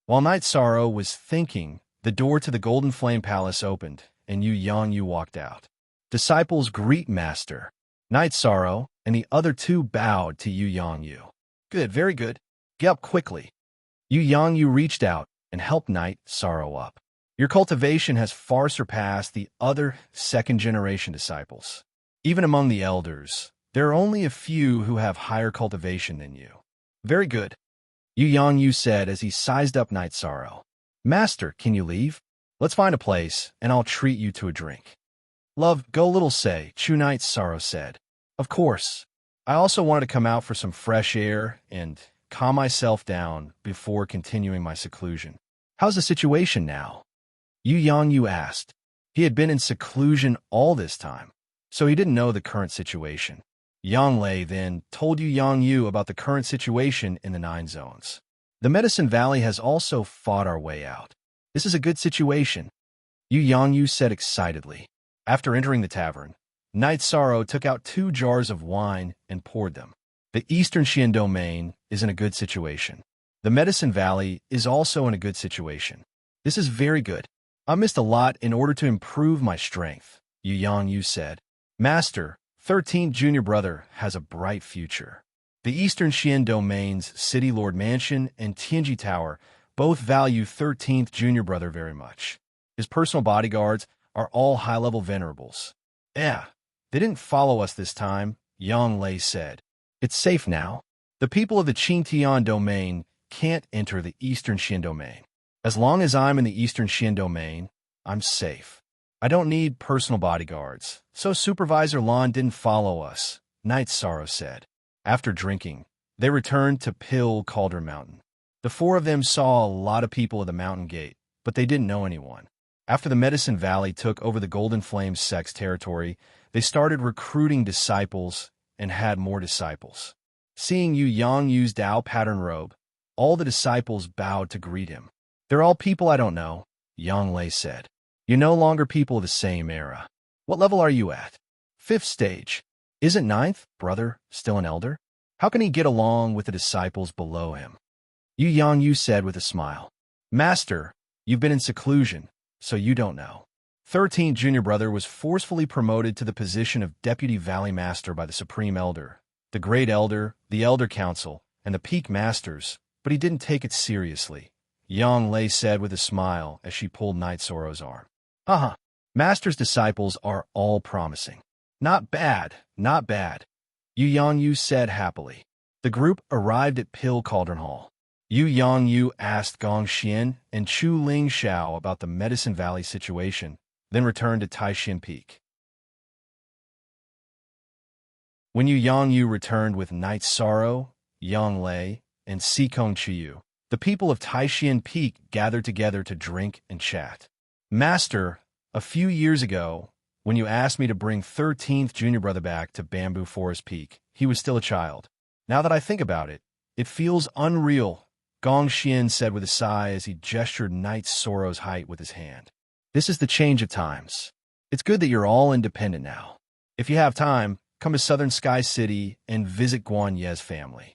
While Night Sorrow was thinking, the door to the Golden Flame Palace opened, and Yu Yangyu walked out. Disciples greet Master. Night Sorrow and the other 2 bowed to Yu Yangyu. Good, very good. Get up quickly. Yu Yangyu reached out and helped Night Sorrow up. Your cultivation has far surpassed the other second-generation disciples. Even among the elders, there are only a few who have higher cultivation than you. Very good, Yu Yangyu said as he sized up Night Sorrow. Master, can you leave? Let's find a place, and I'll treat you to a drink. Love, go little say, Chu Night Sorrow said. Of course. I also wanted to come out for some fresh air and calm myself down before continuing my seclusion. How's the situation now? Yu Yangyu asked. He had been in seclusion all this time, so he didn't know the current situation. Yang Lei then told Yu Yangyu about the current situation in the 9 zones. The Medicine Valley has also fought our way out. This is a good situation, Yu Yangyu said excitedly. After entering the tavern, Night Sorrow took out 2 jars of wine and poured them. The Eastern Xian domain is in a good situation. The Medicine Valley is also in a good situation. This is very good. I missed a lot in order to improve my strength, Yu Yangyu said. Master, 13th junior brother has a bright future. The Eastern Xian domain's City Lord Mansion and Tianji Tower both value 13th junior brother very much. His personal bodyguards are all high-level venerables. Yeah, they didn't follow us this time, Yang Lei said. It's safe now. The people of the Qingtian domain can't enter the Eastern Xian domain. As long as I'm in the Eastern Xian domain, I'm safe. I don't need personal bodyguards, so Supervisor Lan didn't follow us, Night Sorrow said. After drinking, they returned to Pill Cauldron Mountain. The 4 of them saw a lot of people at the mountain gate, but they didn't know anyone. After the Medicine Valley took over the Golden Flame sect's territory, they started recruiting disciples and had more disciples. Seeing Yu Yangyu's Dao pattern robe, all the disciples bowed to greet him. They're all people I don't know, Yang Lei said. You're no longer people of the same era. What level are you at? 5th stage. Isn't 9th, brother, still an elder? How can he get along with the disciples below him? Yu Yangyu said with a smile. Master, you've been in seclusion, so you don't know. 13th junior brother was forcefully promoted to the position of Deputy Valley Master by the Supreme Elder, the Great Elder, the Elder Council, and the Peak Masters, but he didn't take it seriously, Yang Lei said with a smile as she pulled Night Sorrow's arm. Master's disciples are all promising. Not bad, not bad, Yu Yongyu said happily. The group arrived at Pill Cauldron Hall. Yu Yongyu asked Gong Xian and Chu Ling Xiao about the Medicine Valley situation, then returned to Taishan Peak. When Yu Yongyu returned with Night Sorrow, Yang Lei, and Sikong Chiyu, the people of Taishan Peak gathered together to drink and chat. Master, a few years ago, when you asked me to bring 13th junior brother back to Bamboo Forest Peak, he was still a child. Now that I think about it, it feels unreal, Gong Xian said with a sigh as he gestured Night Sorrow's height with his hand. This is the change of times. It's good that you're all independent now. If you have time, come to Southern Sky City and visit Guan Ye's family.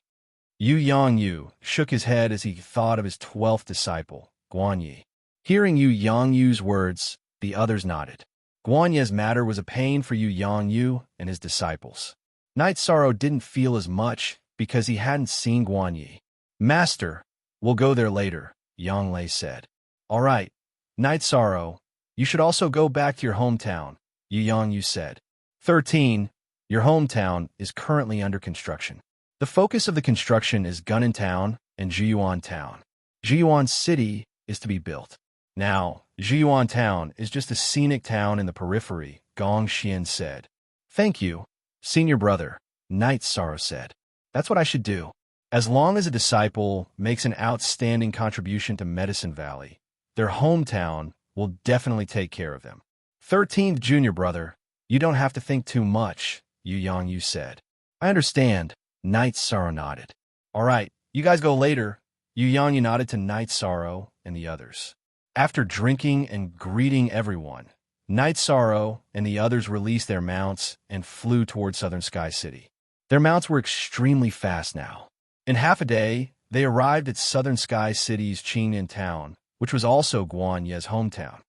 Yu Yongyu shook his head as he thought of his 12th disciple, Guan Yi. Hearing Yu Yongyu's words, the others nodded. Guan Ye's matter was a pain for Yu Yongyu and his disciples. Night Sorrow didn't feel as much because he hadn't seen Guan Yi. Master, we'll go there later, Yang Lei said. All right, Night Sorrow, you should also go back to your hometown, Yu Yongyu said. 13. Your hometown is currently under construction. The focus of the construction is Gunan Town and Jiyuan Town. Jiyuan City is to be built. Now, Jiyuan Town is just a scenic town in the periphery, Gong Xian said. Thank you, senior brother, Night Sorrow said. That's what I should do. As long as a disciple makes an outstanding contribution to Medicine Valley, their hometown will definitely take care of them. 13th junior brother, you don't have to think too much, Yu Yongyu said. I understand, Night Sorrow nodded. All right, you guys go later, Yu Yongyu nodded to Night Sorrow and the others. After drinking and greeting everyone, Night Sorrow and the others released their mounts and flew toward Southern Sky City. Their mounts were extremely fast now. In half a day, they arrived at Southern Sky City's Qingnan town, which was also Guan Ye's hometown.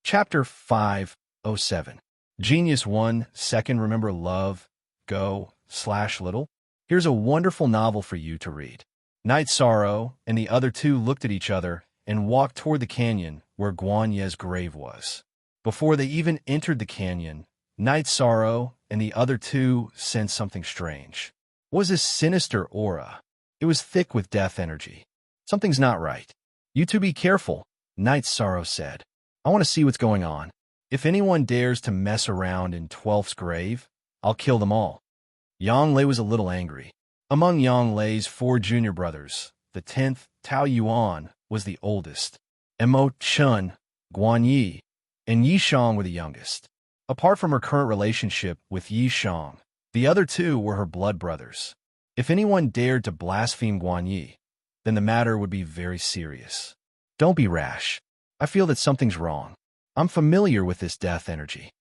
Chapter 507. Genius 1, Second Remember Love, Go/Little? Here's a wonderful novel for you to read. Night Sorrow and the other two looked at each other and walked toward the canyon where Guan Ye's grave was. Before they even entered the canyon, Night Sorrow and the other two sensed something strange. What was this sinister aura? It was thick with death energy. Something's not right. You two be careful, Night Sorrow said. I want to see what's going on. If anyone dares to mess around in 12th's grave, I'll kill them all. Yang Lei was a little angry. Among Yang Lei's 4 junior brothers, the 10th, Tao Yuan, was the oldest. Mo Chun, Guan Yi, and Yi Shang were the youngest. Apart from her current relationship with Yi Shang, the other two were her blood brothers. If anyone dared to blaspheme Guan Yi, then the matter would be very serious. Don't be rash. I feel that something's wrong. I'm familiar with this death energy.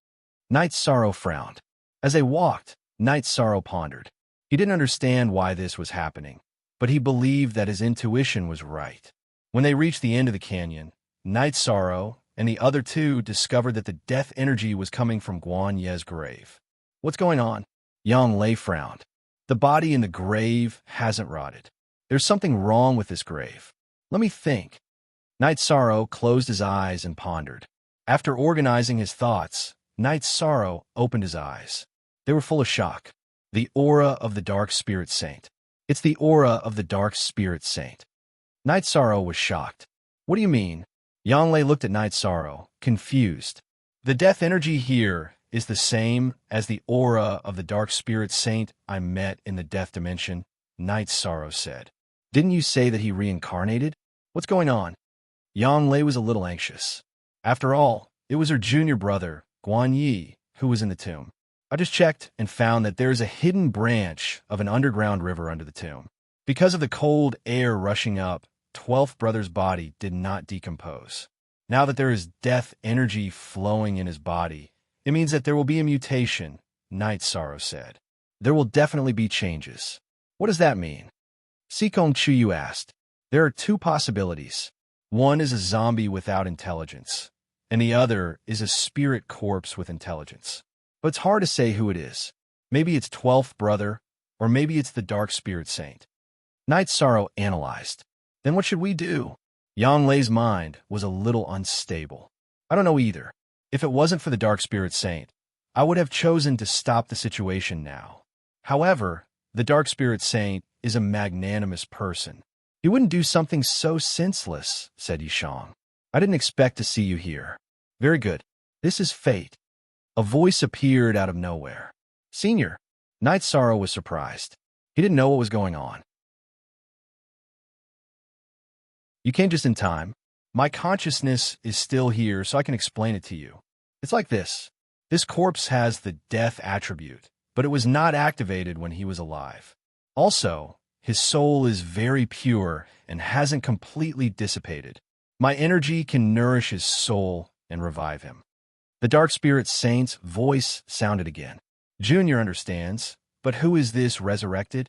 Night Sorrow frowned. As they walked, Night Sorrow pondered. He didn't understand why this was happening, but he believed that his intuition was right. When they reached the end of the canyon, Night Sorrow and the other two discovered that the death energy was coming from Guan Ye's grave. What's going on? Yang Lei frowned. The body in the grave hasn't rotted. There's something wrong with this grave. Let me think. Night Sorrow closed his eyes and pondered. After organizing his thoughts, Night Sorrow opened his eyes. They were full of shock. The aura of the Dark Spirit Saint. It's the aura of the Dark Spirit Saint. Night Sorrow was shocked. What do you mean? Yang Lei looked at Night Sorrow, confused. The death energy here is the same as the aura of the Dark Spirit Saint I met in the Death Dimension, Night Sorrow said. Didn't you say that he reincarnated? What's going on? Yang Lei was a little anxious. After all, it was her junior brother, Guan Yi, who was in the tomb. I just checked and found that there is a hidden branch of an underground river under the tomb. Because of the cold air rushing up, 12th brother's body did not decompose. Now that there is death energy flowing in his body, it means that there will be a mutation, Night Sorrow said. There will definitely be changes. What does that mean? Sikong Chuyu asked. There are 2 possibilities. One is a zombie without intelligence, and the other is a spirit corpse with intelligence. But it's hard to say who it is. Maybe it's 12th brother, or maybe it's the Dark Spirit Saint. Night Sorrow analyzed. Then what should we do? Yang Lei's mind was a little unstable. I don't know either. If it wasn't for the Dark Spirit Saint, I would have chosen to stop the situation now. However, the Dark Spirit Saint is a magnanimous person. He wouldn't do something so senseless, said Yishang. I didn't expect to see you here. Very good. This is fate. A voice appeared out of nowhere. Senior. Night Sorrow was surprised. He didn't know what was going on. You came just in time. My consciousness is still here, so I can explain it to you. It's like this. This corpse has the death attribute, but it was not activated when he was alive. Also, his soul is very pure and hasn't completely dissipated. My energy can nourish his soul and revive him. The Dark Spirit Saint's voice sounded again. Junior understands, but who is this resurrected?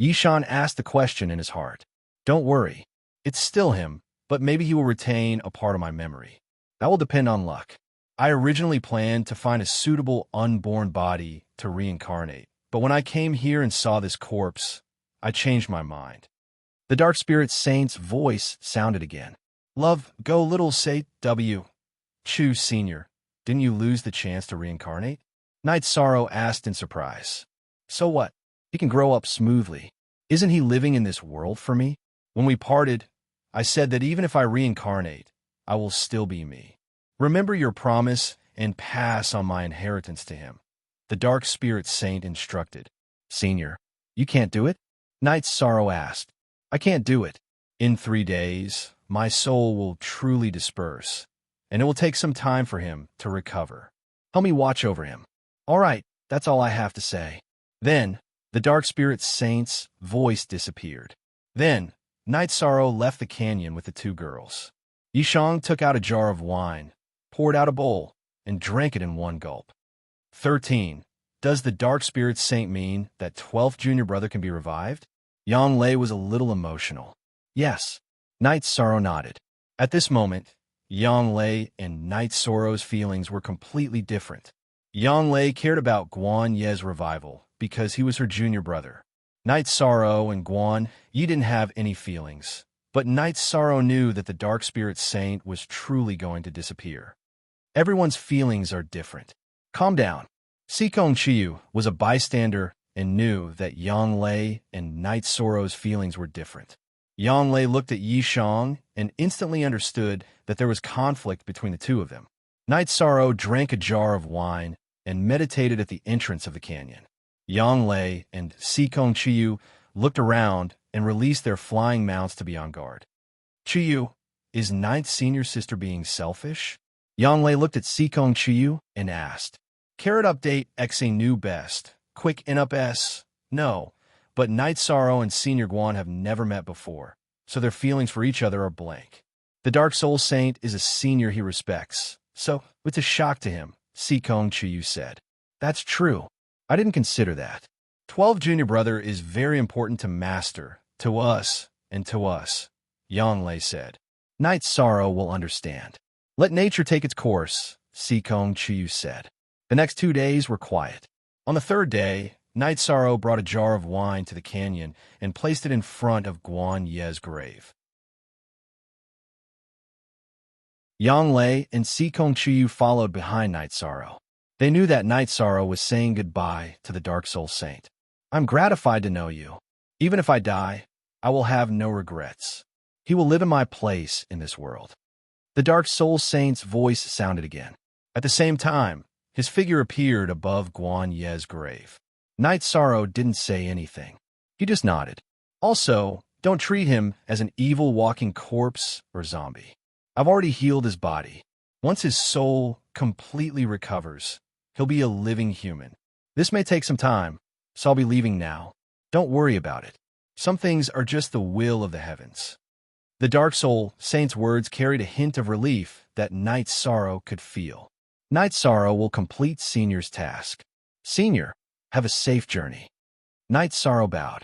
Yishan asked the question in his heart. Don't worry. It's still him, but maybe he will retain a part of my memory. That will depend on luck. I originally planned to find a suitable unborn body to reincarnate, but when I came here and saw this corpse, I changed my mind. The Dark Spirit Saint's voice sounded again. Love, go little say W. Choose Senior. Didn't you lose the chance to reincarnate? Night Sorrow asked in surprise. So what? He can grow up smoothly. Isn't he living in this world for me? When we parted, I said that even if I reincarnate, I will still be me. Remember your promise and pass on my inheritance to him. The Dark Spirit Saint instructed. Senior, you can't do it? Night Sorrow asked. I can't do it. In 3 days, my soul will truly disperse, and it will take some time for him to recover. Help me watch over him. All right, that's all I have to say. Then, the Dark Spirit Saint's voice disappeared. Then, Night Sorrow left the canyon with the 2 girls. Yishang took out a jar of wine, poured out a bowl, and drank it in 1 gulp. 13. Does the Dark Spirit Saint mean that 12th junior brother can be revived? Yang Lei was a little emotional. Yes. Night Sorrow nodded. At this moment, Yang Lei and Night Sorrow's feelings were completely different. Yang Lei cared about Guan Ye's revival because he was her junior brother. Night Sorrow and Guan Ye didn't have any feelings, but Night Sorrow knew that the Dark Spirit Saint was truly going to disappear. Everyone's feelings are different. Calm down. Sikong Chiyu was a bystander and knew that Yang Lei and Night Sorrow's feelings were different. Yang Lei looked at Yishang and instantly understood that there was conflict between the 2 of them. Night Sorrow drank a jar of wine and meditated at the entrance of the canyon. Yang Lei and Sikong Chiyu looked around and released their flying mounts to be on guard. Chiyu, is Ninth Senior Sister being selfish? Yang Lei looked at Sikong Chiyu and asked. Carrot update X a new best. Quick in up S. No. But Night Sorrow and Senior Guan have never met before, so their feelings for each other are blank. The Dark Soul Saint is a senior he respects, so it's a shock to him, Sikong Chiyu said. That's true. I didn't consider that. 12 junior brother is very important to Master, to us, and to us, Yang Lei said. Night Sorrow will understand. Let nature take its course, Sikong Chiyu said. The next 2 days were quiet. On the 3rd day, Night Sorrow brought a jar of wine to the canyon and placed it in front of Guan Ye's grave. Yang Lei and Sikong Chiyu followed behind Night Sorrow. They knew that Night Sorrow was saying goodbye to the Dark Soul Saint. I'm gratified to know you. Even if I die, I will have no regrets. He will live in my place in this world. The Dark Soul Saint's voice sounded again. At the same time, his figure appeared above Guan Ye's grave. Night Sorrow didn't say anything. He just nodded. Also, don't treat him as an evil walking corpse or zombie. I've already healed his body. Once his soul completely recovers, he'll be a living human. This may take some time, so I'll be leaving now. Don't worry about it. Some things are just the will of the heavens. The Dark Soul Saint's words carried a hint of relief that Night Sorrow could feel. Night Sorrow will complete Senior's task. Senior, have a safe journey. Night Sorrow bowed.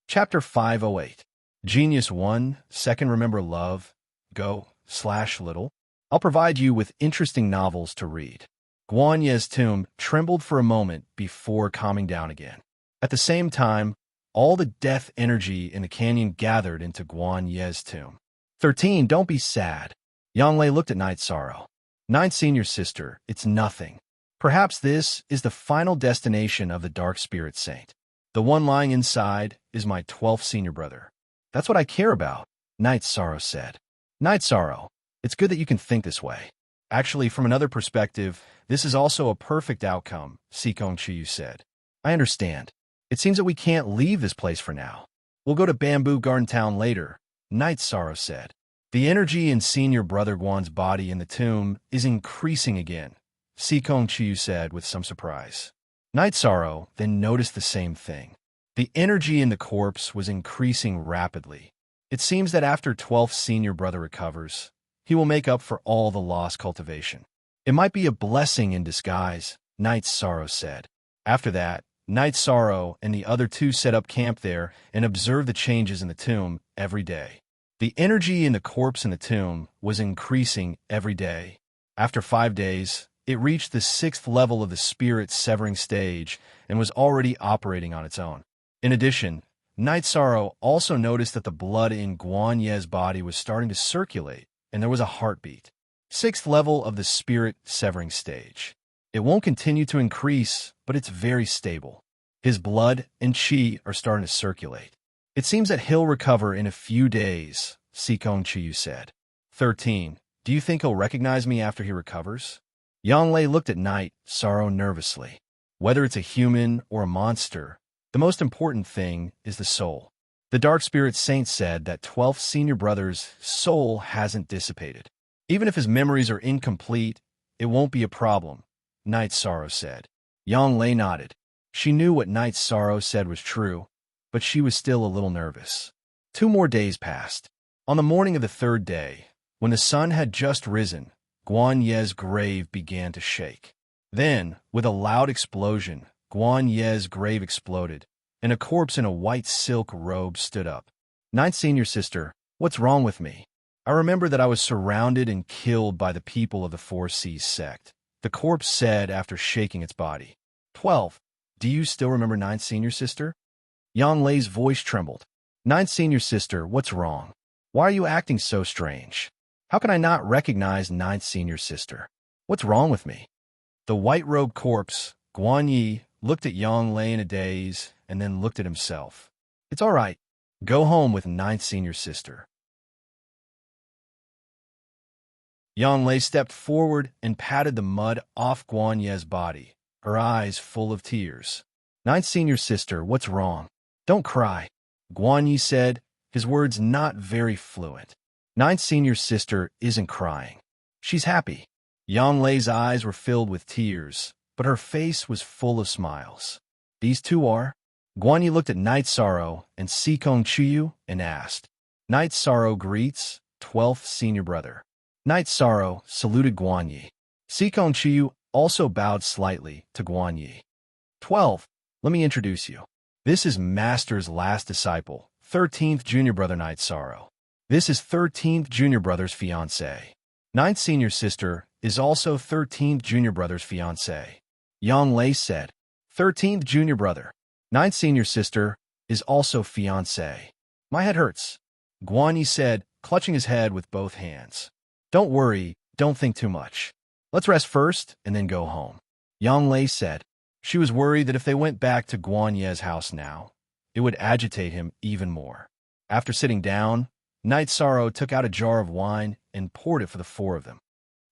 Chapter 508. Genius 1, Second Remember Love, Go/Little. I'll provide you with interesting novels to read. Guan Ye's tomb trembled for a moment before calming down again. At the same time, all the death energy in the canyon gathered into Guan Ye's tomb. 13. Don't be sad. Yang Lei looked at Night Sorrow. Ninth Senior Sister, it's nothing. Perhaps this is the final destination of the Dark Spirit Saint. The one lying inside is my 12th senior brother. That's what I care about, Night Sorrow said. Night Sorrow, it's good that you can think this way. Actually, from another perspective, this is also a perfect outcome, Sikong Chiyu said. I understand. It seems that we can't leave this place for now. We'll go to Bamboo Garden Town later, Night Sorrow said. The energy in senior brother Guan's body in the tomb is increasing again, Sikong Chiyu said with some surprise. Night Sorrow then noticed the same thing. The energy in the corpse was increasing rapidly. It seems that after 12th senior brother recovers, he will make up for all the lost cultivation. It might be a blessing in disguise, Night Sorrow said. After that, Night Sorrow and the other two set up camp there and observed the changes in the tomb every day. The energy in the corpse in the tomb was increasing every day. After 5 days, it reached the 6th level of the spirit severing stage and was already operating on its own. In addition, Night Sorrow also noticed that the blood in Guan Ye's body was starting to circulate, and there was a heartbeat. 6th level of the spirit severing stage. It won't continue to increase, but it's very stable. His blood and chi are starting to circulate. It seems that he'll recover in a few days, Sikong Chiyu said. 13. Do you think he'll recognize me after he recovers? Yang Lei looked at Night Sorrow nervously. Whether it's a human or a monster, the most important thing is the soul. The Dark Spirit Saint said that 12th senior brother's soul hasn't dissipated. Even if his memories are incomplete, it won't be a problem, Night Sorrow said. Yang Lei nodded. She knew what Night Sorrow said was true, but she was still a little nervous. 2 more days passed. On the morning of the 3rd day, when the sun had just risen, Guan Ye's grave began to shake. Then, with a loud explosion, Guan Ye's grave exploded, and a corpse in a white silk robe stood up. Ninth Senior Sister, what's wrong with me? I remember that I was surrounded and killed by the people of the Four Seas sect, the corpse said after shaking its body. 12. Do you still remember Ninth Senior Sister? Yang Lei's voice trembled. Ninth Senior Sister, what's wrong? Why are you acting so strange? How can I not recognize Ninth Senior Sister? What's wrong with me? The white-robed corpse, Guan Yi, looked at Yang Lei in a daze and then looked at himself. It's all right. Go home with Ninth Senior Sister. Yang Lei stepped forward and patted the mud off Guan Ye's body, her eyes full of tears. Ninth Senior Sister, what's wrong? Don't cry, Guan Yi said, his words not very fluent. Ninth Senior Sister isn't crying. She's happy. Yang Lei's eyes were filled with tears, but her face was full of smiles. These two are? Guan Yi looked at Night Sorrow and Sikong Chiyu and asked. Night Sorrow greets 12th senior brother. Night Sorrow saluted Guan Yi. Sikong Chiyu also bowed slightly to Guan Yi. 12. Let me introduce you. This is Master's last disciple, 13th junior brother Night Sorrow. This is 13th junior brother's fiancé. 9th senior sister is also 13th junior brother's fiancé. Yang Lei said, 13th junior brother. 9th senior sister is also fiancé. My head hurts, Guan Yi said, clutching his head with both hands. Don't worry, don't think too much. Let's rest first and then go home, Yang Lei said. She was worried that if they went back to Guan Ye's house now, it would agitate him even more. After sitting down, Night Sorrow took out a jar of wine and poured it for the four of them.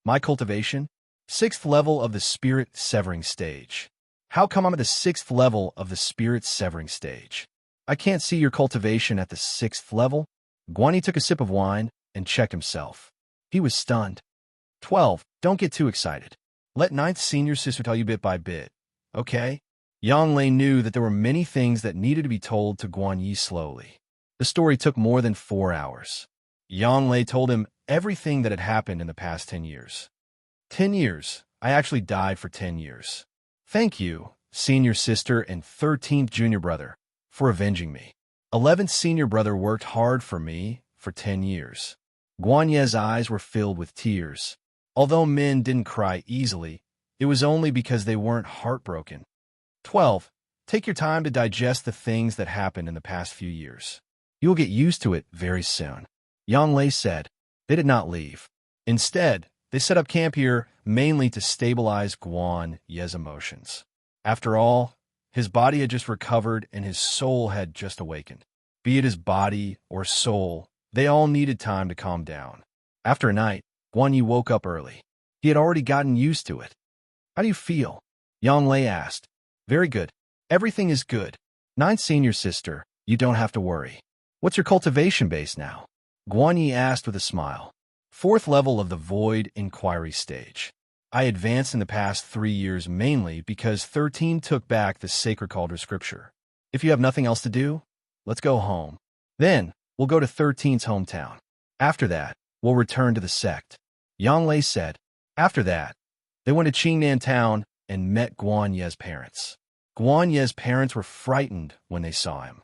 My cultivation? 6th level of the spirit severing stage. How come I'm at the 6th level of the spirit severing stage? I can't see your cultivation at the 6th level. Guan Yi took a sip of wine and checked himself. He was stunned. 12. Don't get too excited. Let 9th senior sister tell you bit by bit. Okay? Yang Lei knew that there were many things that needed to be told to Guan Yi slowly. The story took more than 4 hours. Yang Lei told him everything that had happened in the past 10 years. 10 years. I actually died for 10 years. Thank you, senior sister and 13th junior brother, for avenging me. 11th senior brother worked hard for me for 10 years. Guan Ye's eyes were filled with tears. Although men didn't cry easily, it was only because they weren't heartbroken. 12. Take your time to digest the things that happened in the past few years. You will get used to it very soon. Yang Lei said. They did not leave. Instead, they set up camp here mainly to stabilize Guan Ye's emotions. After all, his body had just recovered and his soul had just awakened. Be it his body or soul, they all needed time to calm down. After a night, Guan Yi woke up early. He had already gotten used to it. How do you feel? Yang Lei asked. Very good. Everything is good. Ninth senior sister, you don't have to worry. What's your cultivation base now? Guan Yi asked with a smile. 4th level of the Void Inquiry stage. I advanced in the past 3 years mainly because 13 took back the Sacred Cauldron scripture. If you have nothing else to do, let's go home. Then, we'll go to 13's hometown. After that, we'll return to the sect. Yang Lei said. After that, they went to Qingnan town and met Guan Ye's parents. Guan Ye's parents were frightened when they saw him.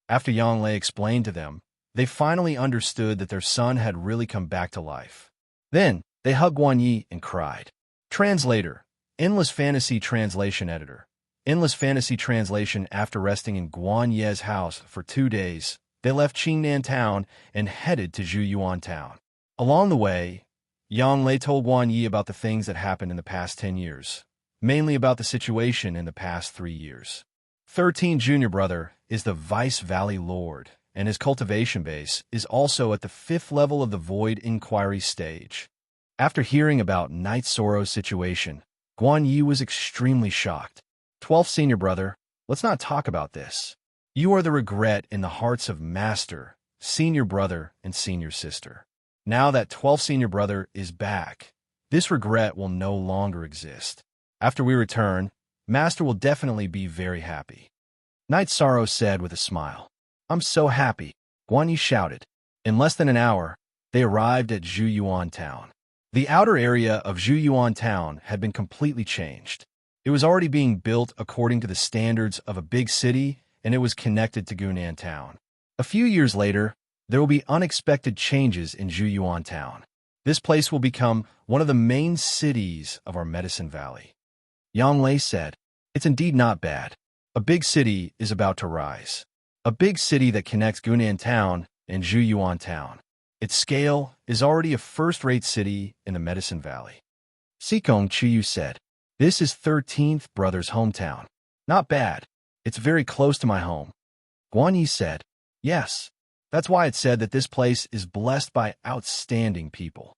After Yang Lei explained to them, they finally understood that their son had really come back to life. Then, they hugged Guan Yi and cried. Translator, Endless Fantasy Translation Editor. Endless Fantasy Translation. After resting in Guan Ye's house for 2 days, they left Qingnan town and headed to Zhuyuan town. Along the way, Yang Lei told Guan Yi about the things that happened in the past 10 years, mainly about the situation in the past 3 years. 13 junior brother is the Vice Valley Lord, and his cultivation base is also at the 5th level of the Void Inquiry stage. After hearing about Night Sorrow's situation, Guan Yi was extremely shocked. 12th senior brother, let's not talk about this. You are the regret in the hearts of Master, senior brother, and senior sister. Now that 12th senior brother is back, this regret will no longer exist. After we return, Master will definitely be very happy. Night Sorrow said with a smile. I'm so happy, Guan Yi shouted. In less than an hour, they arrived at Zhuyuan town. The outer area of Zhuyuan town had been completely changed. It was already being built according to the standards of a big city, and it was connected to Gunan town. A few years later, there will be unexpected changes in Zhuyuan town. This place will become one of the main cities of our Medicine Valley. Yang Lei said, it's indeed not bad. A big city is about to rise. A big city that connects Gunan town and Zhuyuan town. Its scale is already a first-rate city in the Medicine Valley. Sikong Chiyu said, this is 13th brother's hometown. Not bad. It's very close to my home. Guan Yi said, yes. That's why it said that this place is blessed by outstanding people.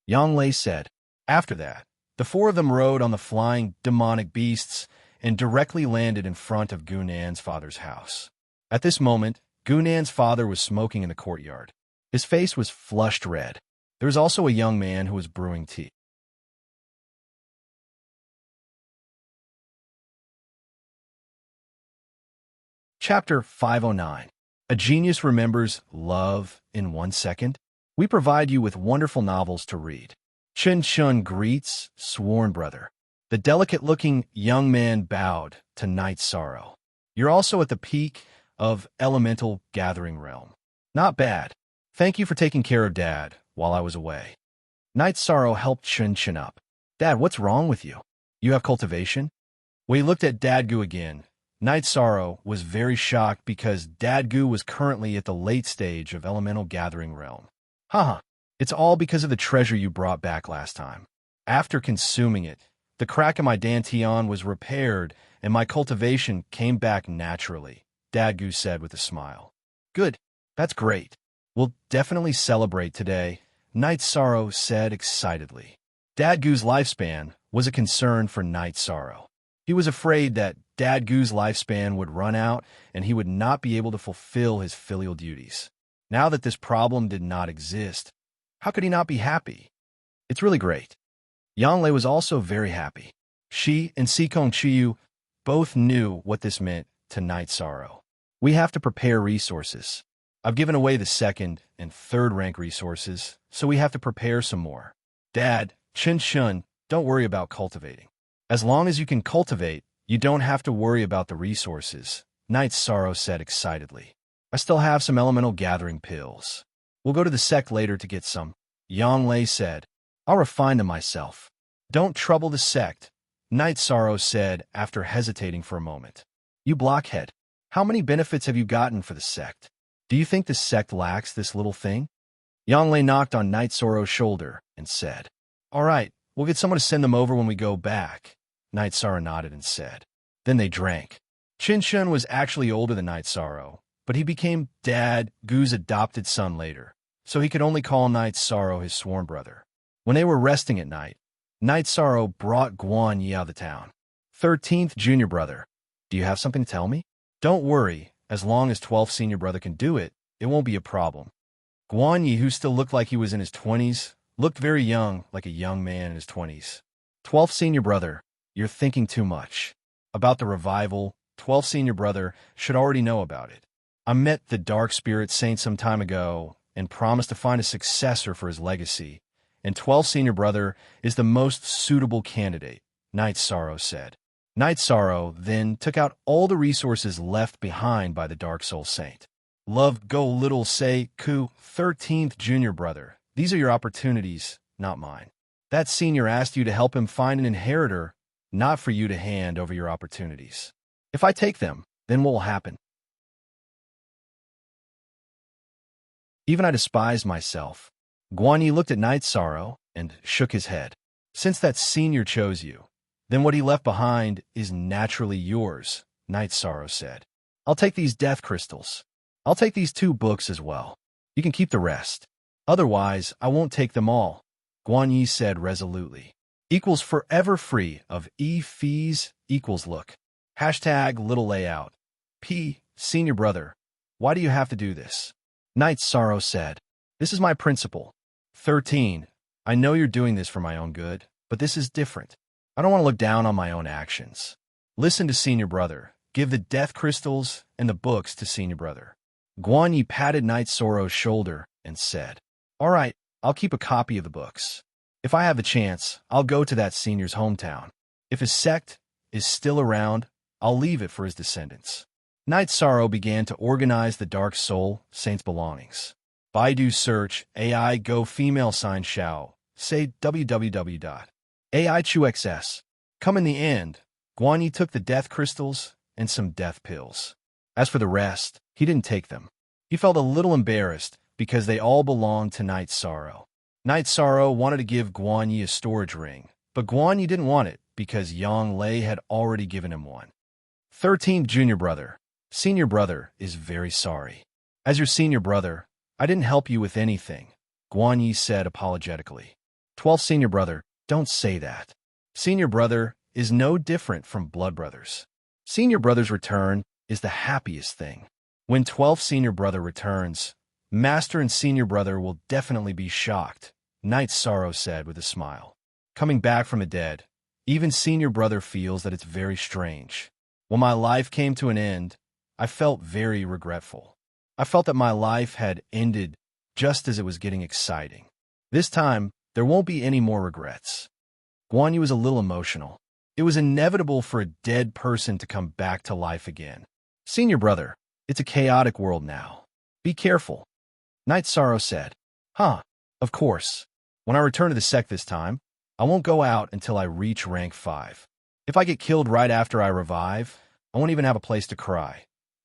Yang Lei said, after that, the 4 of them rode on the flying demonic beasts and directly landed in front of Gunan's father's house. At this moment, Gunan's father was smoking in the courtyard. His face was flushed red. There was also a young man who was brewing tea. Chapter 509. A Genius Remembers Love in 1 Second. We provide you with wonderful novels to read. Chen Chun greets sworn brother. The delicate-looking young man bowed to Night Sorrow. You're also at the peak of Elemental Gathering Realm. Not bad. Thank you for taking care of Dad while I was away. Night Sorrow helped Chen Chen up. Dad, what's wrong with you? You have cultivation? When he looked at Dadgu again, Night Sorrow was very shocked because Dadgu was currently at the late stage of Elemental Gathering Realm. Haha, it's all because of the treasure you brought back last time. After consuming it, the crack in my dantian was repaired and my cultivation came back naturally, Dadgu said with a smile. Good, that's great. We'll definitely celebrate today, Night Sorrow said excitedly. Dadgu's lifespan was a concern for Night Sorrow. He was afraid that Dadgu's lifespan would run out and he would not be able to fulfill his filial duties. Now that this problem did not exist, how could he not be happy? It's really great. Yang Lei was also very happy. She and Sikong Chiyu both knew what this meant to Night Sorrow. We have to prepare resources. I've given away the 2nd and 3rd rank resources, so we have to prepare some more. Dad, Chen Shun, don't worry about cultivating. As long as you can cultivate, you don't have to worry about the resources, Night Sorrow said excitedly. I still have some elemental gathering pills. We'll go to the sect later to get some, Yang Lei said. I'll refine them myself. Don't trouble the sect, Night Sorrow said after hesitating for a moment. You blockhead. How many benefits have you gotten for the sect? Do you think the sect lacks this little thing? Yanglei knocked on Night Sorrow's shoulder and said, All right, we'll get someone to send them over when we go back. Night Sorrow nodded and said. Then they drank. Qin Shun was actually older than Night Sorrow, but he became Dad Gu's adopted son later, so he could only call Night Sorrow his sworn brother. When they were resting at night, Night Sorrow brought Guan Yi out of the town. 13th junior brother, do you have something to tell me? Don't worry, as long as 12th senior brother can do it, it won't be a problem. Guan Yi, who still looked like he was in his 20s, looked very young, like a young man in his 20s. 12th senior brother, you're thinking too much. About the revival, 12th senior brother should already know about it. I met the Dark Spirit Saint some time ago and promised to find a successor for his legacy, and 12th senior brother is the most suitable candidate, Night Sorrow said. Night Sorrow then took out all the resources left behind by the Dark Soul Saint. Love go little say Ku, 13th junior brother. These are your opportunities, not mine. That senior asked you to help him find an inheritor, not for you to hand over your opportunities. If I take them, then what will happen? Even I despised myself. Guan Yi looked at Night Sorrow and shook his head. Since that senior chose you, then what he left behind is naturally yours, Night Sorrow said. I'll take these death crystals. I'll take these 2 books as well. You can keep the rest. Otherwise, I won't take them all, Guan Yi said resolutely. Equals forever free of fees equals look. Hashtag little layout. P, senior brother, why do you have to do this? Night Sorrow said, This is my principle. 13, I know you're doing this for my own good, but this is different. I don't want to look down on my own actions. Listen to senior brother. Give the death crystals and the books to senior brother. Guan Yi patted Night Sorrow's shoulder and said, All right, I'll keep a copy of the books. If I have the chance, I'll go to that senior's hometown. If his sect is still around, I'll leave it for his descendants. Night Sorrow began to organize the Dark Soul Saint's belongings. Baidu search AI go female sign Xiao, say www.aichuxs. Come in the end, Guan Yi took the death crystals and some death pills. As for the rest, he didn't take them. He felt a little embarrassed because they all belonged to Night Sorrow. Night Sorrow wanted to give Guan Yi a storage ring, but Guan Yi didn't want it because Yang Lei had already given him one. 13th junior brother, senior brother is very sorry. As your senior brother, I didn't help you with anything, Guan Yi said apologetically. 12th senior brother, don't say that. Senior brother is no different from blood brothers. Senior brother's return is the happiest thing. When 12th senior brother returns, Master and senior brother will definitely be shocked, Night Sorrow said with a smile. Coming back from the dead, even senior brother feels that it's very strange. When my life came to an end, I felt very regretful. I felt that my life had ended just as it was getting exciting. This time, there won't be any more regrets. Guan Yi was a little emotional. It was inevitable for a dead person to come back to life again. Senior brother, it's a chaotic world now. Be careful. Night Sorrow said, Huh, of course. When I return to the sect this time, I won't go out until I reach rank 5. If I get killed right after I revive, I won't even have a place to cry,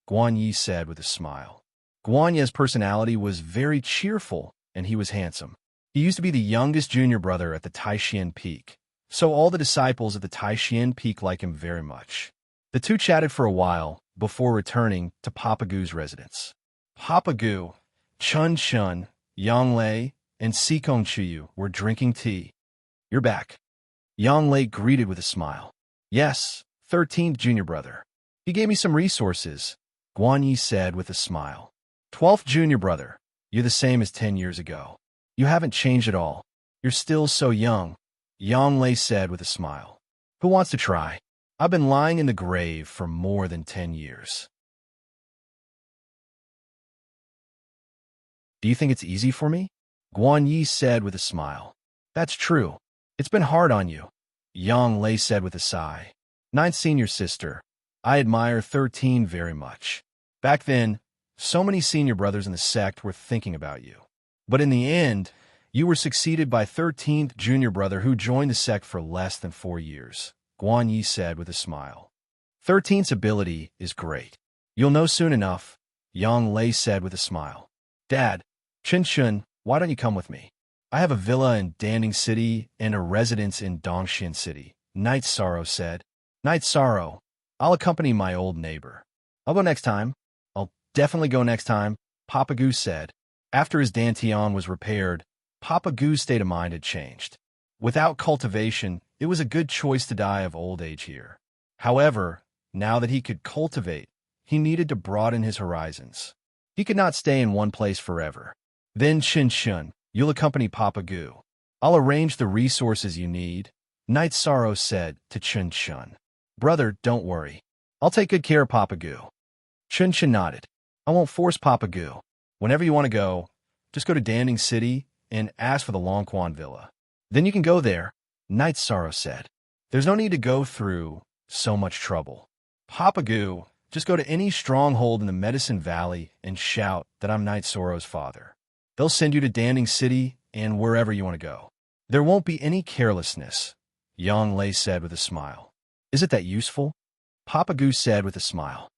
Guan Yi said with a smile. Guan Yi's personality was very cheerful, and he was handsome. He used to be the youngest junior brother at the Taishan Peak, so all the disciples at the Taishan Peak like him very much. The two chatted for a while before returning to Papa Gu's residence. Papa Gu, Chun Shun, Yang Lei, and Sikong Chuyu were drinking tea. You're back. Yang Lei greeted with a smile. Yes, 13th junior brother. He gave me some resources, Guan Yi said with a smile. 12th junior brother, you're the same as 10 years ago. You haven't changed at all. You're still so young, Yang Lei said with a smile. Who wants to try? I've been lying in the grave for more than 10 years. Do you think it's easy for me? Guan Yi said with a smile. That's true. It's been hard on you, Yang Lei said with a sigh. 9th senior sister, I admire 13 very much. Back then, so many senior brothers in the sect were thinking about you. But in the end, you were succeeded by 13th junior brother who joined the sect for less than 4 years. Guan Yi said with a smile. 13's ability is great. You'll know soon enough, Yang Lei said with a smile. Dad, Chen Shun, why don't you come with me? I have a villa in Danding City and a residence in Dongxian City, Night Sorrow said. Night Sorrow, I'll accompany my old neighbor. I'll go next time. I'll definitely go next time, Papa Goose said. After his dantian was repaired, Papa Goo's state of mind had changed. Without cultivation, it was a good choice to die of old age here. However, now that he could cultivate, he needed to broaden his horizons. He could not stay in one place forever. Then Chen Shun, you'll accompany Papa Goo. I'll arrange the resources you need, Night Sorrow said to Chen Shun. Brother, don't worry. I'll take good care of Papa Goo. Chen Shun nodded. I won't force Papa Goo. Whenever you want to go, just go to Danding City and ask for the Longquan Villa. Then you can go there, Night Sorrow said. There's no need to go through so much trouble. Papa Goo, just go to any stronghold in the Medicine Valley and shout that I'm Night Sorrow's father. They'll send you to Danding City and wherever you want to go. There won't be any carelessness, Yang Lei said with a smile. Is it that useful? Papa Goo said with a smile.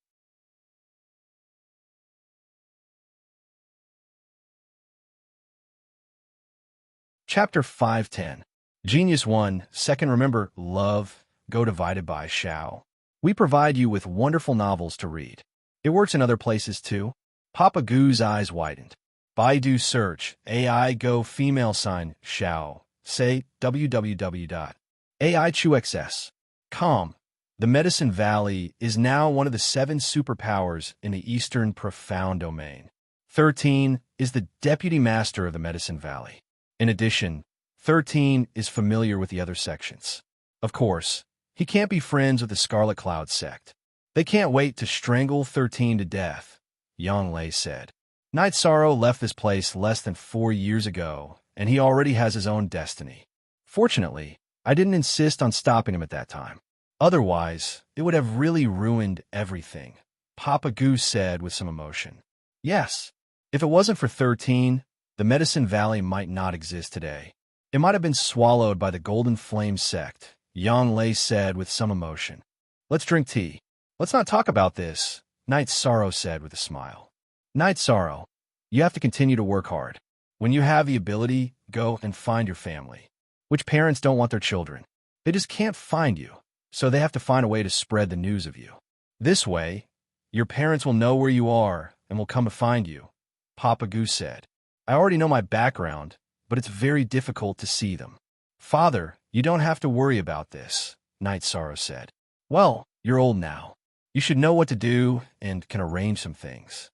Chapter 510. Genius 1, Second Remember, Love, Go divided by Shao. We provide you with wonderful novels to read. It works in other places too. Papa Goo's eyes widened. Baidu search, AI go female sign, Shao. Say www.aichuxs.com. The Medicine Valley is now one of the 7 superpowers in the Eastern Profound Domain. 13 is the Deputy Master of the Medicine Valley. In addition, 13 is familiar with the other sections. Of course, he can't be friends with the Scarlet Cloud sect. They can't wait to strangle 13 to death, Yang Lei said. Night Sorrow left this place less than 4 years ago, and he already has his own destiny. Fortunately, I didn't insist on stopping him at that time. Otherwise, it would have really ruined everything, Papa Goose said with some emotion. Yes, if it wasn't for 13, the Medicine Valley might not exist today. It might have been swallowed by the Golden Flame sect, Yang Lei said with some emotion. Let's drink tea. Let's not talk about this, Night Sorrow said with a smile. Night Sorrow, you have to continue to work hard. When you have the ability, go and find your family. Which parents don't want their children? They just can't find you, so they have to find a way to spread the news of you. This way, your parents will know where you are and will come to find you, Papa Goose said. I already know my background, but it's very difficult to see them. Father, you don't have to worry about this, Night Sorrow said. Well, you're old now. You should know what to do and can arrange some things.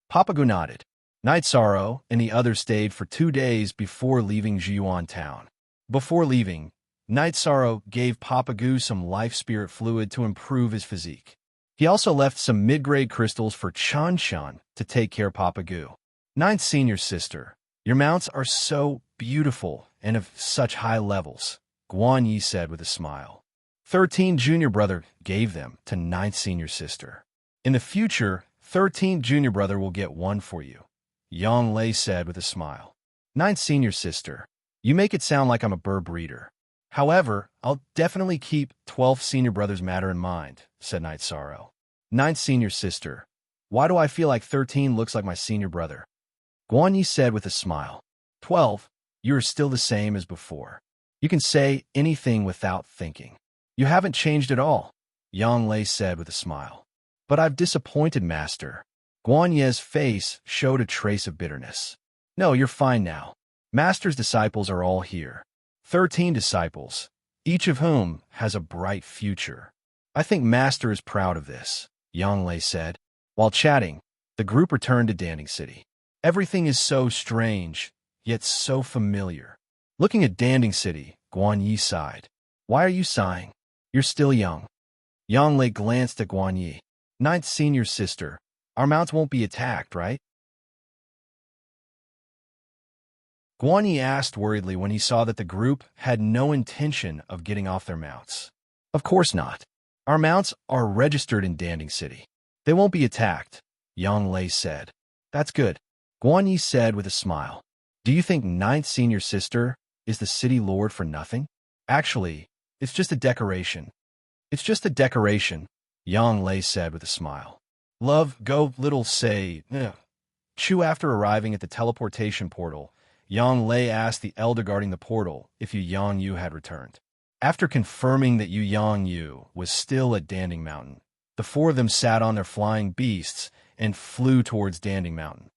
Papa Goo nodded. Night Sorrow and the others stayed for 2 days before leaving Jiuan town. Before leaving, Night Sorrow gave Papa Goo some life spirit fluid to improve his physique. He also left some mid-grade crystals for Chan Shan to take care of Papa Goo. Ninth Senior Sister, your mounts are so beautiful and of such high levels, Guan Yi said with a smile. 13 Junior Brother gave them to Ninth Senior Sister. In the future, 13 Junior Brother will get one for you, Yang Lei said with a smile. Ninth Senior Sister, you make it sound like I'm a burr breeder. However, I'll definitely keep 12th Senior Brother's matter in mind, said Night Sorrow. Ninth Senior Sister, why do I feel like 13 looks like my senior brother? Guan Yi said with a smile. 12, you are still the same as before. You can say anything without thinking. You haven't changed at all, Yang Lei said with a smile. But I've disappointed Master. Guan Yi's face showed a trace of bitterness. No, you're fine now. Master's disciples are all here. 13 disciples, each of whom has a bright future. I think Master is proud of this, Yang Lei said. While chatting, the group returned to Danding City. Everything is so strange, yet so familiar. Looking at Danding City, Guan Yi sighed. Why are you sighing? You're still young. Yang Lei glanced at Guan Yi. Ninth Senior Sister, our mounts won't be attacked, right? Guan Yi asked worriedly when he saw that the group had no intention of getting off their mounts. Of course not. Our mounts are registered in Danding City. They won't be attacked, Yang Lei said. That's good, Guan Yi said with a smile. Do you think Ninth Senior Sister is the city lord for nothing? Actually, it's just a decoration. It's just a decoration, Yang Lei said with a smile. Love, go, little say, ugh. Chu after arriving at the teleportation portal, Yang Lei asked the elder guarding the portal if Yu Yang Yu had returned. After confirming that Yu Yang Yu was still at Danding Mountain, the four of them sat on their flying beasts and flew towards Danding Mountain.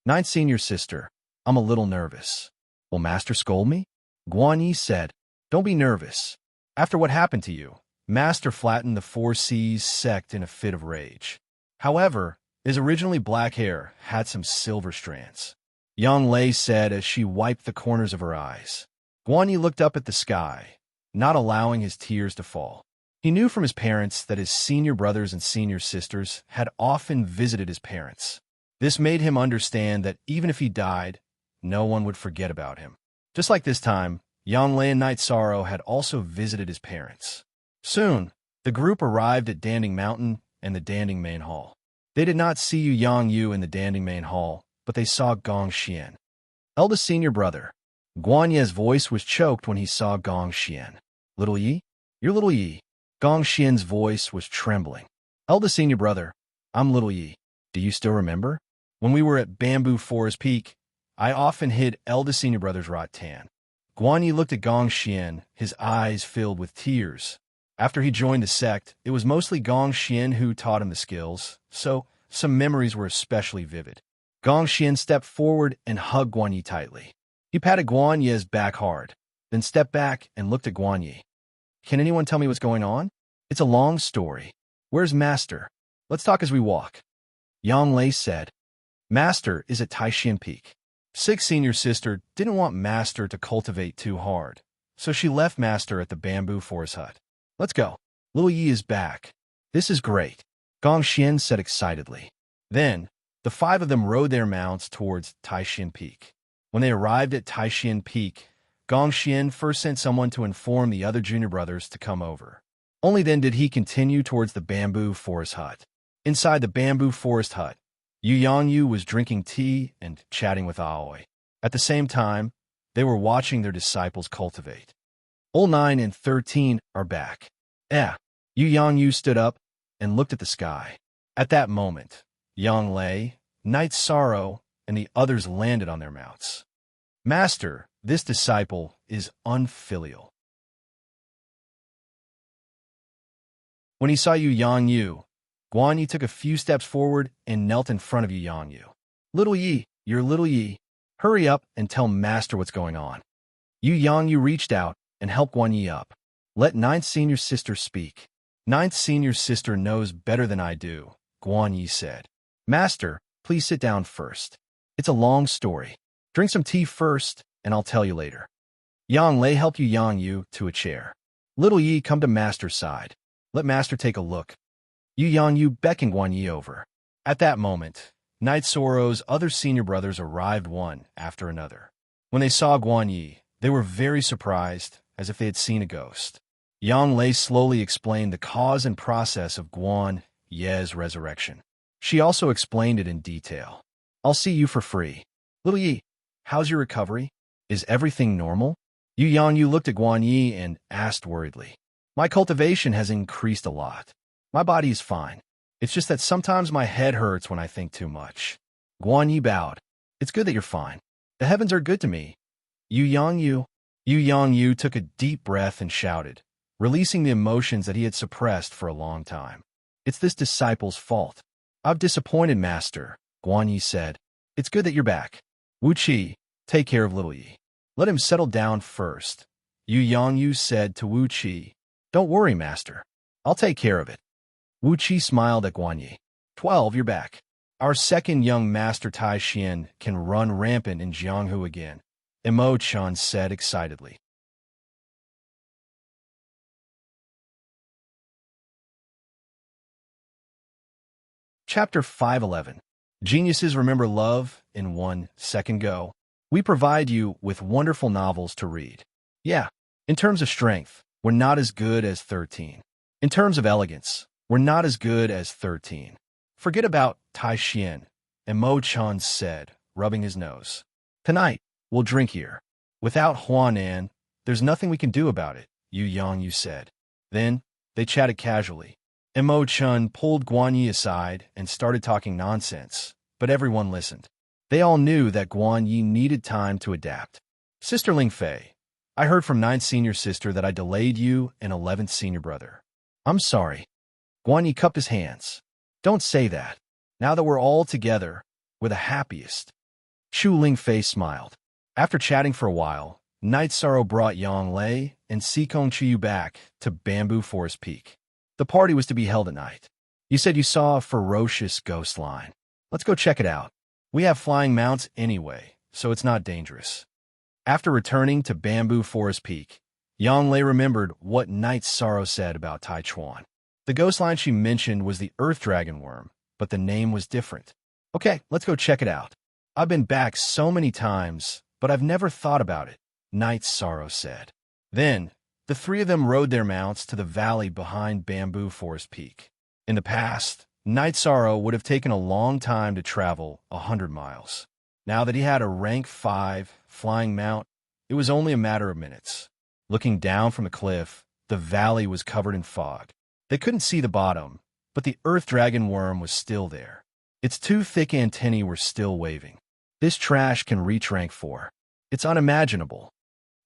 Ninth senior sister, I'm a little nervous. Will Master scold me? Guan Yi said, don't be nervous. After what happened to you, Master flattened the Four Seas sect in a fit of rage. However, his originally black hair had some silver strands. Yang Lei said as she wiped the corners of her eyes. Guan Yi looked up at the sky, not allowing his tears to fall. He knew from his parents that his senior brothers and senior sisters had often visited his parents. This made him understand that even if he died, no one would forget about him. Just like this time, Yang Lei and Night Sorrow had also visited his parents. Soon, the group arrived at Danding Mountain and the Danding Main Hall. They did not see Yu Yang Yu in the Danding Main Hall, but they saw Gong Xian. Eldest senior brother. Guan Ye's voice was choked when he saw Gong Xian. Little Yi? You're Little Yi. Gong Xian's voice was trembling. Eldest senior brother, I'm Little Yi. Do you still remember? When we were at Bamboo Forest Peak, I often hid eldest senior brother's rattan. Guan Yi looked at Gong Xian, his eyes filled with tears. After he joined the sect, it was mostly Gong Xian who taught him the skills, so some memories were especially vivid. Gong Xian stepped forward and hugged Guan Yi tightly. He patted Guan Yi's back hard, then stepped back and looked at Guan Yi. Can anyone tell me what's going on? It's a long story. Where's Master? Let's talk as we walk. Yang Lei said. Master is at Taishan Peak. Sixth senior sister didn't want Master to cultivate too hard, so she left Master at the Bamboo Forest Hut. Let's go. Little Yi is back. This is great, Gong Xian said excitedly. Then, the five of them rode their mounts towards Taishan Peak. When they arrived at Taishan Peak, Gong Xian first sent someone to inform the other junior brothers to come over. Only then did he continue towards the Bamboo Forest Hut. Inside the Bamboo Forest Hut, Yu Yang Yu was drinking tea and chatting with Aoi. At the same time, they were watching their disciples cultivate. All 9 and 13 are back. Yu Yang Yu stood up and looked at the sky. At that moment, Yang Lei, Night Sorrow, and the others landed on their mounts. Master, this disciple is unfilial. When he saw Yu Yang Yu, Guan Yi took a few steps forward and knelt in front of Yu Yang Yu. Little Yi, you're Little Yi. Hurry up and tell Master what's going on. Yu Yang Yu reached out and helped Guan Yi up. Let Ninth Senior Sister speak. Ninth Senior Sister knows better than I do, Guan Yi said. Master, please sit down first. It's a long story. Drink some tea first, and I'll tell you later. Yang Lei helped Yu Yang Yu to a chair. Little Yi, come to Master's side. Let Master take a look. Yu Yang Yu beckoned Guan Yi over. At that moment, Night Sorrow's other senior brothers arrived one after another. When they saw Guan Yi, they were very surprised, as if they had seen a ghost. Yang Lei slowly explained the cause and process of Guan Ye's resurrection. She also explained it in detail. I'll see you for free. Little Yi, how's your recovery? Is everything normal? Yu Yang Yu looked at Guan Yi and asked worriedly. My cultivation has increased a lot. My body is fine. It's just that sometimes my head hurts when I think too much. Guan Yi bowed. It's good that you're fine. The heavens are good to me. Yu Yang Yu took a deep breath and shouted, releasing the emotions that he had suppressed for a long time. It's this disciple's fault. I've disappointed Master, Guan Yi said. It's good that you're back. Wu Qi, take care of Little Yi. Let him settle down first. Yu Yang Yu said to Wu Qi. Don't worry, Master. I'll take care of it. Wu Qi smiled at Guan Yi. 12, you're back. Our second young Master Tai Xian can run rampant in Jianghu again, Imo-chan said excitedly. Chapter 511. Geniuses remember love in 1 second go. We provide you with wonderful novels to read. Yeah, in terms of strength, we're not as good as 13. In terms of elegance, we're not as good as 13. Forget about Tai Xian, Imo-chan said, rubbing his nose. Tonight, we'll drink here. Without Huanan, there's nothing we can do about it, Yu Yang Yu said. Then, They chatted casually. Mo Chun pulled Guan Yi aside and started talking nonsense, but everyone listened. They all knew that Guan Yi needed time to adapt. Sister Ling Fei, I heard from 9th senior sister that I delayed you and 11th senior brother. I'm sorry. Guan Yi cupped his hands. Don't say that. Now that we're all together, we're the happiest. Chu Ling Fei smiled. After chatting for a while, Night Sorrow brought Yang Lei and Sikong Chiyu back to Bamboo Forest Peak. The party was to be held at night. You said you saw a ferocious ghost line. Let's go check it out. We have flying mounts anyway, so it's not dangerous. After returning to Bamboo Forest Peak, Yang Lei remembered what Night Sorrow said about Tai Chuan. The ghost line she mentioned was the Earth Dragon Worm, but the name was different. Okay, let's go check it out. I've been back so many times, but I've never thought about it, Night Sorrow said. Then, the three of them rode their mounts to the valley behind Bamboo Forest Peak. In the past, Night Sorrow would have taken a long time to travel 100 miles. Now that he had a rank 5 flying mount, it was only a matter of minutes. Looking down from the cliff, the valley was covered in fog. They couldn't see the bottom, but the Earth Dragon Worm was still there. Its two thick antennae were still waving. This trash can reach rank 4. It's unimaginable.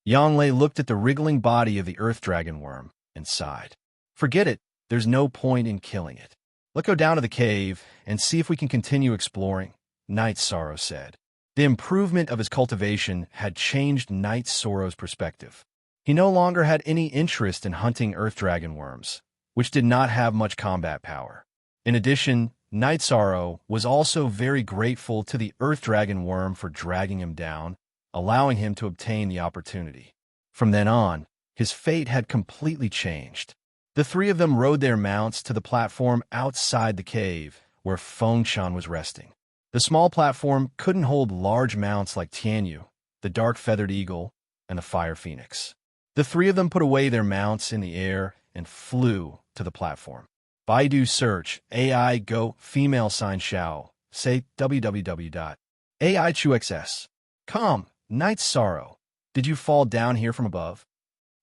Yang Lei looked at the wriggling body of the Earth Dragon Worm and sighed. Forget it, there's no point in killing it. Let's go down to the cave and see if we can continue exploring, Night Sorrow said. The improvement of his cultivation had changed Night Sorrow's perspective. He no longer had any interest in hunting Earth Dragon Worms, which did not have much combat power. In addition, Night Sorrow was also very grateful to the Earth Dragon Worm for dragging him down, allowing him to obtain the opportunity. From then on, his fate had completely changed. The three of them rode their mounts to the platform outside the cave, where Fengshan was resting. The small platform couldn't hold large mounts like Tianyu, the dark feathered eagle, and the fire phoenix. The three of them put away their mounts in the air and flew to the platform. Baidu search AI Go female sign Xiao, say www.aichuxs.com. Night Sorrow, did you fall down here from above?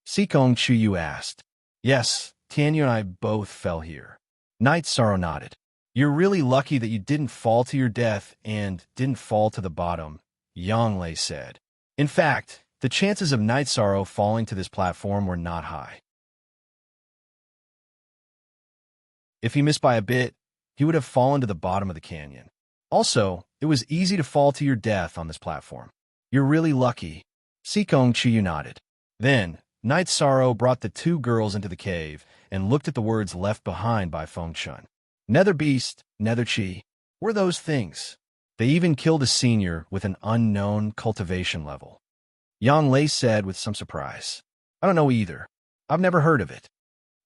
Sikong Chiyu asked. Yes, Tianyu and I both fell here. Night Sorrow nodded. You're really lucky that you didn't fall to your death and didn't fall to the bottom, Yang Lei said. In fact, the chances of Night Sorrow falling to this platform were not high. If he missed by a bit, he would have fallen to the bottom of the canyon. Also, it was easy to fall to your death on this platform. You're really lucky. Sikong Chiyu nodded. Then, Night Sorrow brought the two girls into the cave and looked at the words left behind by Fengshan. Nether Beast, Nether Chi. Were those things? They even killed a senior with an unknown cultivation level. Yang Lei said with some surprise. I don't know either. I've never heard of it.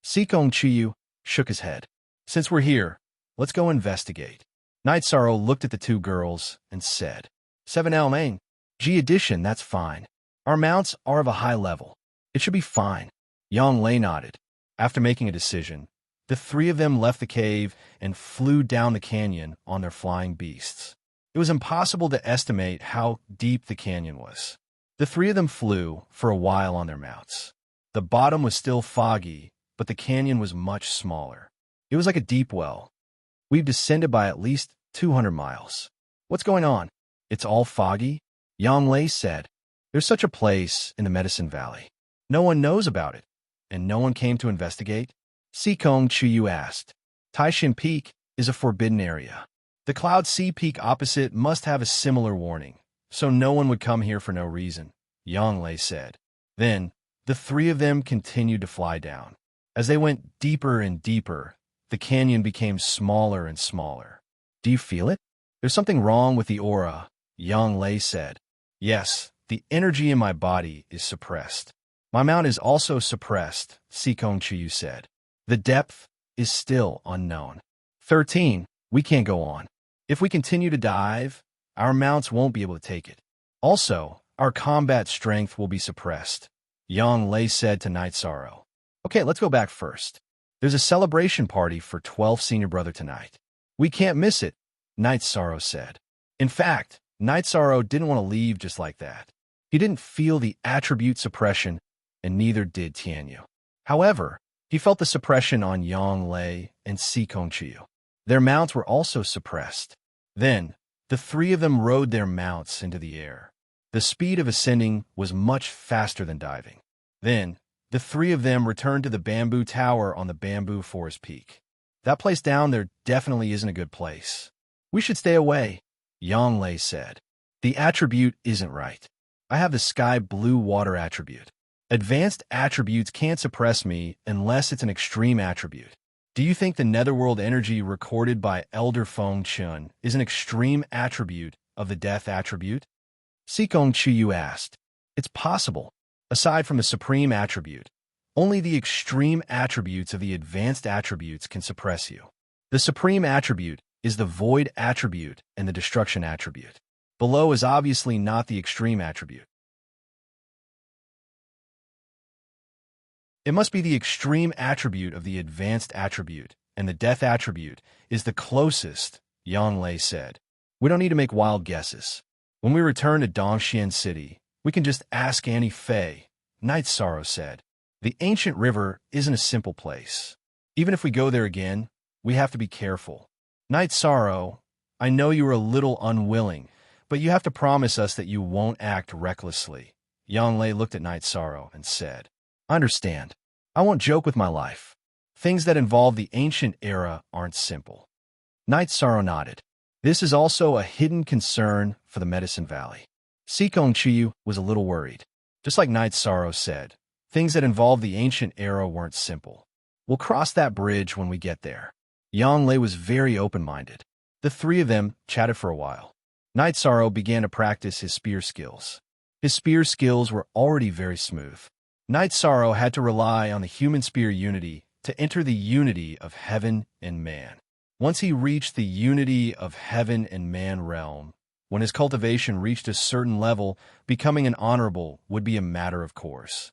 Sikong Chiyu shook his head. Since we're here, let's go investigate. Night Sorrow looked at the two girls and said, 7L main. G edition, that's fine. Our mounts are of a high level. It should be fine. Yang Lei nodded. After making a decision, the three of them left the cave and flew down the canyon on their flying beasts. It was impossible to estimate how deep the canyon was. The three of them flew for a while on their mounts. The bottom was still foggy, but the canyon was much smaller. It was like a deep well. We've descended by at least 200 miles. What's going on? It's all foggy? Yang Lei said. There's such a place in the Medicine Valley. No one knows about it, and no one came to investigate? Sikong Chiyu asked. Taishin Peak is a forbidden area. The Cloud Sea Peak opposite must have a similar warning, so no one would come here for no reason, Yang Lei said. Then, the three of them continued to fly down. As they went deeper and deeper, the canyon became smaller and smaller. Do you feel it? There's something wrong with the aura, Yang Lei said. Yes, the energy in my body is suppressed. My mount is also suppressed, Sikong Chiyu said. The depth is still unknown. 13. We can't go on. If we continue to dive, our mounts won't be able to take it. Also, our combat strength will be suppressed, Yang Lei said to Night Sorrow. Okay, let's go back first. There's a celebration party for 12th senior brother tonight. We can't miss it, Night Sorrow said. In fact, Night Sorrow didn't want to leave just like that. He didn't feel the attribute suppression, and neither did Tianyu. However, He felt the suppression on Yang Lei and Sikong Chiu. Their mounts were also suppressed. Then, the three of them rode their mounts into the air. The speed of ascending was much faster than diving. Then, the three of them returned to the bamboo tower on the bamboo forest peak. That place down there definitely isn't a good place. We should stay away, Yang Lei said. The attribute isn't right. I have the sky blue water attribute. Advanced attributes can't suppress me unless it's an extreme attribute. Do you think the netherworld energy recorded by Elder Feng Chun is an extreme attribute of the death attribute? Sikong Chiyu asked. It's possible. Aside from the supreme attribute, only the extreme attributes of the advanced attributes can suppress you. The supreme attribute is the void attribute and the destruction attribute. Below is obviously not the extreme attribute. It must be the extreme attribute of the advanced attribute, and the death attribute is the closest, Yang Lei said. We don't need to make wild guesses. When we return to Dongxian City, we can just ask Annie Fei, Night Sorrow said. The ancient river isn't a simple place. Even if we go there again, we have to be careful. Night Sorrow, I know you are a little unwilling, but you have to promise us that you won't act recklessly. Yang Lei looked at Night Sorrow and said, I understand. I won't joke with my life. Things that involve the ancient era aren't simple. Night Sorrow nodded. This is also a hidden concern for the Medicine Valley. Sikong Chiyu was a little worried. Just like Night Sorrow said, things that involve the ancient era weren't simple. We'll cross that bridge when we get there. Yang Lei was very open-minded. The three of them chatted for a while. Night Sorrow began to practice his spear skills. His spear skills were already very smooth. Night Sorrow had to rely on the human spear unity to enter the unity of heaven and man. Once he reached the unity of heaven and man realm, when his cultivation reached a certain level, becoming an honorable would be a matter of course.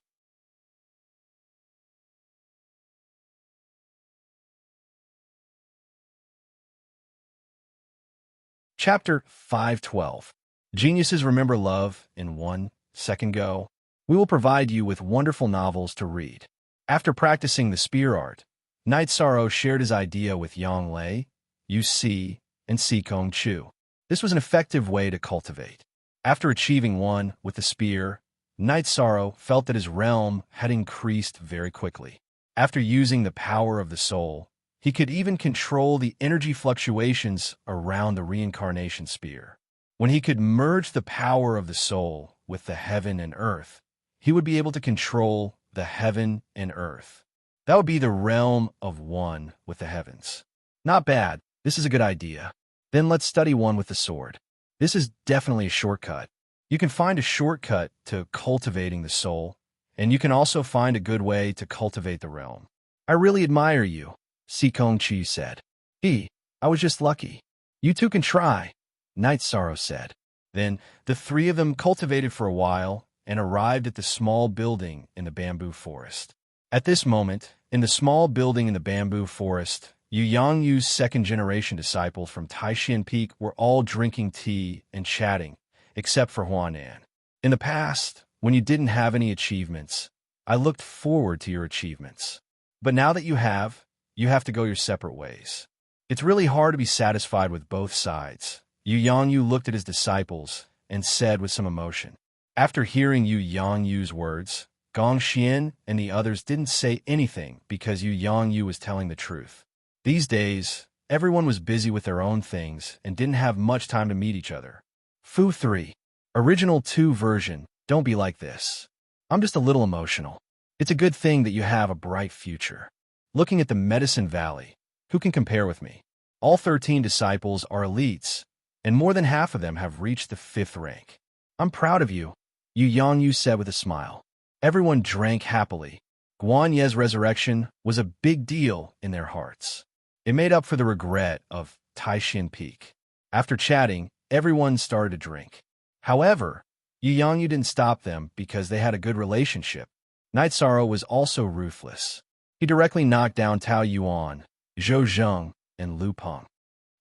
Chapter 512. Geniuses Remember Love in 1 Second Go. We will provide you with wonderful novels to read. After practicing the spear art, Night Sorrow shared his idea with Yang Lei, Yu Si, and Sikong Chu. This was an effective way to cultivate. After achieving one with the spear, Night Sorrow felt that his realm had increased very quickly. After using the power of the soul, he could even control the energy fluctuations around the reincarnation spear. When he could merge the power of the soul with the heaven and earth, he would be able to control the heaven and earth. That would be the realm of one with the heavens. Not bad. This is a good idea. Then let's study one with the sword. This is definitely a shortcut. You can find a shortcut to cultivating the soul, and you can also find a good way to cultivate the realm. I really admire you, Sikong Chi said. I was just lucky. You two can try, Night Sorrow said. Then the three of them cultivated for a while and arrived at the small building in the bamboo forest. At this moment, in the small building in the bamboo forest, Yu Yangyu's second-generation disciples from Taishan Peak were all drinking tea and chatting, except for Huanan. In the past, when you didn't have any achievements, I looked forward to your achievements. But now that you have to go your separate ways. It's really hard to be satisfied with both sides. Yu Yangyu looked at his disciples and said with some emotion. After hearing Yu Yangyu's words, Gong Xian and the others didn't say anything because Yu Yangyu was telling the truth. These days, everyone was busy with their own things and didn't have much time to meet each other. Fu 3. Original 2 version, don't be like this. I'm just a little emotional. It's a good thing that you have a bright future. Looking at the Medicine Valley, who can compare with me? All 13 disciples are elites, and more than half of them have reached the 5th rank. I'm proud of you, Yu Yangyu said with a smile. Everyone drank happily. Guan Ye's resurrection was a big deal in their hearts. It made up for the regret of Taishan Peak. After chatting, everyone started to drink. However, Yu Yangyu didn't stop them because they had a good relationship. Night Sorrow was also ruthless. He directly knocked down Tao Yuan, Zhou Zheng, and Lu Peng.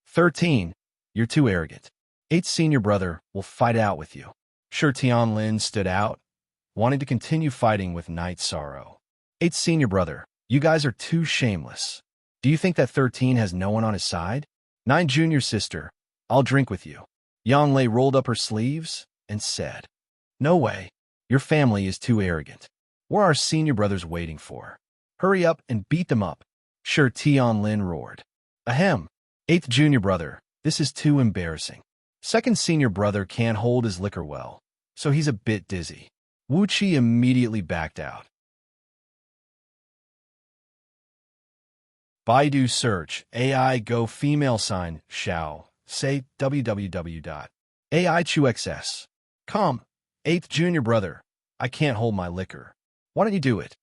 13. You're too arrogant. 8's senior brother will fight out with you. Sure, Tianlin stood out, wanting to continue fighting with Night Sorrow. 8's senior brother, You guys are too shameless. Do you think that 13 has no one on his side? 9 junior sister, I'll drink with you. Yang Lei rolled up her sleeves and said, No way. Your family is too arrogant. What are our senior brothers waiting for? Hurry up and beat them up. Sure, Tian Lin roared. Ahem. 8th junior brother, this is too embarrassing. 2nd senior brother can't hold his liquor well, so he's a bit dizzy. Wu Qi immediately backed out. Baidu search, AI go female sign, Xiao, say www.aichuxs.com. 8th junior brother, I can't hold my liquor. Why don't you do it?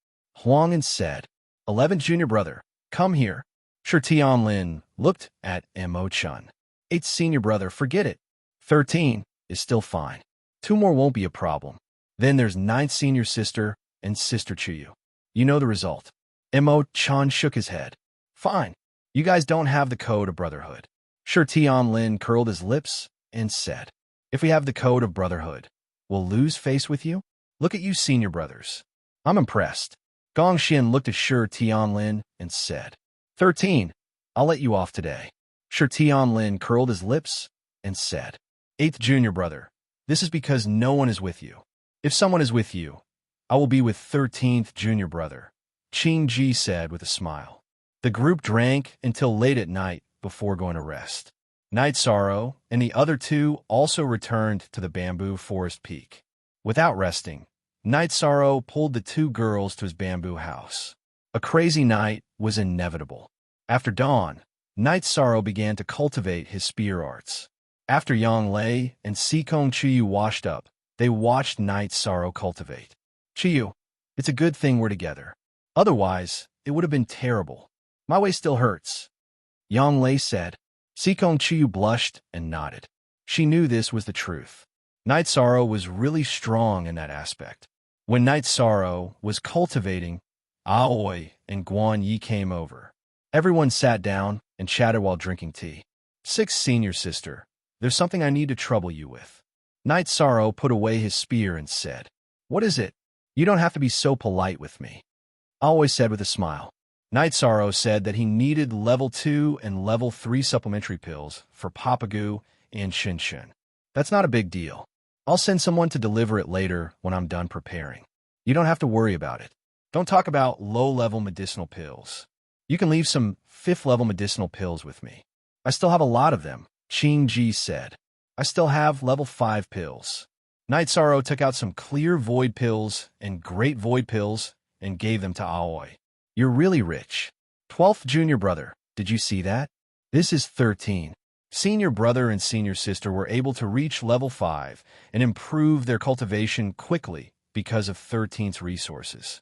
Huang'an said. 11th junior brother, come here. Sure, Tianlin looked at Mo-chan. 8th senior brother, forget it. 13 is still fine. 2 more won't be a problem. Then there's 9th senior sister and sister Chuyu. You know the result. Mo-chan shook his head. Fine. You guys don't have the code of brotherhood. Sure, Tianlin curled his lips and said, If we have the code of brotherhood, we'll lose face with you? Look at you senior brothers. I'm impressed. Gong Xian looked at Sure Tianlin and said, 13, I'll let you off today. Sure Tianlin curled his lips and said, 8th junior brother, this is because no one is with you. If someone is with you, I will be with 13th junior brother, Qing Ji said with a smile. The group drank until late at night before going to rest. Night Sorrow and the other 2 also returned to the bamboo forest peak. Without resting, Night Sorrow pulled the 2 girls to his bamboo house. A crazy night was inevitable. After dawn, Night Sorrow began to cultivate his spear arts. After Yang Lei and Sikong Chiyu washed up, they watched Night Sorrow cultivate. Chiyu, it's a good thing we're together. Otherwise, it would have been terrible. My way still hurts. Yang Lei said. Sikong Chiyu blushed and nodded. She knew this was the truth. Night Sorrow was really strong in that aspect. When Night Sorrow was cultivating, Aoi and Guan Yi came over. Everyone sat down and chatted while drinking tea. 6th senior sister, there's something I need to trouble you with. Night Sorrow put away his spear and said, What is it? You don't have to be so polite with me. Aoi said with a smile. Night Sorrow said that he needed level 2 and level 3 supplementary pills for Papagu and Shinshin. That's not a big deal. I'll send someone to deliver it later when I'm done preparing. You don't have to worry about it. Don't talk about low-level medicinal pills. You can leave some 5th-level medicinal pills with me. I still have a lot of them, Qing Ji said. I still have level 5 pills. Night Sorrow took out some clear void pills and great void pills and gave them to Aoi. You're really rich. 12th junior brother, did you see that? This is 13. Senior brother and senior sister were able to reach level 5 and improve their cultivation quickly because of 13's resources.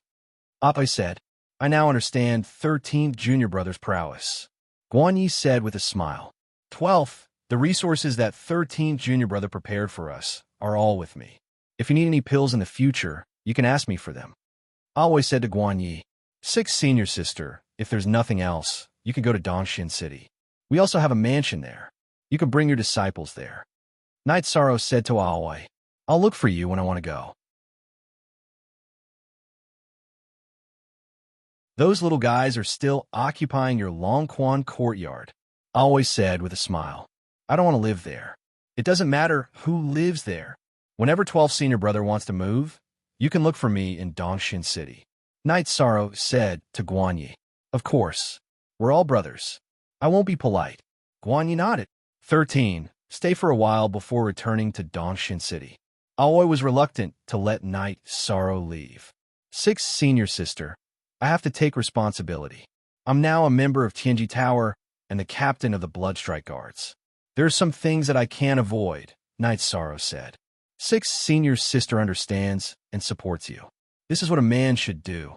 Aoi said, I now understand 13th junior brother's prowess. Guan Yi said with a smile. 12th, the resources that 13th junior brother prepared for us are all with me. If you need any pills in the future, you can ask me for them. Aoi said to Guan Yi. 6th senior sister, if there's nothing else, you can go to Dongshin City. We also have a mansion there. You can bring your disciples there. Night Sorrow said to Aoi, I'll look for you when I want to go. Those little guys are still occupying your Longquan courtyard, Aoi said with a smile. I don't want to live there. It doesn't matter who lives there. Whenever 12th senior brother wants to move, you can look for me in Dongshin City. Night Sorrow said to Guan Yi, Of course. We're all brothers. I won't be polite. Guan Yi nodded. 13. Stay for a while before returning to Dongshin City. Aoi was reluctant to let Night Sorrow leave. 6th senior sister, I have to take responsibility. I'm now a member of Tianji Tower and the captain of the Bloodstrike Guards. There are some things that I can't avoid, Night Sorrow said. 6th senior sister understands and supports you. This is what a man should do.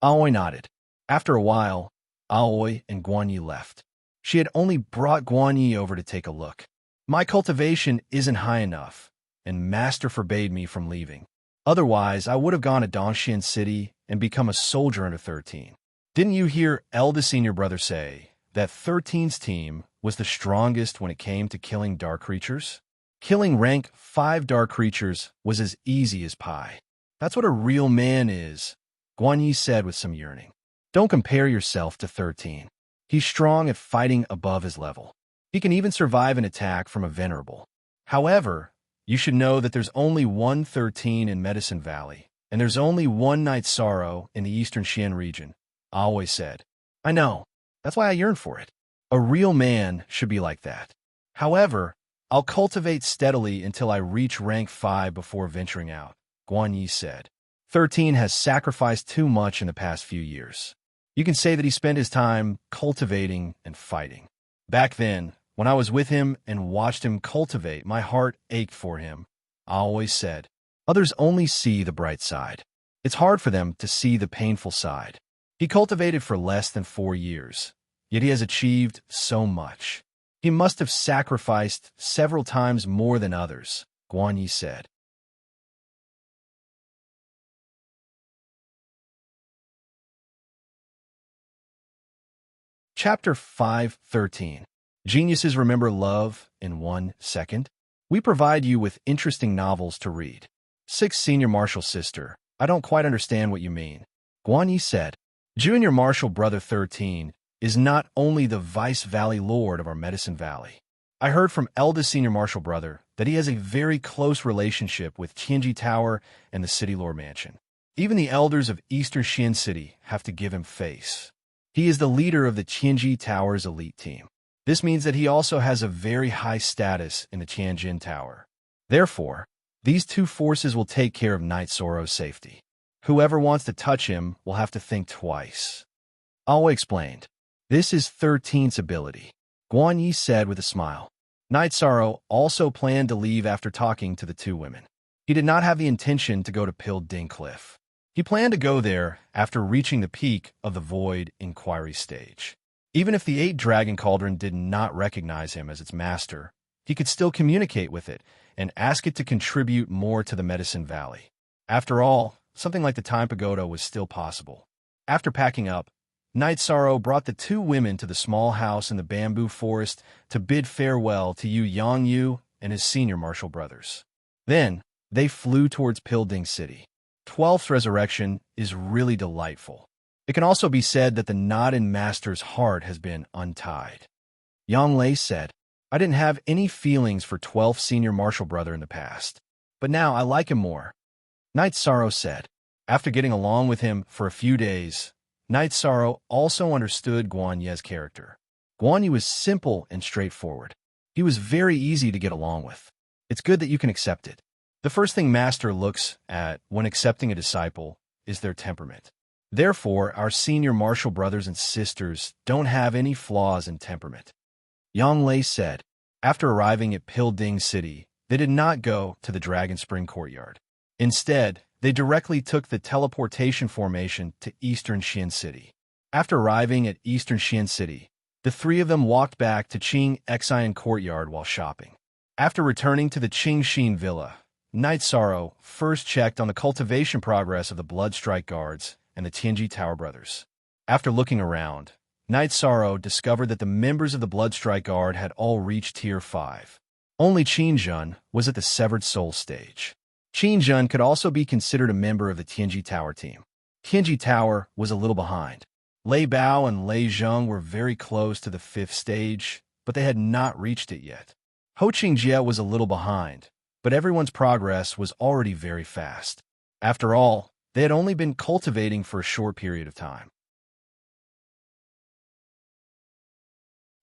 Aoi nodded. After a while, Aoi and Guan Yi left. She had only brought Guan Yi over to take a look. My cultivation isn't high enough, and Master forbade me from leaving. Otherwise, I would have gone to Dongshin City and become a soldier under 13. Didn't you hear eldest senior brother say that 13's team was the strongest when it came to killing dark creatures? Killing rank 5 dark creatures was as easy as pie. That's what a real man is, Guan Yi said with some yearning. Don't compare yourself to 13. He's strong at fighting above his level. He can even survive an attack from a venerable. However, you should know that there's only one 13 in Medicine Valley, and there's only one Night Sorrow in the Eastern Xian region, I always said. I know. That's why I yearn for it. A real man should be like that. However, I'll cultivate steadily until I reach rank 5 before venturing out, Guan Yi said. 13 has sacrificed too much in the past few years. You can say that he spent his time cultivating and fighting. Back then, when I was with him and watched him cultivate, my heart ached for him. I always said, others only see the bright side. It's hard for them to see the painful side. He cultivated for less than 4 years, yet he has achieved so much. He must have sacrificed several times more than others, Guan Yi said. Chapter 5:13. Geniuses remember love in 1 second? We provide you with interesting novels to read. 6 Senior Marshal Sister. I don't quite understand what you mean. Guan Yi said. Junior Marshal Brother 13 is not only the Vice Valley Lord of our Medicine Valley. I heard from eldest Senior Marshal Brother that he has a very close relationship with Tianji Tower and the City Lord Mansion. Even the elders of Eastern Xian City have to give him face. He is the leader of the Tianji Tower's elite team. This means that he also has a very high status in the Tianjin Tower. Therefore, these two forces will take care of Night Sorrow's safety. Whoever wants to touch him will have to think twice. Aoi explained. This is 13's ability, Guan Yi said with a smile. Night Sorrow also planned to leave after talking to the 2 women. He did not have the intention to go to Pill Ding Cliff. He planned to go there after reaching the peak of the Void Inquiry stage. Even if the 8 Dragon Cauldron did not recognize him as its master, he could still communicate with it and ask it to contribute more to the Medicine Valley. After all, something like the Time Pagoda was still possible. After packing up, Night Sorrow brought the 2 women to the small house in the bamboo forest to bid farewell to Yu Yangyu and his Senior Marshal brothers. Then, they flew towards Pilding City. 12th's resurrection is really delightful. It can also be said that the knot in Master's heart has been untied. Yang Lei said, I didn't have any feelings for 12th Senior Marshal brother in the past, but now I like him more. Night Sorrow said, after getting along with him for a few days, Night Sorrow also understood Guan Yi's character. Guan Yi was simple and straightforward. He was very easy to get along with. It's good that you can accept it. The first thing Master looks at when accepting a disciple is their temperament. Therefore, our Senior Marshal brothers and sisters don't have any flaws in temperament. Yang Lei said, after arriving at Pilding City, they did not go to the Dragon Spring Courtyard. Instead, they directly took the teleportation formation to Eastern Xian City. After arriving at Eastern Xian City, the 3 of them walked back to Qing Xian Courtyard while shopping. After returning to the Qing Xin Villa, Night Sorrow first checked on the cultivation progress of the Bloodstrike Guards and the Tianji Tower brothers. After looking around, Night Sorrow discovered that the members of the Bloodstrike Guard had all reached Tier 5. Only Qin Jun was at the Severed Soul stage. Qin Jun could also be considered a member of the Tianji Tower team. Tianji Tower was a little behind. Lei Bao and Lei Zheng were very close to the 5th stage, but they had not reached it yet. Ho Qingjie was a little behind, but everyone's progress was already very fast. After all, they had only been cultivating for a short period of time.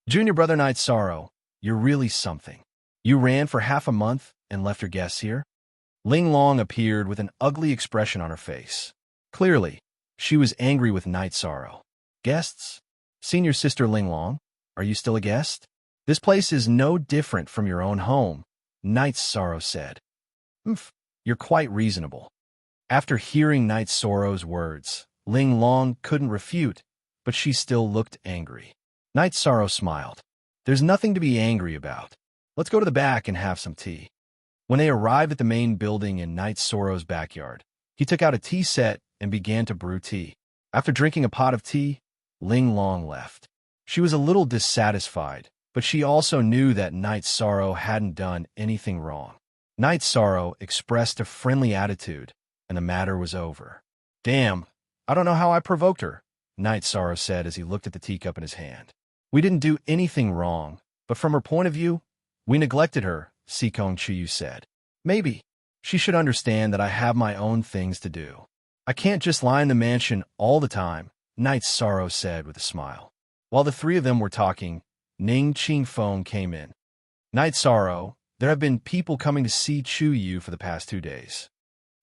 Junior Brother Night Sorrow, you're really something. You ran for half a month and left your guests here? Ling Long appeared with an ugly expression on her face. Clearly, she was angry with Night Sorrow. Guests? Senior Sister Ling Long, are you still a guest? This place is no different from your own home, Night Sorrow said. You're quite reasonable. After hearing Night Sorrow's words, Ling Long couldn't refute, but she still looked angry. Night Sorrow smiled. There's nothing to be angry about. Let's go to the back and have some tea. When they arrived at the main building in Night Sorrow's backyard, he took out a tea set and began to brew tea. After drinking a pot of tea, Ling Long left. She was a little dissatisfied, but she also knew that Night Sorrow hadn't done anything wrong. Night Sorrow expressed a friendly attitude, and the matter was over. Damn, I don't know how I provoked her. Night Sorrow said as he looked at the teacup in his hand. We didn't do anything wrong, but from her point of view, we neglected her, Sikong Chiyu said. Maybe. She should understand that I have my own things to do. I can't just lie in the mansion all the time, Night Sorrow said with a smile. While the three of them were talking, Ning Qingfeng came in. Night Sorrow, there have been people coming to see Chu Yu for the past 2 days.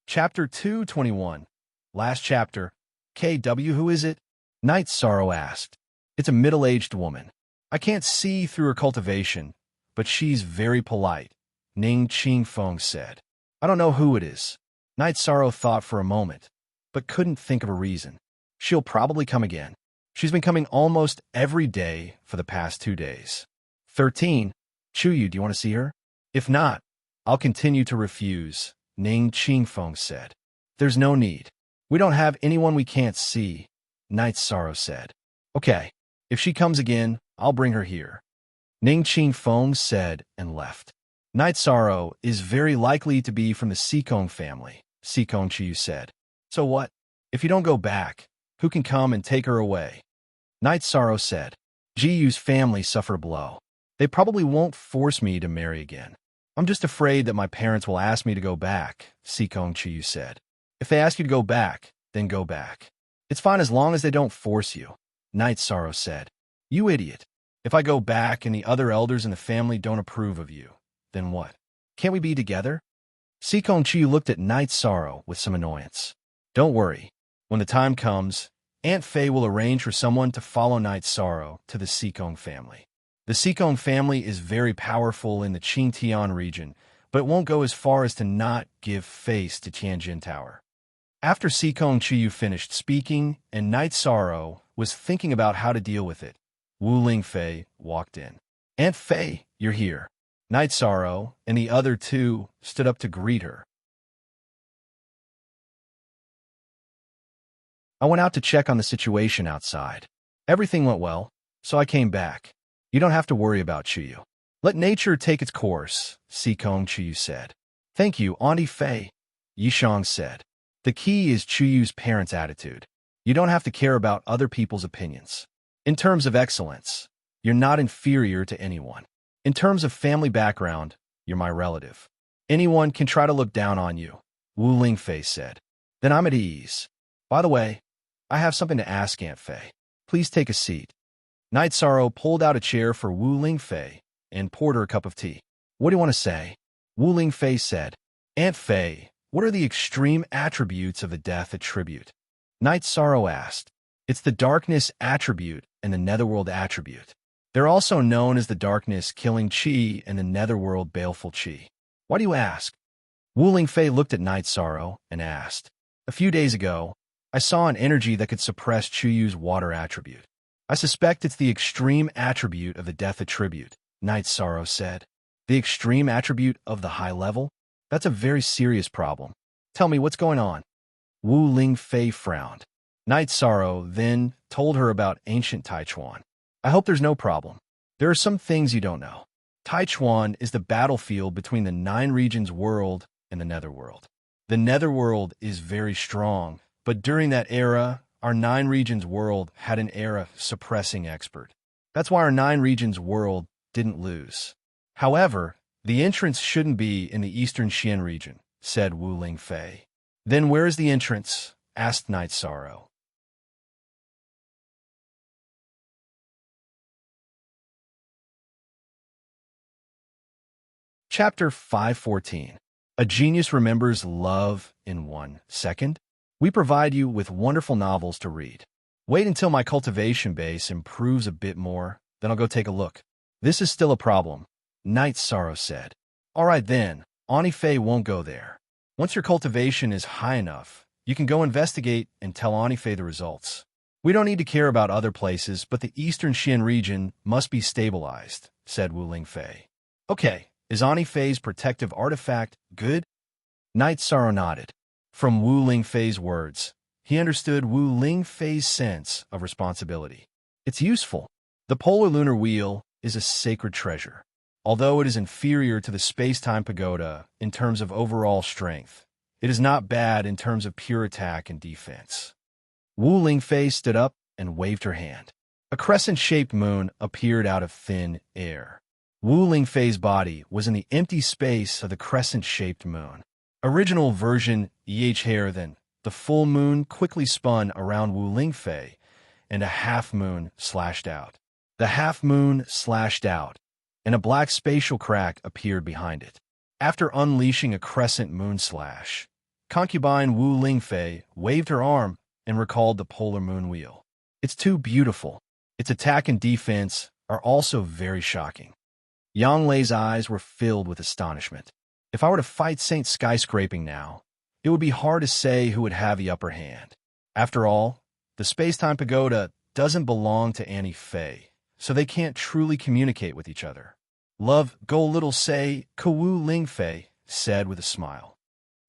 Chapter 221. Last chapter. KW, who is it? Night Sorrow asked. It's a middle-aged woman. I can't see through her cultivation, but she's very polite, Ning Qingfeng said. I don't know who it is. Night Sorrow thought for a moment, but couldn't think of a reason. She'll probably come again. She's been coming almost every day for the past 2 days. 13. Chuyu, do you want to see her? If not, I'll continue to refuse, Ning Qingfeng said. There's no need. We don't have anyone we can't see, Night Sorrow said. Okay, if she comes again, I'll bring her here. Ning Qingfeng said and left. Night Sorrow is very likely to be from the Sikong family, Sikong Chiyu said. So what? If you don't go back, who can come and take her away? Night Sorrow said. Jiyu's family suffered a blow. They probably won't force me to marry again. I'm just afraid that my parents will ask me to go back, Sikong Chiyu said. If they ask you to go back, then go back. It's fine as long as they don't force you, Night Sorrow said. You idiot. If I go back and the other elders in the family don't approve of you, then what? Can't we be together? Sikong Chiyu looked at Night Sorrow with some annoyance. Don't worry. When the time comes, Aunt Fei will arrange for someone to follow Night Sorrow to the Sikong family. The Sikong family is very powerful in the Qingtian region, but it won't go as far as to not give face to Tianjin Tower. After Sikong Chiyu finished speaking and Night Sorrow was thinking about how to deal with it, Wu Lingfei walked in. Aunt Fei, you're here. Night Sorrow and the other two stood up to greet her. I went out to check on the situation outside. Everything went well, so I came back. You don't have to worry about Chiyu. Let nature take its course, Sikong Chiyu said. Thank you, Auntie Fei, Yishang said. The key is Chuyu's parents' attitude. You don't have to care about other people's opinions. In terms of excellence, you're not inferior to anyone. In terms of family background, you're my relative. Anyone can try to look down on you, Wu Lingfei said. Then I'm at ease. By the way, I have something to ask Aunt Fei. Please take a seat. Night Sorrow pulled out a chair for Wu Lingfei and poured her a cup of tea. What do you want to say? Wu Lingfei said. Aunt Fei, what are the extreme attributes of the death attribute? Night Sorrow asked. It's the darkness attribute and the netherworld attribute. They're also known as the darkness killing chi and the netherworld baleful chi. Why do you ask? Wu Lingfei looked at Night Sorrow and asked. A few days ago, I saw an energy that could suppress Chuyu's water attribute. I suspect it's the extreme attribute of the death attribute, Night Sorrow said. The extreme attribute of the high level? That's a very serious problem. Tell me what's going on. Wu Lingfei frowned. Night Sorrow then told her about ancient Taichuan. I hope there's no problem. There are some things you don't know. Taichuan is the battlefield between the 9 regions world and the netherworld. The netherworld is very strong, but during that era, our 9 regions world had an era suppressing expert. That's why our 9 regions world didn't lose. However, the entrance shouldn't be in the eastern Xian region, said Wu Lingfei. Then where is the entrance? Asked Night Sorrow. Chapter 514. A Genius Remembers Love in 1 Second. We provide you with wonderful novels to read. Wait until my cultivation base improves a bit more, then I'll go take a look. This is still a problem, Night Sorrow said. All right then, Auntie Fei won't go there. Once your cultivation is high enough, you can go investigate and tell Auntie Fei the results. We don't need to care about other places, but the eastern Xian region must be stabilized, said Wu Lingfei. Okay, is Auntie Fei's protective artifact good? Night Sorrow nodded. From Wu Lingfei's words, he understood Wu Lingfei's sense of responsibility. It's useful. The polar lunar wheel is a sacred treasure. Although it is inferior to the space-time pagoda in terms of overall strength, it is not bad in terms of pure attack and defense. Wu Lingfei stood up and waved her hand. A crescent-shaped moon appeared out of thin air. Wu Lingfei's body was in the empty space of the crescent-shaped moon. Original version hair then. The full moon quickly spun around Wu Lingfei, and a half-moon slashed out. The half-moon slashed out, and a black spatial crack appeared behind it. After unleashing a crescent moon slash, concubine Wu Lingfei waved her arm and recalled the polar moon wheel. It's too beautiful. Its attack and defense are also very shocking. Yang Lei's eyes were filled with astonishment. If I were to fight Saint Skyscraping now, it would be hard to say who would have the upper hand. After all, the space-time pagoda doesn't belong to Annie Fei, so they can't truly communicate with each other. Love, go little say, Wu Lingfei said with a smile.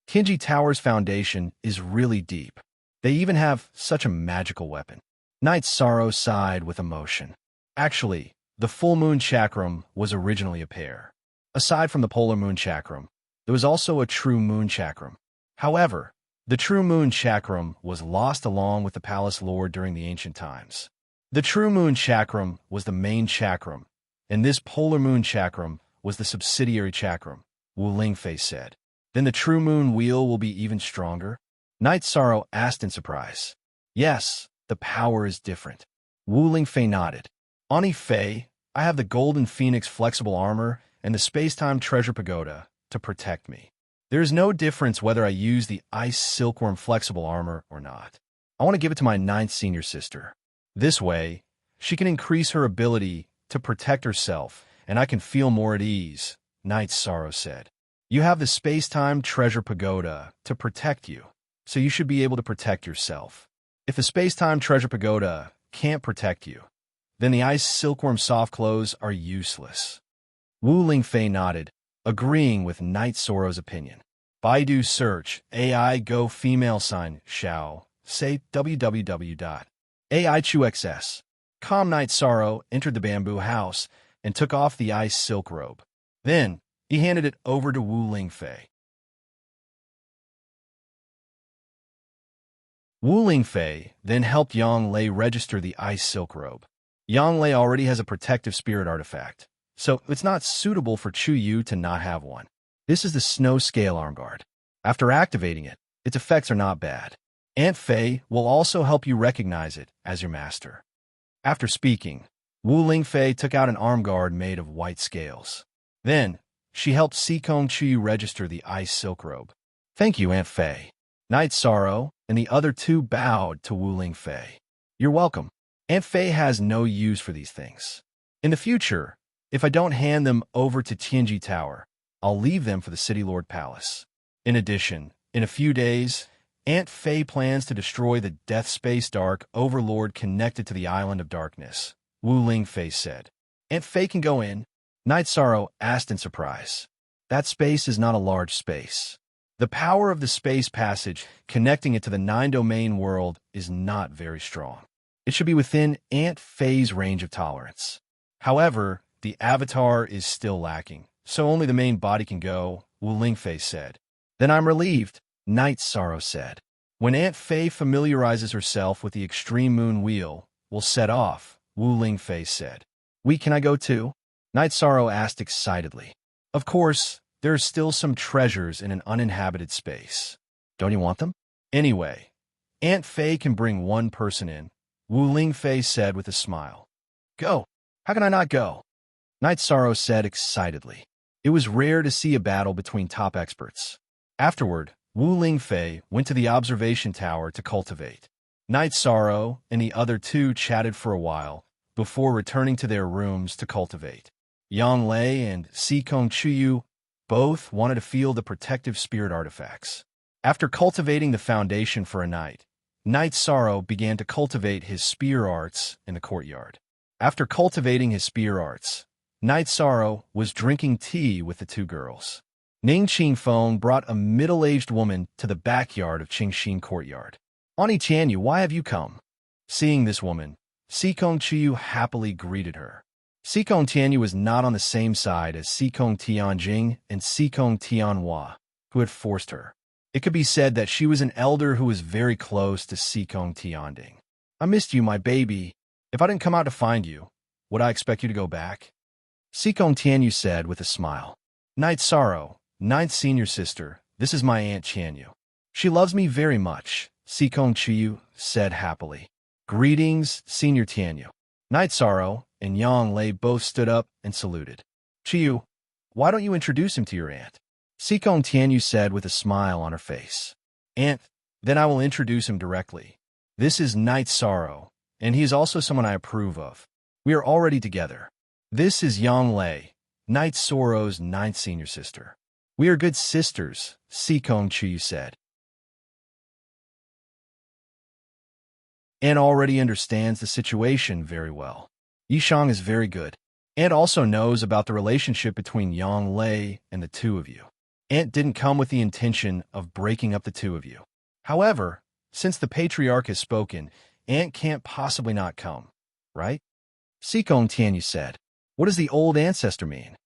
Qinji Tower's foundation is really deep. They even have such a magical weapon. Night Sorrow sighed with emotion. Actually, the full moon chakram was originally a pair. Aside from the polar moon chakram, there was also a true moon chakram. However, the true moon chakram was lost along with the palace lord during the ancient times. The true moon chakram was the main chakram, and this polar moon chakram was the subsidiary chakram, Wu Lingfei said. Then the true moon wheel will be even stronger? Night Sorrow asked in surprise. Yes, the power is different. Wu Lingfei nodded. Ani Fei, I have the Golden Phoenix flexible armor and the space-time treasure pagoda to protect me. There is no difference whether I use the Ice Silkworm flexible armor or not. I want to give it to my 9th senior sister. This way, she can increase her ability to protect herself, and I can feel more at ease, Night Sorrow said. You have the space-time treasure pagoda to protect you, so you should be able to protect yourself. If the space-time treasure pagoda can't protect you, then the Ice Silkworm soft clothes are useless. Wu Lingfei nodded, agreeing with Night Sorrow's opinion. Baidu search, AI go female sign, Xiao, say www.aichuxs. Calm Night Sorrow entered the bamboo house and took off the ice silk robe. Then, he handed it over to Wu Lingfei. Wu Lingfei then helped Yang Lei register the ice silk robe. Yang Lei already has a protective spirit artifact, so it's not suitable for Chu Yu to not have one. This is the Snow Scale Arm Guard. After activating it, its effects are not bad. Aunt Fei will also help you recognize it as your master. After speaking, Wu Lingfei took out an arm guard made of white scales. Then, she helped Sikong Chu register the ice silk robe. Thank you, Aunt Fei. Night Sorrow and the other two bowed to Wu Lingfei. You're welcome. Aunt Fei has no use for these things. In the future, if I don't hand them over to Qinji Tower, I'll leave them for the City Lord Palace. In addition, in a few days, Aunt Fei plans to destroy the Death Space Dark Overlord connected to the Island of Darkness, Wu Lingfei said. Aunt Fei can go in? Night Sorrow asked in surprise. That space is not a large space. The power of the space passage connecting it to the 9-domain world is not very strong. It should be within Aunt Fei's range of tolerance. However, the avatar is still lacking, so only the main body can go, Wu Lingfei said. Then I'm relieved, Night Sorrow said. When Aunt Fei familiarizes herself with the extreme moon wheel, we'll set off, Wu Lingfei said. Can I go too? Night Sorrow asked excitedly. Of course, there are still some treasures in an uninhabited space. Don't you want them? Anyway, Aunt Fei can bring one person in, Wu Lingfei said with a smile. Go. How can I not go? Night Sorrow said excitedly. It was rare to see a battle between top experts. Afterward, Wu Lingfei went to the observation tower to cultivate. Night Sorrow and the other two chatted for a while before returning to their rooms to cultivate. Yang Lei and Sikong Chuyu both wanted to feel the protective spirit artifacts. After cultivating the foundation for a night, Night Sorrow began to cultivate his spear arts in the courtyard. After cultivating his spear arts, Night Sorrow was drinking tea with the two girls. Ning Qingfeng brought a middle-aged woman to the backyard of Qingxin courtyard. Ani Tianyu, why have you come? Seeing this woman, Sikong Chiyu happily greeted her. Sikong Tianyu was not on the same side as Sikong Tianjing and Sikong Tianhua, who had forced her. It could be said that she was an elder who was very close to Sikong Tianding. I missed you, my baby. If I didn't come out to find you, would I expect you to go back? Sikong Tianyu said with a smile. Night Sorrow, ninth senior sister, this is my Aunt Tianyu. She loves me very much, Sikong Chiyu said happily. Greetings, Senior Tianyu. Night Sorrow and Yang Lei both stood up and saluted. Chiyu, why don't you introduce him to your aunt? Sikong Tianyu said with a smile on her face. Aunt, then I will introduce him directly. This is Night Sorrow, and he is also someone I approve of. We are already together. This is Yang Lei, Night Sorrow's ninth senior sister. We are good sisters, Sikong Chiyu said. Aunt already understands the situation very well. Yishang is very good. Aunt also knows about the relationship between Yang Lei and the two of you. Aunt didn't come with the intention of breaking up the two of you. However, since the patriarch has spoken, Aunt can't possibly not come, right? Sikong Tianyu said. What does the old ancestor mean?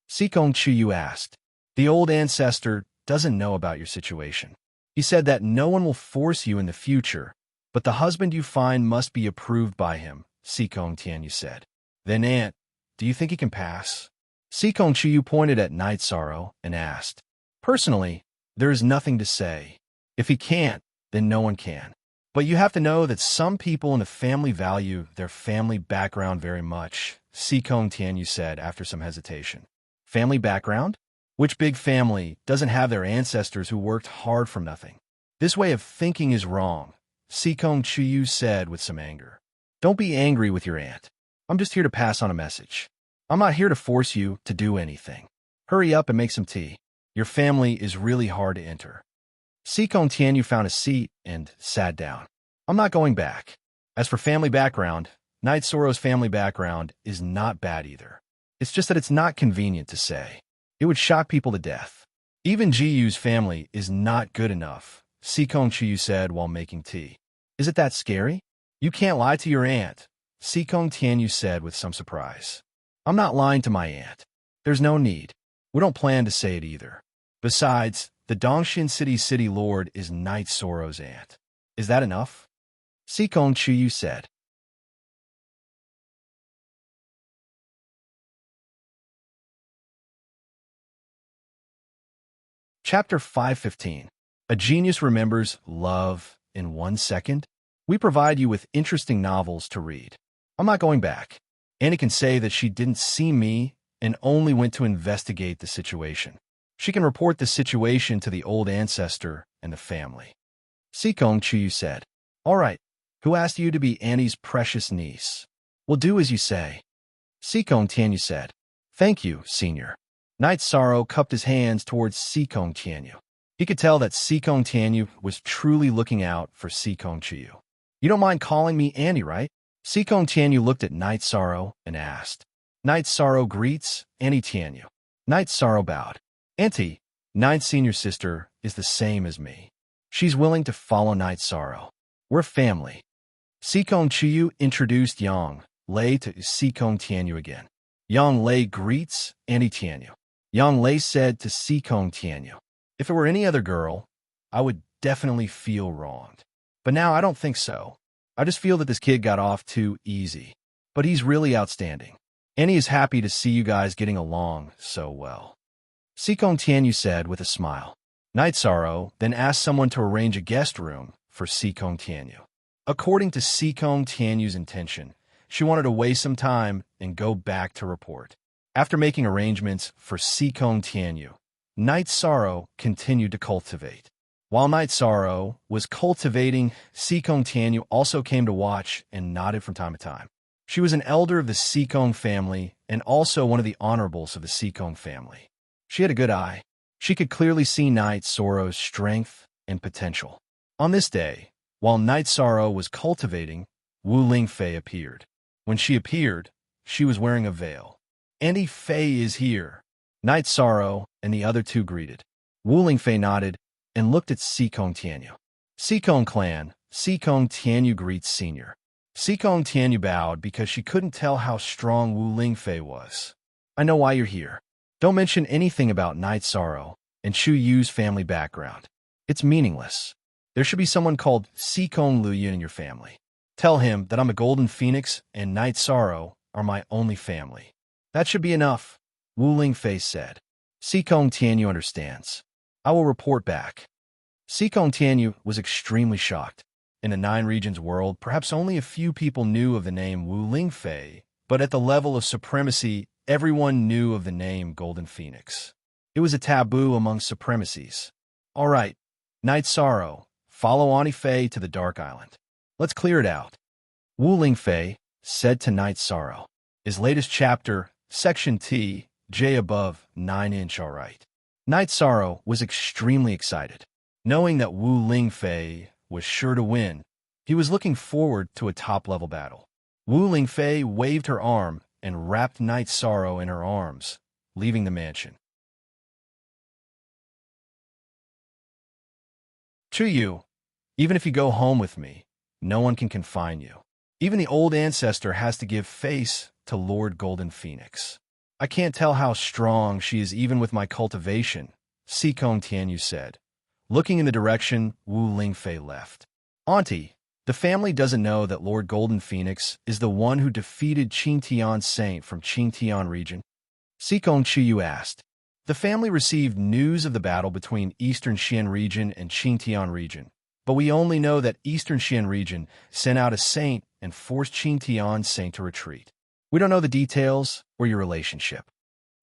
Sikong Chiyu asked. The old ancestor doesn't know about your situation. He said that no one will force you in the future, but the husband you find must be approved by him, Sikong Tianyu said. Then Aunt, do you think he can pass? Sikong Chiyu pointed at Night Sorrow and asked. Personally, there is nothing to say. If he can't, then no one can. But you have to know that some people in the family value their family background very much, Sikong Tianyu said after some hesitation. Family background? Which big family doesn't have their ancestors who worked hard for nothing? This way of thinking is wrong, Sikong Chiyu said with some anger. Don't be angry with your aunt. I'm just here to pass on a message. I'm not here to force you to do anything. Hurry up and make some tea. Your family is really hard to enter. Sikong Tianyu found a seat and sat down. I'm not going back. As for family background, Night Sorrow's family background is not bad either. It's just that it's not convenient to say. It would shock people to death. Even Jiyu's family is not good enough, Sikong Chiyu said while making tea. Is it that scary? You can't lie to your aunt, Sikong Tianyu said with some surprise. I'm not lying to my aunt. There's no need. We don't plan to say it either. Besides, the Dongshin City Lord is Night Sorrow's aunt. Is that enough? Sikong Chiyu said. Chapter 515. A Genius Remembers Love in 1 Second? We provide you with interesting novels to read. I'm not going back. Annie can say that she didn't see me and only went to investigate the situation. She can report the situation to the old ancestor and the family. Sikong Chiyu said. All right, who asked you to be Annie's precious niece? We'll do as you say. Sikong Tianyu said. Thank you, senior. Night Sorrow cupped his hands towards Sikong Tianyu. He could tell that Sikong Tianyu was truly looking out for Sikong Chiyu. You don't mind calling me Annie, right? Sikong Tianyu looked at Night Sorrow and asked. Night Sorrow greets Annie Tianyu. Night Sorrow bowed. Auntie, ninth senior sister, is the same as me. She's willing to follow Night Sorrow. We're family. Sikong Chiyu introduced Yang Lei to Sikong Tianyu again. Yang Lei greets Annie Tianyu. Yang Lei said to Sikong Tianyu, if it were any other girl, I would definitely feel wronged. But now I don't think so. I just feel that this kid got off too easy. But he's really outstanding. Annie is happy to see you guys getting along so well. Sikong Tianyu said with a smile. Night Sorrow then asked someone to arrange a guest room for Sikong Tianyu. According to Sikong Tianyu's intention, she wanted to waste some time and go back to report. After making arrangements for Sikong Tianyu, Night Sorrow continued to cultivate. While Night Sorrow was cultivating, Sikong Tianyu also came to watch and nodded from time to time. She was an elder of the Sikong family and also one of the honorables of the Sikong family. She had a good eye. She could clearly see Night Sorrow's strength and potential. On this day, while Night Sorrow was cultivating, Wu Lingfei appeared. When she appeared, she was wearing a veil. Auntie Fei is here. Night Sorrow and the other two greeted. Wu Lingfei nodded and looked at Sikong Tianyu. Sikong clan, Sikong Tianyu greets senior. Sikong Tianyu bowed because she couldn't tell how strong Wu Lingfei was. I know why you're here. Don't mention anything about Night Sorrow and Chu Yu's family background. It's meaningless. There should be someone called Sikong Luyun in your family. Tell him that I'm a golden phoenix and Night Sorrow are my only family. That should be enough, Wu Lingfei said. Xikong Tianyu understands. I will report back. Xikong Tianyu was extremely shocked. In the Nine Regions world, perhaps only a few people knew of the name Wu Lingfei, but at the level of supremacy, everyone knew of the name Golden Phoenix. It was a taboo among supremacies. All right, Night Sorrow, follow Ani Fei to the Dark Island. Let's clear it out. Wu Lingfei said to Night Sorrow. His latest chapter, Section T, J above, 9-inch alright. Night Sorrow was extremely excited. Knowing that Wu Lingfei was sure to win, he was looking forward to a top-level battle. Wu Lingfei waved her arm and wrapped Night Sorrow in her arms, leaving the mansion. To you, even if you go home with me, no one can confine you. Even the old ancestor has to give face to Lord Golden Phoenix. I can't tell how strong she is even with my cultivation, Xikong Tianyu said, looking in the direction Wu Lingfei left. Auntie, the family doesn't know that Lord Golden Phoenix is the one who defeated Qingtian Saint from Qingtian region? Xikong Tianyu asked. The family received news of the battle between Eastern Xian region and Qingtian region, but we only know that Eastern Xian region sent out a saint and forced Qingtian Saint to retreat. We don't know the details or your relationship.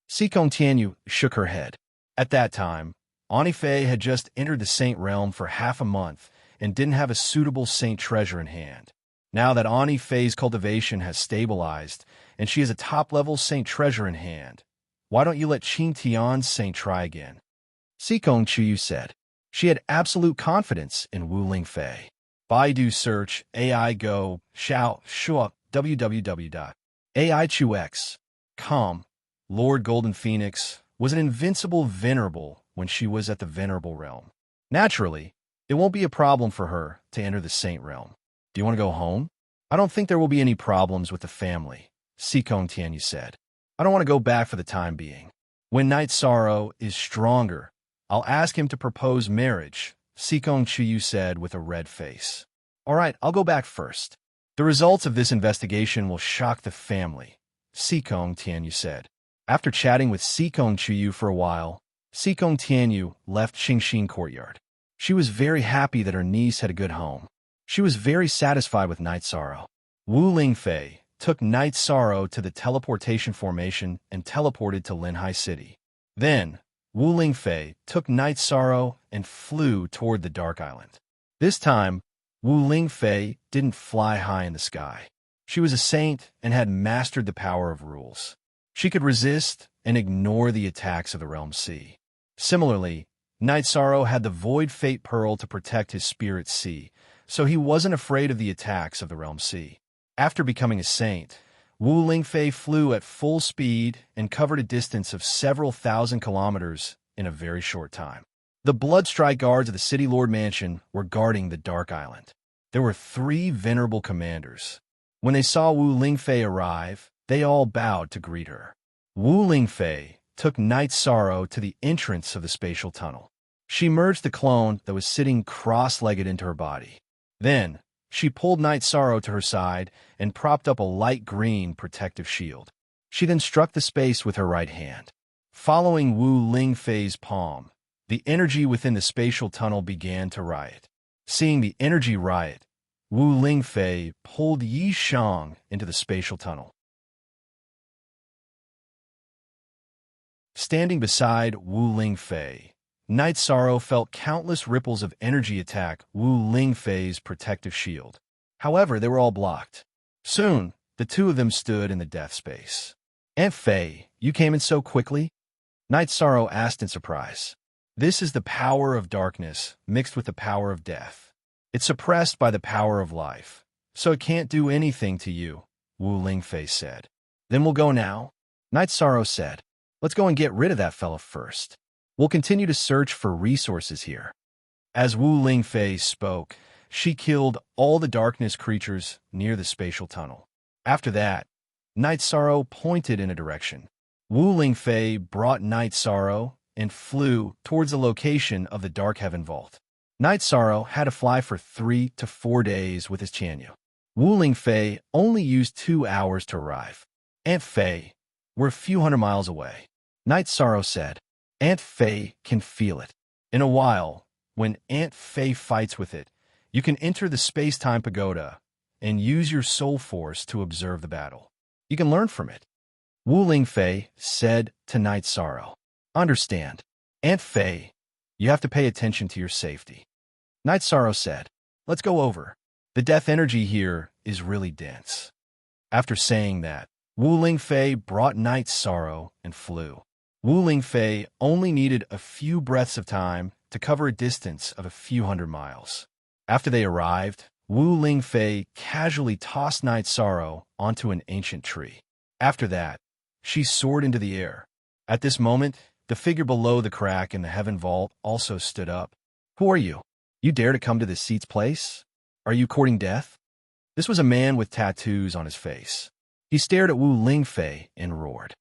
Xikong Tianyu shook her head. At that time, Ani Fei had just entered the saint realm for half a month and didn't have a suitable saint treasure in hand. Now that Ani Fei's cultivation has stabilized and she has a top-level saint treasure in hand, why don't you let Qingtian Saint try again? Xikong Tianyu said. She had absolute confidence in Wu Lingfei. Baidu search, AI Go, Xiao, Shuo, www.aichuX.com. Lord Golden Phoenix was an invincible venerable when she was at the venerable realm. Naturally, it won't be a problem for her to enter the saint realm. Do you want to go home? I don't think there will be any problems with the family, Xikong Tianyu said. I don't want to go back for the time being. When Night Sorrow is stronger, I'll ask him to propose marriage, Xikong Tianyu said with a red face. All right, I'll go back first. The results of this investigation will shock the family, Xikong Tianyu said. After chatting with Xikong Tianyu for a while, Xikong Tianyu left Xingxin Courtyard. She was very happy that her niece had a good home. She was very satisfied with Night Sorrow. Wu Lingfei took Night Sorrow to the teleportation formation and teleported to Linhai City. Then, Wu Lingfei took Night Sorrow and flew toward the Dark Island. This time, Wu Lingfei didn't fly high in the sky. She was a saint and had mastered the power of rules. She could resist and ignore the attacks of the Realm Sea. Similarly, Night Sorrow had the Void Fate Pearl to protect his Spirit Sea, so he wasn't afraid of the attacks of the Realm Sea. After becoming a saint, Wu Lingfei flew at full speed and covered a distance of several thousand kilometers in a very short time. The Bloodstrike guards of the City Lord Mansion were guarding the Dark Island. There were 3 venerable commanders. When they saw Wu Lingfei arrive, they all bowed to greet her. Wu Lingfei took Night Sorrow to the entrance of the spatial tunnel. She merged the clone that was sitting cross-legged into her body. Then, she pulled Night Sorrow to her side and propped up a light green protective shield. She then struck the space with her right hand. Following Wu Lingfei's palm, the energy within the spatial tunnel began to riot. Seeing the energy riot, Wu Lingfei pulled Yi Shang into the spatial tunnel. Standing beside Wu Lingfei, Night Sorrow felt countless ripples of energy attack Wu Lingfei's protective shield. However, they were all blocked. Soon, the two of them stood in the death space. Aunt Fei, you came in so quickly? Night Sorrow asked in surprise. This is the power of darkness mixed with the power of death. It's suppressed by the power of life, so it can't do anything to you, Wu Lingfei said. Then we'll go now? Night Sorrow said. Let's go and get rid of that fella first. We'll continue to search for resources here. As Wu Lingfei spoke, she killed all the darkness creatures near the spatial tunnel. After that, Night Sorrow pointed in a direction. Wu Lingfei brought Night Sorrow and flew towards the location of the Dark Heaven Vault. Night Sorrow had to fly for 3 to 4 days with his Chanyu. Wu Lingfei only used 2 hours to arrive. Aunt Fei, we're a few hundred miles away. Night Sorrow said. Aunt Fei can feel it. In a while, when Aunt Fei fights with it, you can enter the space-time pagoda and use your soul force to observe the battle. You can learn from it. Wu Lingfei said to Night Sorrow. Understand. Aunt Fei, you have to pay attention to your safety. Night Sorrow said. Let's go over. The death energy here is really dense. After saying that, Wu Lingfei brought Night Sorrow and flew. Wu Lingfei only needed a few breaths of time to cover a distance of a few hundred miles. After they arrived, Wu Lingfei casually tossed Night Sorrow onto an ancient tree. After that, she soared into the air. At this moment, the figure below the crack in the heaven vault also stood up. Who are you? You dare to come to the seat's place? Are you courting death? This was a man with tattoos on his face. He stared at Wu Lingfei and roared.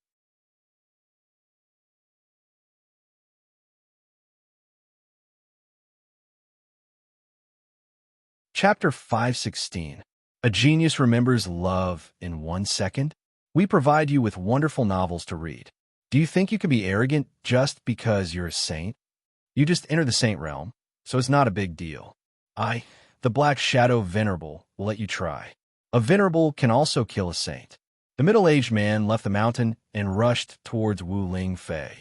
Chapter 516. A Genius Remembers Love in 1 Second? We provide you with wonderful novels to read. Do you think you can be arrogant just because you're a saint? You just enter the saint realm, so it's not a big deal. The Black Shadow Venerable, will let you try. A venerable can also kill a saint. The middle-aged man left the mountain and rushed towards Wu Lingfei.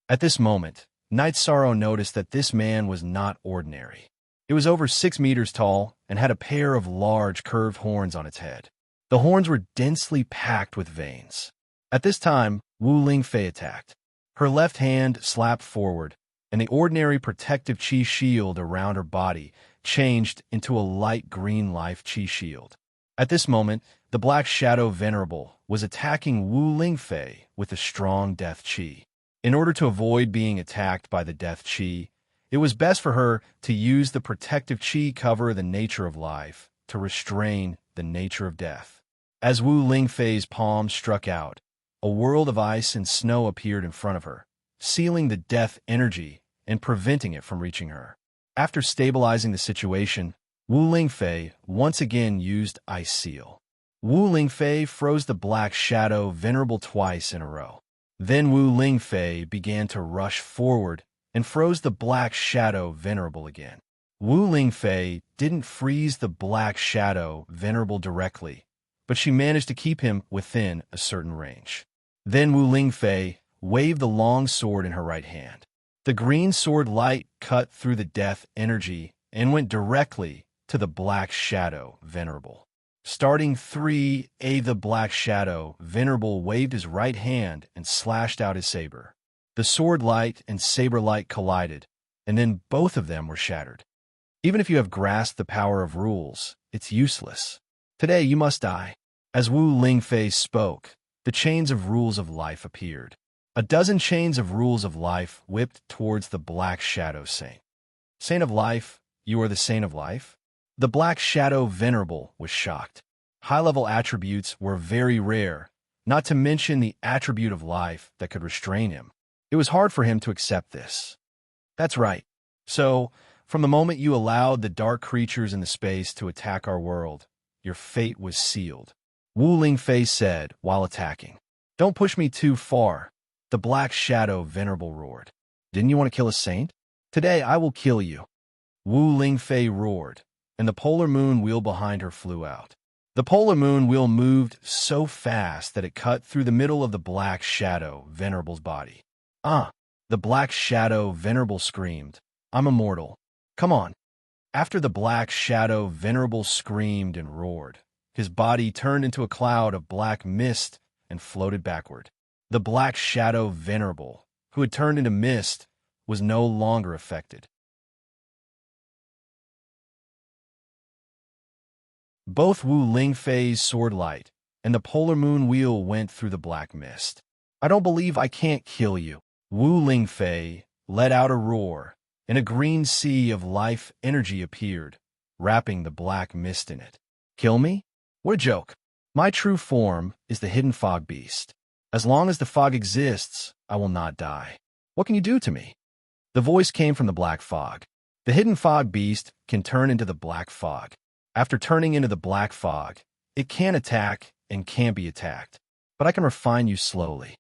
At this moment, Night Sorrow noticed that this man was not ordinary. It was over 6 meters tall and had a pair of large curved horns on its head. The horns were densely packed with veins. At this time, Wu Lingfei attacked. Her left hand slapped forward, and the ordinary protective chi shield around her body changed into a light green life chi shield. At this moment, the Black Shadow Venerable was attacking Wu Lingfei with a strong death chi. In order to avoid being attacked by the death chi, it was best for her to use the protective chi cover the nature of life to restrain the nature of death. As Wu Lingfei's palm struck out, a world of ice and snow appeared in front of her, sealing the death energy and preventing it from reaching her. After stabilizing the situation, Wu Lingfei once again used Ice Seal. Wu Lingfei froze the Black Shadow Venerable twice in a row. Then Wu Lingfei began to rush forward and froze the Black Shadow Venerable again. Wu Lingfei didn't freeze the Black Shadow Venerable directly, but she managed to keep him within a certain range. Then Wu Lingfei waved the long sword in her right hand. The green sword light cut through the death energy and went directly to the Black Shadow Venerable. Starting 3A, the Black Shadow Venerable waved his right hand and slashed out his saber. The sword light and saber light collided, and then both of them were shattered. Even if you have grasped the power of rules, it's useless. Today you must die. As Wu Lingfei spoke, the chains of rules of life appeared. A dozen chains of rules of life whipped towards the Black Shadow Saint. Saint of Life, you are the Saint of Life? The Black Shadow Venerable was shocked. High-level attributes were very rare, not to mention the attribute of life that could restrain him. It was hard for him to accept this. That's right. So, from the moment you allowed the dark creatures in the space to attack our world, your fate was sealed. Wu Lingfei said while attacking. Don't push me too far, the Black Shadow Venerable roared. Didn't you want to kill a saint? Today I will kill you. Wu Lingfei roared, and the polar moon wheel behind her flew out. The polar moon wheel moved so fast that it cut through the middle of the Black Shadow Venerable's body. The Black Shadow Venerable screamed, I'm immortal. Come on. After the Black Shadow Venerable screamed and roared, his body turned into a cloud of black mist and floated backward. The Black Shadow Venerable, who had turned into mist, was no longer affected. Both Wu Lingfei's sword light and the polar moon wheel went through the black mist. I don't believe I can't kill you. Wu Lingfei let out a roar, and a green sea of life energy appeared, wrapping the black mist in it. Kill me? What a joke. My true form is the hidden fog beast. As long as the fog exists, I will not die. What can you do to me? The voice came from the black fog. The hidden fog beast can turn into the black fog. After turning into the black fog, it can attack and can be attacked, but I can refine you slowly.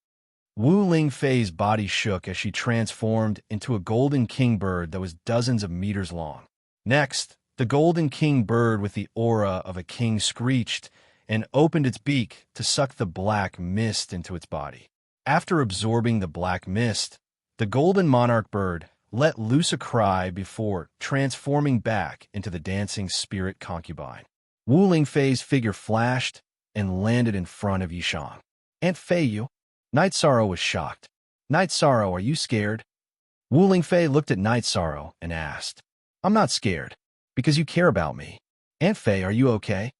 Wu Lingfei's body shook as she transformed into a golden king bird that was dozens of meters long. Next, the golden king bird with the aura of a king screeched and opened its beak to suck the black mist into its body. After absorbing the black mist, the golden monarch bird let loose a cry before transforming back into the dancing spirit concubine. Wu Lingfei's figure flashed and landed in front of Yishang. Aunt Fei, you? Night Sorrow was shocked. Night Sorrow, are you scared? Wu Lingfei looked at Night Sorrow and asked, I'm not scared, because you care about me. Aunt Fei, are you okay?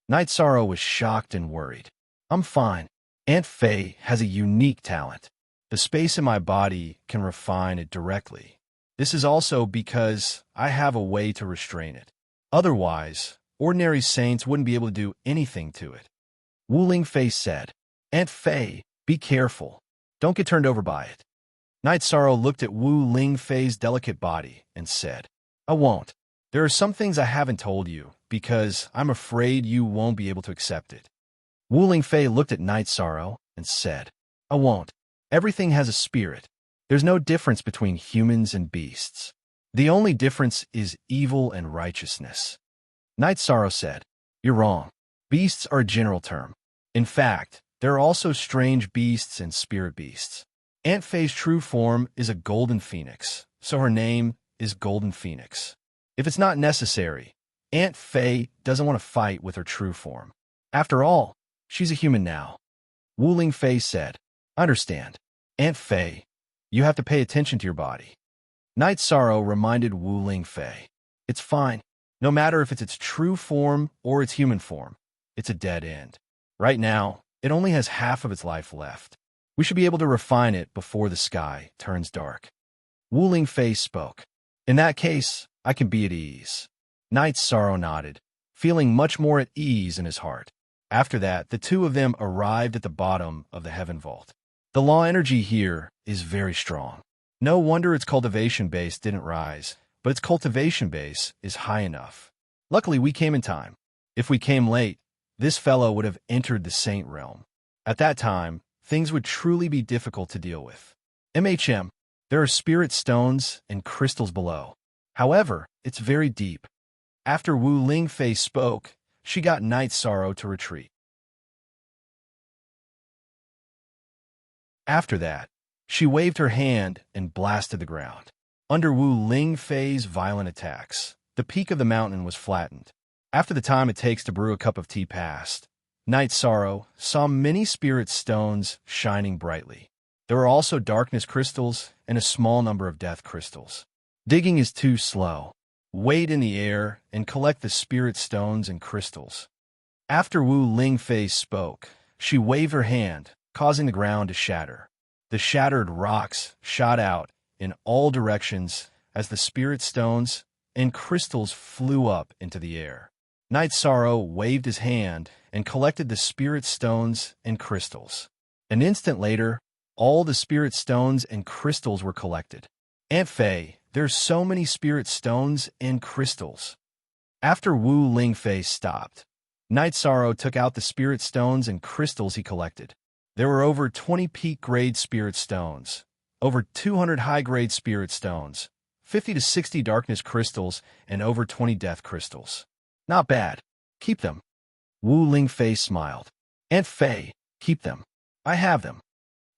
Night Sorrow was shocked and worried. I'm fine. Aunt Fei has a unique talent. The space in my body can refine it directly. This is also because I have a way to restrain it. Otherwise, ordinary saints wouldn't be able to do anything to it. Wu Lingfei said, Aunt Fei, be careful. Don't get turned over by it. Night Sorrow looked at Wu Lingfei's delicate body and said, I won't. There are some things I haven't told you because I'm afraid you won't be able to accept it. Wu Lingfei looked at Night Sorrow and said, I won't. Everything has a spirit. There's no difference between humans and beasts. The only difference is evil and righteousness. Night Sorrow said, You're wrong. Beasts are a general term. In fact, there are also strange beasts and spirit beasts. Aunt Fei's true form is a golden phoenix, so her name is Golden Phoenix. If it's not necessary, Aunt Fei doesn't want to fight with her true form. After all, she's a human now. Wu Lingfei said, I understand. Aunt Fei, you have to pay attention to your body. Night Sorrow reminded Wu Lingfei, It's fine. No matter if it's its true form or its human form, it's a dead end. Right now, it only has half of its life left. We should be able to refine it before the sky turns dark. Wu Lingfei spoke. In that case, I can be at ease. Night Sorrow nodded, feeling much more at ease in his heart. After that, the two of them arrived at the bottom of the heaven vault. The law energy here is very strong. No wonder its cultivation base didn't rise, but its cultivation base is high enough. Luckily, we came in time. If we came late, this fellow would have entered the Saint Realm. At that time, things would truly be difficult to deal with. There are spirit stones and crystals below. However, it's very deep. After Wu Lingfei spoke, she got Night Sorrow to retreat. After that, she waved her hand and blasted the ground. Under Wu Lingfei's violent attacks, the peak of the mountain was flattened. After the time it takes to brew a cup of tea passed, Night Sorrow saw many spirit stones shining brightly. There were also darkness crystals and a small number of death crystals. Digging is too slow. Wait in the air and collect the spirit stones and crystals. After Wu Lingfei spoke, she waved her hand, causing the ground to shatter. The shattered rocks shot out in all directions as the spirit stones and crystals flew up into the air. Night Sorrow waved his hand and collected the spirit stones and crystals. An instant later, all the spirit stones and crystals were collected. Aunt Fei, there's so many spirit stones and crystals. After Wu Lingfei stopped, Night Sorrow took out the spirit stones and crystals he collected. There were over 20 peak-grade spirit stones, over 200 high-grade spirit stones, 50 to 60 darkness crystals, and over 20 death crystals. Not bad. Keep them. Wu Lingfei smiled. Aunt Fei, keep them. I have them.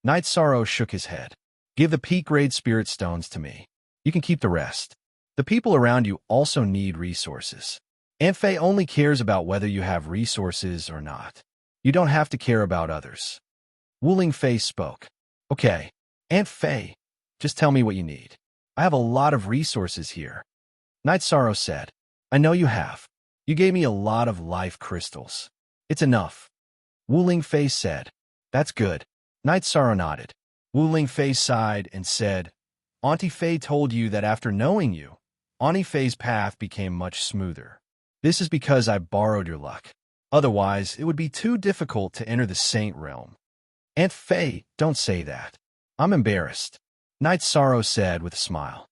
Night Sorrow shook his head. Give the peak-grade spirit stones to me. You can keep the rest. The people around you also need resources. Aunt Fei only cares about whether you have resources or not. You don't have to care about others. Wu Lingfei spoke. Okay, Aunt Fei, just tell me what you need. I have a lot of resources here. Night Sorrow said, I know you have. You gave me a lot of life crystals. It's enough. Wu Lingfei said, That's good. Night Sorrow nodded. Wu Lingfei sighed and said, Auntie Fei told you that after knowing you, Auntie Fei's path became much smoother. This is because I borrowed your luck. Otherwise, it would be too difficult to enter the Saint Realm. Aunt Fei, don't say that. I'm embarrassed. Night Sorrow said with a smile.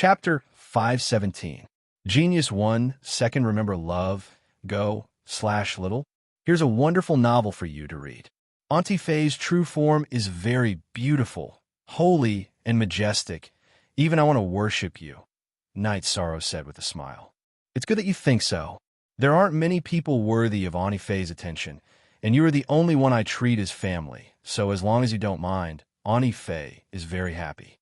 Chapter 517. Genius 1, Second Remember Love, Go/Little. Here's a wonderful novel for you to read. Auntie Faye's true form is very beautiful, holy, and majestic. Even I want to worship you, Night Sorrow said with a smile. It's good that you think so. There aren't many people worthy of Auntie Faye's attention, and you are the only one I treat as family, so as long as you don't mind, Auntie Faye is very happy.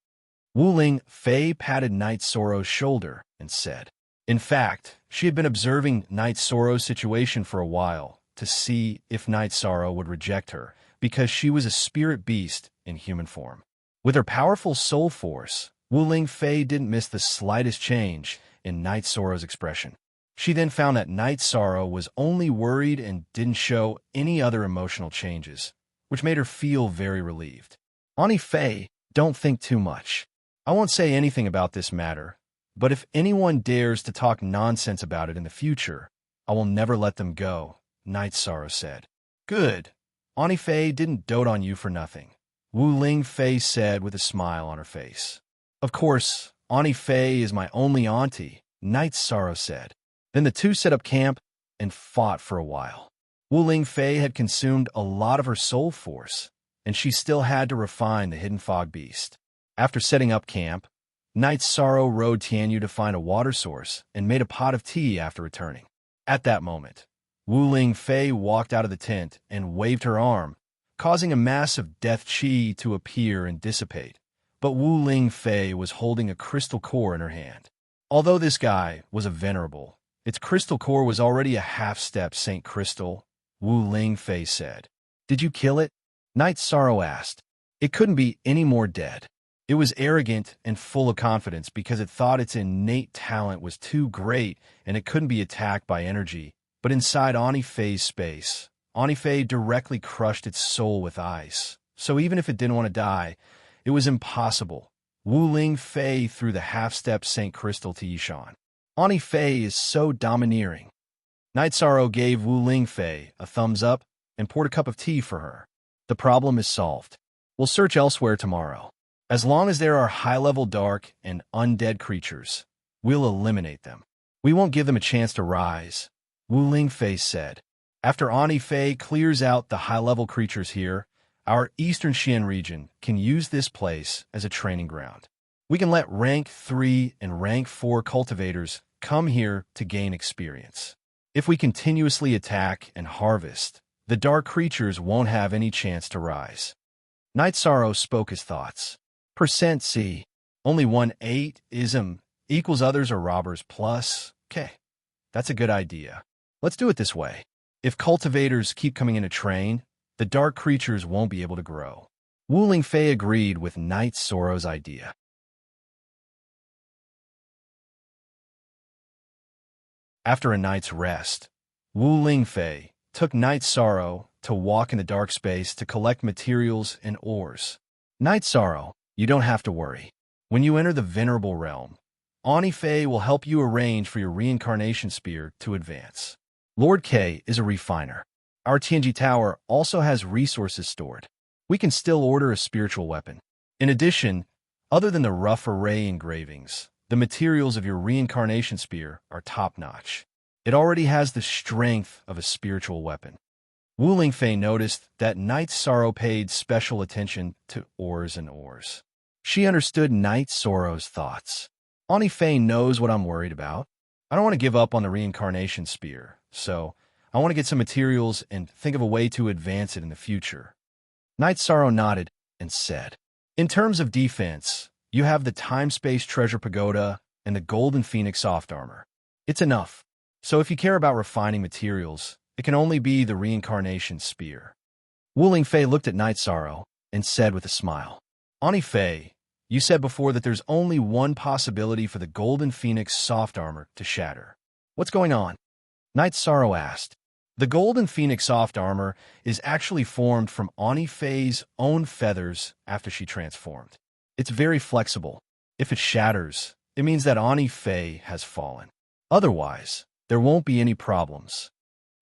Wu-Ling Fei patted Night Sorrow's shoulder and said, in fact, she had been observing Night Sorrow's situation for a while to see if Night Sorrow would reject her, because she was a spirit beast in human form. With her powerful soul force, Wu-Ling Fei didn't miss the slightest change in Night Sorrow's expression. She then found that Night Sorrow was only worried and didn't show any other emotional changes, which made her feel very relieved. Auntie Fei, don't think too much. I won't say anything about this matter, but if anyone dares to talk nonsense about it in the future, I will never let them go, Night Sorrow said. Good. Auntie Fei didn't dote on you for nothing, Wu-Ling Fei said with a smile on her face. Of course, Auntie Fei is my only auntie, Night Sorrow said. Then the two set up camp and fought for a while. Wu-Ling Fei had consumed a lot of her soul force, and she still had to refine the hidden fog beast. After setting up camp, Night Sorrow rode Tianyu to find a water source and made a pot of tea after returning. At that moment, Wu-Ling Fei walked out of the tent and waved her arm, causing a mass of death chi to appear and dissipate. But Wu-Ling Fei was holding a crystal core in her hand. Although this guy was a venerable, its crystal core was already a half-step Saint Crystal, Wu-Ling Fei said. Did you kill it? Night Sorrow asked. It couldn't be any more dead. It was arrogant and full of confidence because it thought its innate talent was too great and it couldn't be attacked by energy. But inside Auntie Fei's space, Auntie Fei directly crushed its soul with ice. So even if it didn't want to die, it was impossible. Wu-Ling Fei threw the half-step Saint Crystal to Yishan. Auntie Fei is so domineering. Night Sorrow gave Wu-Ling Fei a thumbs up and poured a cup of tea for her. The problem is solved. We'll search elsewhere tomorrow. As long as there are high-level dark and undead creatures, we'll eliminate them. We won't give them a chance to rise, Wu-Ling Fei said. After Auntie Fei clears out the high-level creatures here, our Eastern Xian region can use this place as a training ground. We can let rank 3 and rank 4 cultivators come here to gain experience. If we continuously attack and harvest, the dark creatures won't have any chance to rise. Night Sorrow spoke his thoughts. %C. Only 1/8 ism equals others are robbers plus. Okay, that's a good idea. Let's do it this way. If cultivators keep coming in to train, the dark creatures won't be able to grow. Wu-Ling Fei agreed with Night Sorrow's idea. After a night's rest, Wu-Ling Fei took Night Sorrow to walk in the dark space to collect materials and ores. Night Sorrow, you don't have to worry. When you enter the Venerable Realm, Auntie Fei will help you arrange for your reincarnation spear to advance. Lord K is a refiner. Our Tianji Tower also has resources stored. We can still order a spiritual weapon. In addition, other than the rough array engravings, the materials of your reincarnation spear are top-notch. It already has the strength of a spiritual weapon. Wu-Ling Fei noticed that Night Sorrow paid special attention to ores and ores. She understood Night Sorrow's thoughts. Auntie Fei knows what I'm worried about. I don't want to give up on the reincarnation spear, so I want to get some materials and think of a way to advance it in the future. Night Sorrow nodded and said, in terms of defense, you have the Time-Space Treasure Pagoda and the Golden Phoenix Soft Armor. It's enough. So if you care about refining materials, it can only be the reincarnation spear. Wu-Ling Fei looked at Night Sorrow and said with a smile, Auntie Fei, you said before that there's only one possibility for the Golden Phoenix Soft Armor to shatter. What's going on? Night Sorrow asked. The Golden Phoenix Soft Armor is actually formed from Auntie Fei's own feathers after she transformed. It's very flexible. If it shatters, it means that Auntie Fei has fallen. Otherwise, there won't be any problems.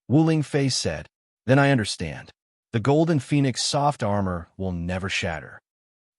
Wu-Ling Fei said, then I understand. The Golden Phoenix Soft Armor will never shatter.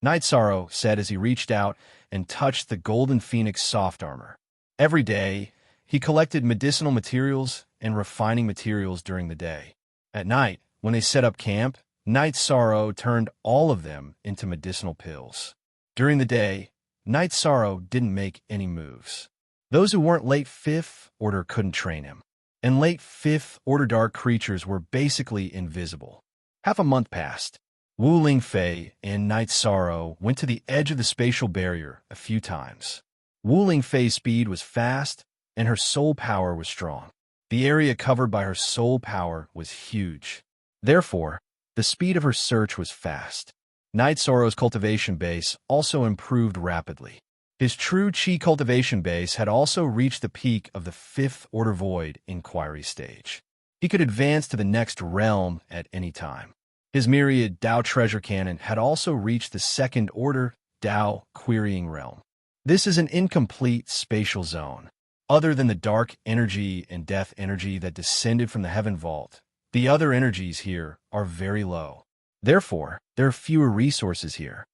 Night Sorrow said as he reached out and touched the golden phoenix soft armor. Every day, he collected medicinal materials and refining materials during the day. At night, when they set up camp, Night Sorrow turned all of them into medicinal pills. During the day, Night Sorrow didn't make any moves. Those who weren't late 5th Order couldn't train him, and late 5th Order dark creatures were basically invisible. Half a month passed. Wu Lingfei and Night Sorrow went to the edge of the spatial barrier a few times. Wu Lingfei's speed was fast, and her soul power was strong. The area covered by her soul power was huge. Therefore, the speed of her search was fast. Night Sorrow's cultivation base also improved rapidly. His true Qi cultivation base had also reached the peak of the 5th Order Void Inquiry stage. He could advance to the next realm at any time. His Myriad Dao treasure cannon had also reached the 2nd Order Dao querying realm. This is an incomplete spatial zone. Other than the dark energy and death energy that descended from the heaven vault, the other energies here are very low. Therefore, there are fewer resources here.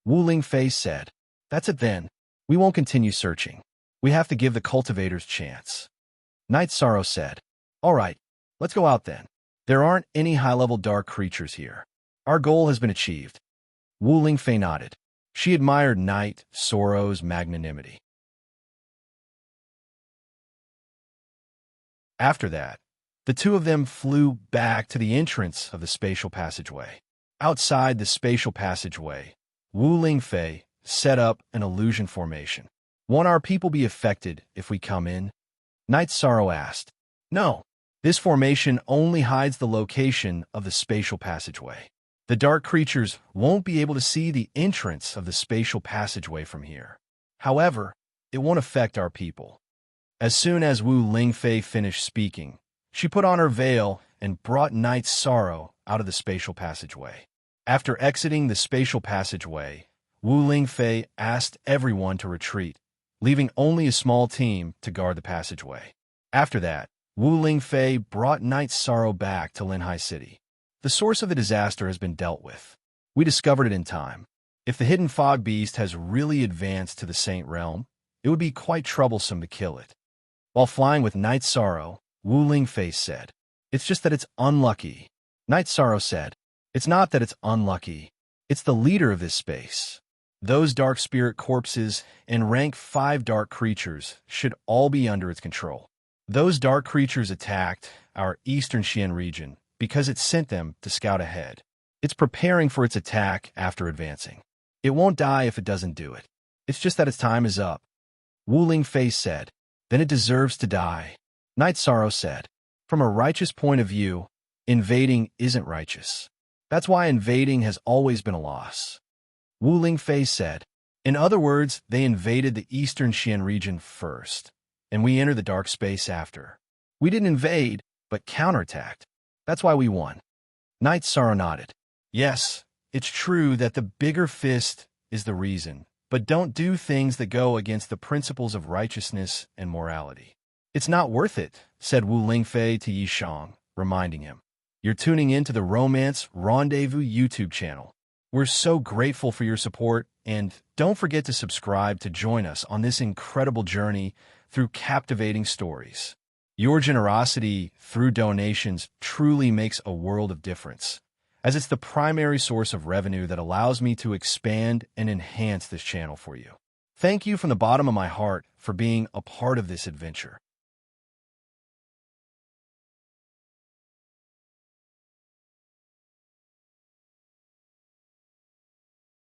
Wu Lingfei said, "That's it then. We won't continue searching. We have to give the cultivators chance." Night Sorrow said, "All right, let's go out then. There aren't any high-level dark creatures here. Our goal has been achieved." Wu Lingfei nodded. She admired Night Sorrow's magnanimity. After that, the two of them flew back to the entrance of the spatial passageway. Outside the spatial passageway, Wu Lingfei set up an illusion formation. "Won't our people be affected if we come in?" Night Sorrow asked. "No. This formation only hides the location of the spatial passageway. The dark creatures won't be able to see the entrance of the spatial passageway from here. However, it won't affect our people." As soon as Wu Lingfei finished speaking, she put on her veil and brought Night Sorrow out of the spatial passageway. After exiting the spatial passageway, Wu Lingfei asked everyone to retreat, leaving only a small team to guard the passageway. After that, Wu Lingfei brought Night Sorrow back to Linhai City. The source of the disaster has been dealt with. We discovered it in time. If the hidden fog beast has really advanced to the Saint Realm, it would be quite troublesome to kill it. While flying with Night Sorrow, Wu Lingfei said, "It's just that it's unlucky." Night Sorrow said, "It's not that it's unlucky. It's the leader of this space. Those dark spirit corpses and rank 5 dark creatures should all be under its control. Those dark creatures attacked our Eastern Xian region because it sent them to scout ahead. It's preparing for its attack after advancing. It won't die if it doesn't do it. It's just that its time is up." Wu Lingfei said, "Then it deserves to die." Night Sorrow said, "From a righteous point of view, invading isn't righteous. That's why invading has always been a loss." Wu Lingfei said, "In other words, they invaded the Eastern Xian region first, and we entered the dark space after. We didn't invade, but counterattacked. That's why we won." Night Sorrow nodded. "Yes, it's true that the bigger fist is the reason, but don't do things that go against the principles of righteousness and morality." "It's not worth it," said Wu Lingfei to Yishang, reminding him. "You're tuning in to the Romance Rendezvous YouTube channel. We're so grateful for your support, and don't forget to subscribe to join us on this incredible journey through captivating stories. Your generosity through donations truly makes a world of difference, as it's the primary source of revenue that allows me to expand and enhance this channel for you. Thank you from the bottom of my heart for being a part of this adventure.